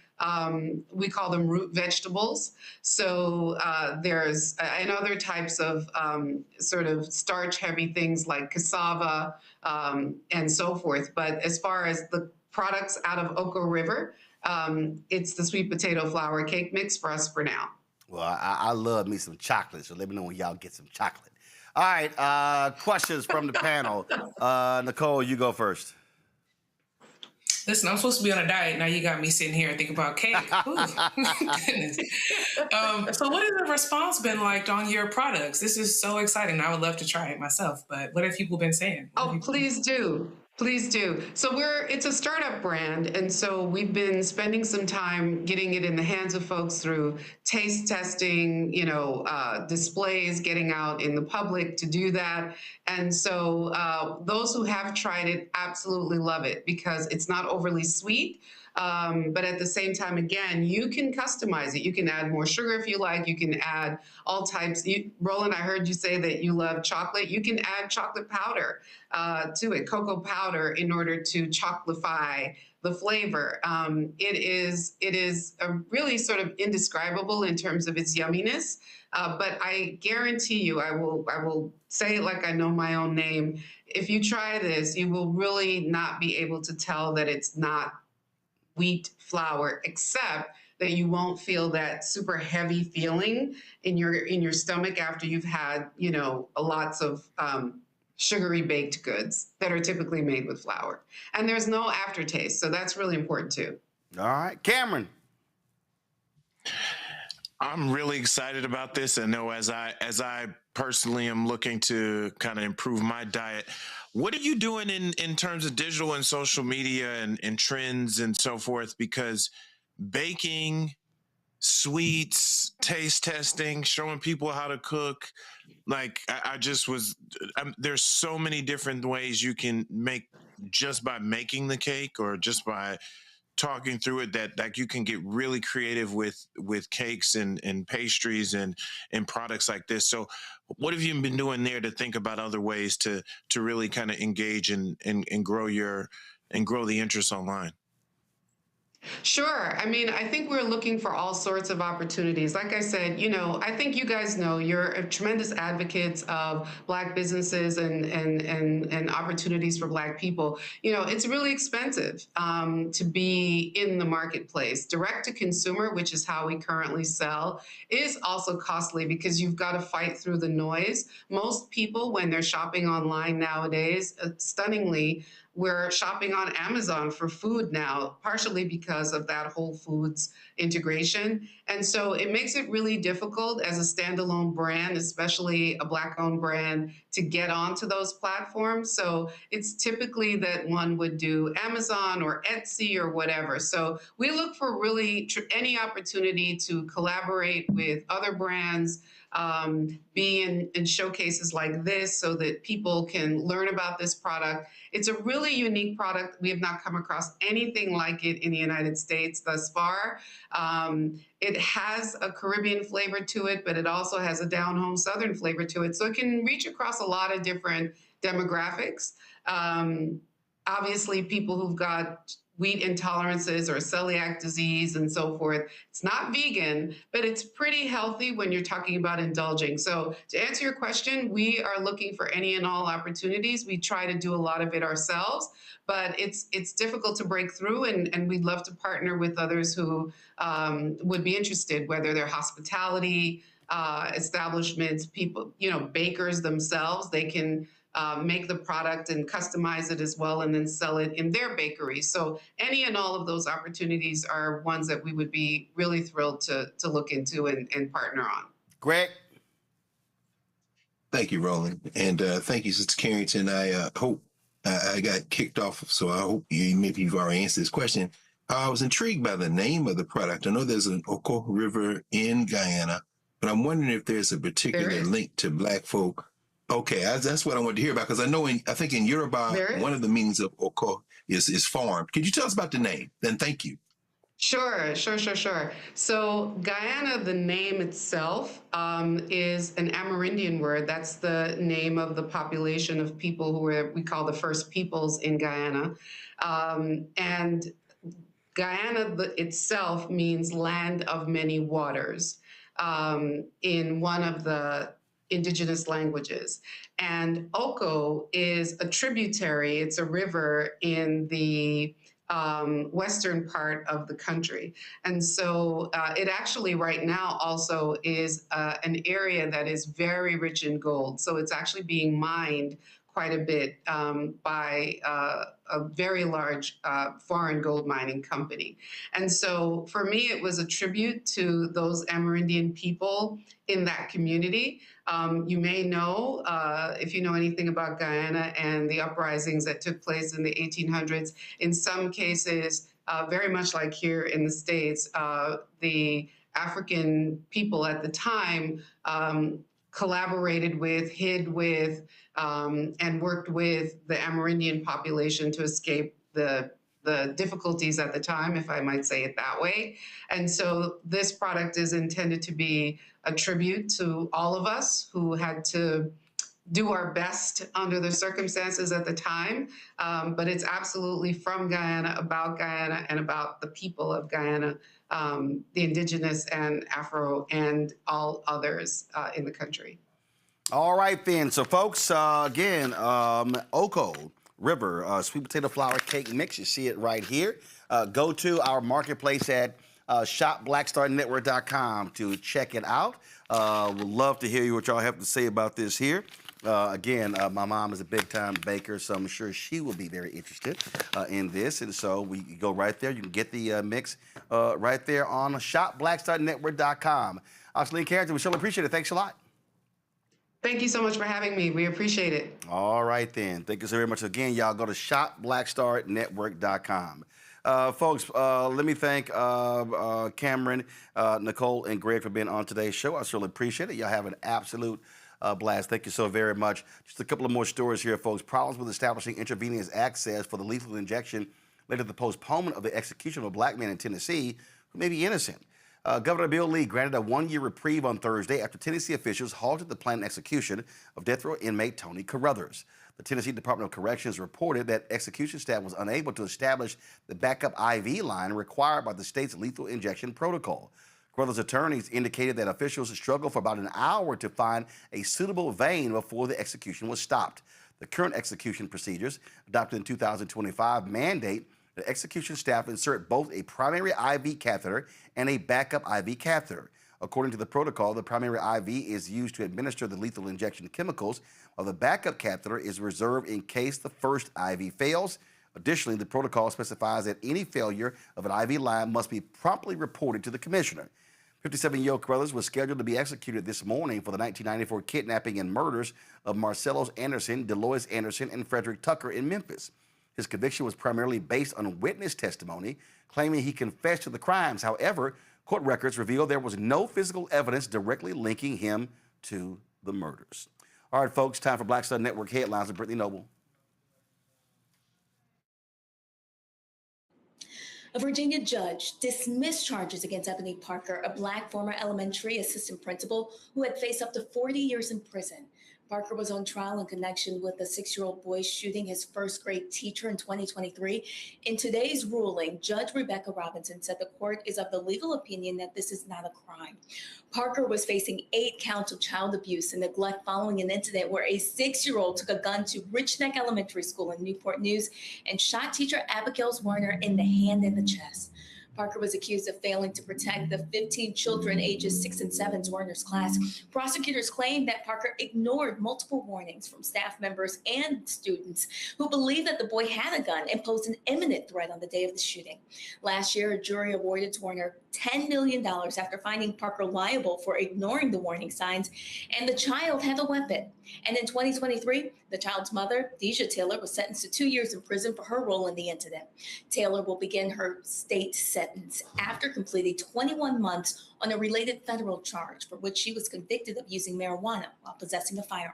we call them root vegetables. So there's and other types of sort of starch-heavy things like cassava and so forth. But as far as the products out of Oko River, it's the sweet potato flour cake mix for us for now. Well, I love me some chocolate, so let me know when y'all get some chocolate. All right, questions from the panel. Nicole, you go first. Listen, I'm supposed to be on a diet. Now you got me sitting here thinking about cake. Ooh, goodness. So what has the response been like on your products? This is so exciting. I would love to try it myself, but what have people been saying? Oh, please do. Please do. So it's a startup brand, and so we've been spending some time getting it in the hands of folks through taste testing, displays, getting out in the public to do that. And so those who have tried it absolutely love it because it's not overly sweet. But at the same time, again, you can customize it. You can add more sugar if you like. You can add all types. Roland, I heard you say that you love chocolate. You can add chocolate powder to it, cocoa powder, in order to chocolify the flavor. It is a really sort of indescribable in terms of its yumminess. But I guarantee you, I will say it like I know my own name. If you try this, you will really not be able to tell that it's not wheat flour, except that you won't feel that super heavy feeling in your stomach after you've had, lots of sugary baked goods that are typically made with flour. And there's no aftertaste, so that's really important too. All right, Cameron. I'm really excited about this. I know as I personally am looking to kind of improve my diet. What are you doing in terms of digital and social media and trends and so forth? Because baking, sweets, taste testing, showing people how to cook, like there's so many different ways you can make just by making the cake or just by talking through it that like you can get really creative with cakes and pastries and products like this. So what have you been doing there to think about other ways to really kind of engage and grow the interest online? Sure. I mean, I think we're looking for all sorts of opportunities. Like I said, I think you guys know you're tremendous advocates of Black businesses and opportunities for Black people. It's really expensive to be in the marketplace. Direct to consumer, which is how we currently sell, is also costly because you've got to fight through the noise. Most people, when they're shopping online nowadays, stunningly, we're shopping on Amazon for food now, partially because of that Whole Foods integration. And so it makes it really difficult as a standalone brand, especially a Black-owned brand, to get onto those platforms. So it's typically that one would do Amazon or Etsy or whatever. So we look for really any opportunity to collaborate with other brands be in showcases like this so that people can learn about this product. It's a really unique product. We have not come across anything like it in the United States thus far. It has a Caribbean flavor to it, but it also has a down-home Southern flavor to it. So it can reach across a lot of different demographics. Obviously, people who've got wheat intolerances or celiac disease and so forth. It's not vegan, but it's pretty healthy when you're talking about indulging. So to answer your question, we are looking for any and all opportunities. We try to do a lot of it ourselves, but it's difficult to break through, and we'd love to partner with others who would be interested, whether they're hospitality establishments, people, bakers themselves. They can make the product and customize it as well and then sell it in their bakery. So any and all of those opportunities are ones that we would be really thrilled to look into and partner on. Greg? Thank you, Roland. And thank you, Sister Carrington. I hope I got kicked off, so I hope maybe you've already answered this question. I was intrigued by the name of the product. I know there's an Oko River in Guyana, but I'm wondering if there's a particular link to Black folk. Okay, that's what I wanted to hear about, because I know I think in Yoruba, one of the meanings of Oko is farm. Could you tell us about the name? Then thank you. Sure. So Guyana, the name itself, is an Amerindian word. That's the name of the population of people who we call the first peoples in Guyana. And Guyana itself means land of many waters in one of the indigenous languages. And Oko is a tributary, it's a river in the western part of the country. And so it actually right now also is an area that is very rich in gold. So it's actually being mined quite a bit by a very large foreign gold mining company. And so for me, it was a tribute to those Amerindian people in that community. You may know, if you know anything about Guyana and the uprisings that took place in the 1800s, in some cases, very much like here in the States, the African people at the time collaborated with, hid with, and worked with the Amerindian population to escape the difficulties at the time, if I might say it that way. And so this product is intended to be a tribute to all of us who had to do our best under the circumstances at the time. But it's absolutely from Guyana, about Guyana, and about the people of Guyana, the indigenous and Afro and all others in the country. All right, then. So, folks, again, Oko River sweet potato flour cake mix. You see it right here. Go to our marketplace at shopblackstarnetwork.com to check it out. Would love to hear what y'all have to say about this here. Again, my mom is a big-time baker, so I'm sure she will be very interested in this. And so we go right there. You can get the mix right there on shopblackstarnetwork.com. Ashley Etienne, we surely appreciate it. Thanks a lot. Thank you so much for having me. We appreciate it. All right, then. Thank you so very much. Again, y'all go to shopblackstarnetwork.com. Folks, let me thank Cameron, Nicole, and Greg for being on today's show. I certainly appreciate it. Y'all have an absolute blast. Thank you so very much. Just a couple of more stories here, folks. Problems with establishing intravenous access for the lethal injection led to the postponement of the execution of a black man in Tennessee who may be innocent. Governor Bill Lee granted a one-year reprieve on Thursday after Tennessee officials halted the planned execution of death row inmate Tony Carruthers. The Tennessee Department of Corrections reported that execution staff was unable to establish the backup IV line required by the state's lethal injection protocol. Carruthers' attorneys indicated that officials struggled for about an hour to find a suitable vein before the execution was stopped. The current execution procedures, adopted in 2025, mandate that execution staff insert both a primary IV catheter and a backup IV catheter. According to the protocol, the primary IV is used to administer the lethal injection chemicals, while the backup catheter is reserved in case the first IV fails. Additionally, the protocol specifies that any failure of an IV line must be promptly reported to the commissioner. 57-year-old Carruthers was scheduled to be executed this morning for the 1994 kidnapping and murders of Marcellus Anderson, Delois Anderson, and Frederick Tucker in Memphis. His conviction was primarily based on witness testimony, claiming he confessed to the crimes. However, court records reveal there was no physical evidence directly linking him to the murders. All right, folks, time for Black Star Network headlines with Brittany Noble. A Virginia judge dismissed charges against Ebony Parker, a Black former elementary assistant principal who had faced up to 40 years in prison. Parker was on trial in connection with a 6-year-old boy shooting his first grade teacher in 2023. In today's ruling, Judge Rebecca Robinson said the court is of the legal opinion that this is not a crime. Parker was facing 8 counts of child abuse and neglect following an incident where a 6-year-old took a gun to Rich Neck Elementary School in Newport News and shot teacher Abigail Werner in the hand and the chest. Parker was accused of failing to protect the 15 children ages 6 and 7's Werner's class. Prosecutors claimed that Parker ignored multiple warnings from staff members and students who believed that the boy had a gun and posed an imminent threat on the day of the shooting. Last year, a jury awarded Werner $10 million after finding Parker liable for ignoring the warning signs, and the child had a weapon. And in 2023, the child's mother, Deja Taylor, was sentenced to 2 years in prison for her role in the incident. Taylor will begin her state sentence after completing 21 months on a related federal charge for which she was convicted of using marijuana while possessing a firearm.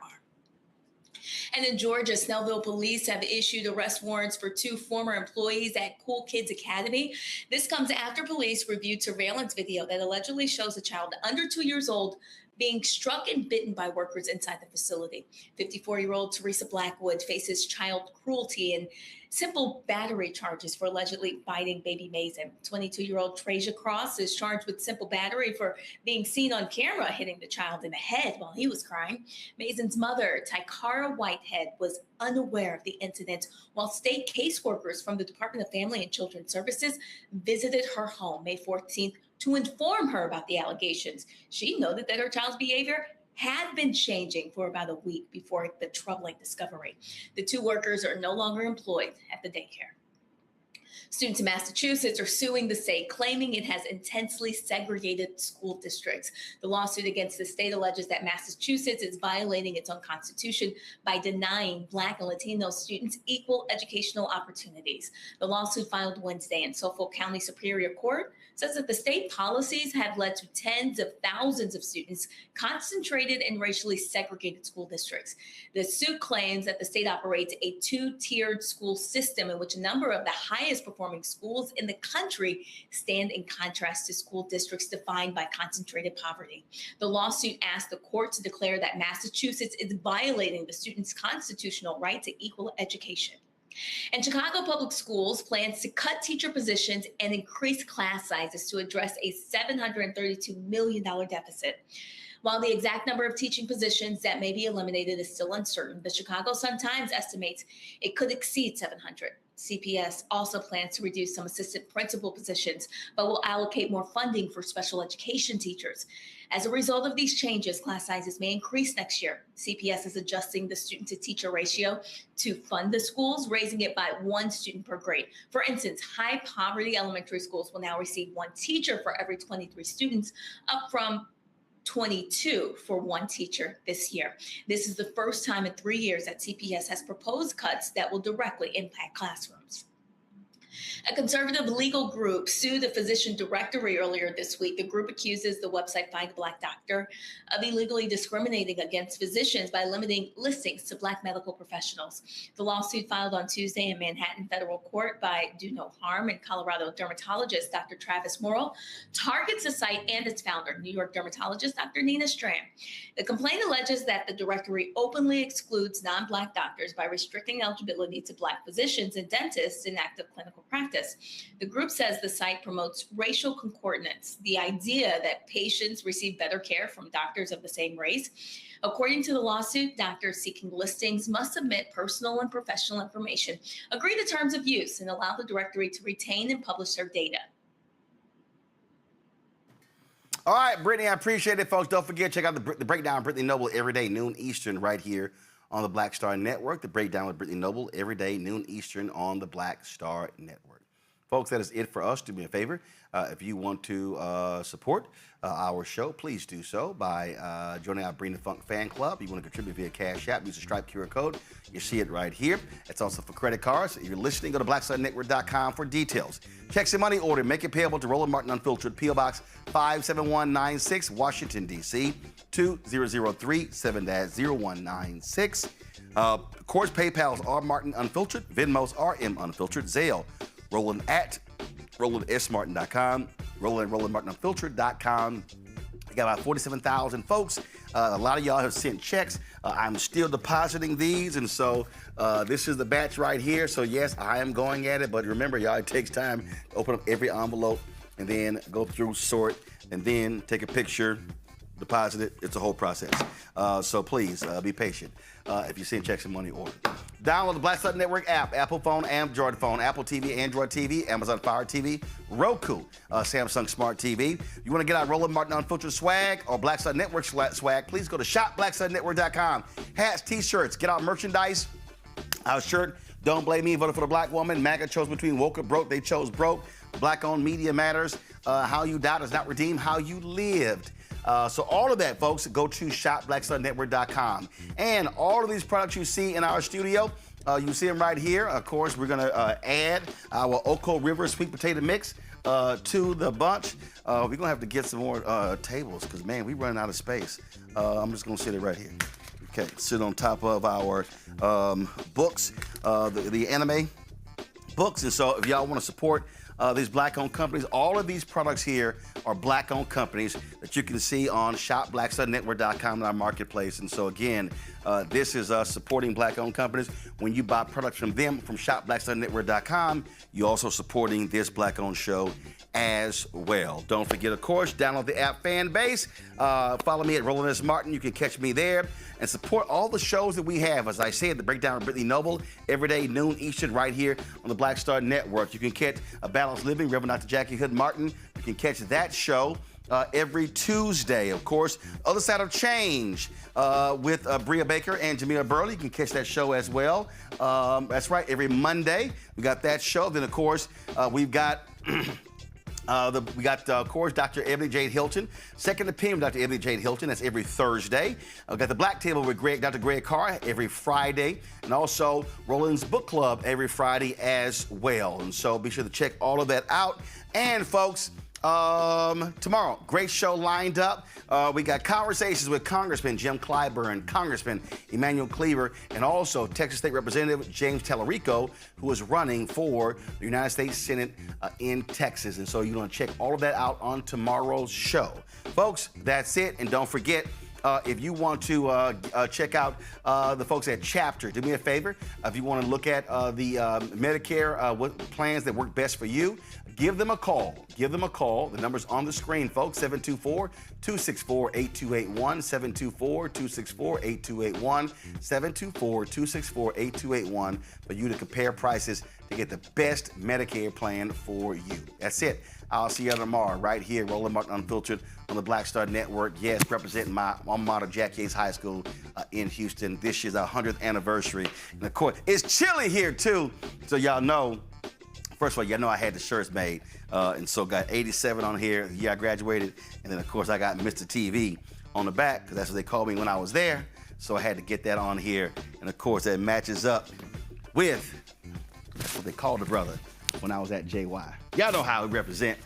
And in Georgia, Snellville police have issued arrest warrants for 2 former employees at Cool Kids Academy. This comes after police reviewed surveillance video that allegedly shows a child under 2 years old being struck and bitten by workers inside the facility. 54-year-old Teresa Blackwood faces child cruelty and simple battery charges for allegedly biting baby Mason. 22-year-old Trasia Cross is charged with simple battery for being seen on camera hitting the child in the head while he was crying. Mason's mother, Tykara Whitehead, was unaware of the incident while state caseworkers from the Department of Family and Children's Services visited her home May 14th to inform her about the allegations. She noted that her child's behavior had been changing for about a week before the troubling discovery. The 2 workers are no longer employed at the daycare. Students in Massachusetts are suing the state, claiming it has intensely segregated school districts. The lawsuit against the state alleges that Massachusetts is violating its own constitution by denying Black and Latino students equal educational opportunities. The lawsuit filed Wednesday in Suffolk County Superior Court says that the state policies have led to tens of thousands of students concentrated in racially segregated school districts. The suit claims that the state operates a 2-tiered school system in which a number of the highest performing schools in the country stand in contrast to school districts defined by concentrated poverty. The lawsuit asked the court to declare that Massachusetts is violating the students' constitutional right to equal education. And Chicago Public Schools plans to cut teacher positions and increase class sizes to address a $732 million deficit. While the exact number of teaching positions that may be eliminated is still uncertain, the Chicago Sun-Times estimates it could exceed 700. CPS also plans to reduce some assistant principal positions, but will allocate more funding for special education teachers. As a result of these changes, class sizes may increase next year. CPS is adjusting the student-to-teacher ratio to fund the schools, raising it by 1 student per grade. For instance, high-poverty elementary schools will now receive 1 teacher for every 23 students, up from 22 for 1 teacher this year. This is the first time in 3 years that CPS has proposed cuts that will directly impact classrooms. A conservative legal group sued the physician directory earlier this week. The group accuses the website Find a Black Doctor of illegally discriminating against physicians by limiting listings to Black medical professionals. The lawsuit filed on Tuesday in Manhattan federal court by Do No Harm and Colorado dermatologist Dr. Travis Morrill targets the site and its founder, New York dermatologist Dr. Nina Strand. The complaint alleges that the directory openly excludes non-Black doctors by restricting eligibility to Black physicians and dentists in active clinical practice. The group says the site promotes racial concordance, the idea that patients receive better care from doctors of the same race. According to the lawsuit, doctors seeking listings must submit personal and professional information, agree to terms of use, and allow the directory to retain and publish their data. All right, Brittany, I appreciate it, folks. Don't forget, check out the Breakdown with Brittany Noble every day, noon Eastern, right here on the Black Star Network. The Breakdown with Brittany Noble every day, noon Eastern on the Black Star Network. Folks, that is it for us. Do me a favor. If you want to support our show, please do so by joining our Bring the Funk fan club. You want to contribute via Cash App, use the Stripe QR code. You see it right here. It's also for credit cards. If you're listening, go to blackstarnetwork.com for details. Checks and money order. Make it payable to Roland Martin Unfiltered, P.O. Box 57196, Washington, D.C. 2003 7-0196. Of course, PayPal's R Martin Unfiltered, Venmo's RM Unfiltered, Zelle, Roland at RolandSMartin.com, RolandMartinUnfiltered.com. We got about 47,000 folks. A lot of y'all have sent checks. I'm still depositing these, and so this is the batch right here. So yes, I am going at it, but remember, y'all, it takes time to open up every envelope and then go through, sort, and then take a picture, deposit it. It's a whole process. So please be patient if you send checks and money order. Download the Black Star Network app, Apple phone, Android phone, Apple TV, Android TV, Amazon Fire TV, Roku, Samsung Smart TV. You want to get our Roland Martin Unfiltered swag or Black Star Network swag, please go to shopblackstarnetwork.com. Hats, t-shirts, get our merchandise. Our shirt, Don't Blame Me, voted for the black woman. MAGA chose between woke or broke. They chose broke. Black-owned media matters. How you died does not redeem how you lived. So all of that, folks, go to shopblackstarnetwork.com. And all of these products you see in our studio, you see them right here. Of course, we're going to add our Oko River sweet potato mix to the bunch. We're going to have to get some more tables because, man, we're running out of space. I'm just going to sit it right here. Okay, sit on top of our books, the anime books. And so if y'all want to support these black-owned companies, all of these products here are black-owned companies that you can see on shopblackstarnetwork.com in our marketplace. And so again, this is us supporting black-owned companies. When you buy products from them from shopblackstarnetwork.com, you're also supporting this black-owned show as well. Don't forget, of course, download the app Fan Base. Follow me at Roland S. Martin. You can catch me there and support all the shows that we have. As I said, the Breakdown of Brittany Noble, every day, noon Eastern, right here on the Black Star Network. You can catch A Balanced Living, Reverend Dr. Jackie Hood Martin. You can catch that show every Tuesday. Of course, Other Side of Change with Bria Baker and Jamila Burley. You can catch that show as well. That's right, every Monday. We got that show. Then, of course, we've got... of course, Dr. Ebony Jade Hilton. Second Opinion with Dr. Ebony Jade Hilton. That's every Thursday. We've got the Black Table with Dr. Greg Carr every Friday. And also Roland's Book Club every Friday as well. And so be sure to check all of that out. And, folks, tomorrow, great show lined up. We got conversations with Congressman Jim Clyburn, Congressman Emmanuel Cleaver, and also Texas State Representative James Tallarico, who is running for the United States Senate in Texas. And so you're going to check all of that out on tomorrow's show. Folks, that's it. And don't forget, if you want to check out the folks at Chapter, do me a favor. If you want to look at the Medicare what plans that work best for you, give them a call. Give them a call. The number's on the screen, folks. 724-264-8281. 724-264-8281. 724-264-8281 for you to compare prices to get the best Medicare plan for you. That's it. I'll see you tomorrow right here, Roland Martin Unfiltered on the Black Star Network. Yes, representing my alma mater, Jack Yates High School in Houston. This year's our 100th anniversary. And of course, it's chilly here too, so y'all know. First of all, y'all know I had the shirts made, and so got 87 on here, the year I graduated, and then of course I got Mr. TV on the back, because that's what they called me when I was there, so I had to get that on here, and of course that matches up with what they called the brother when I was at JY. Y'all know how we represent.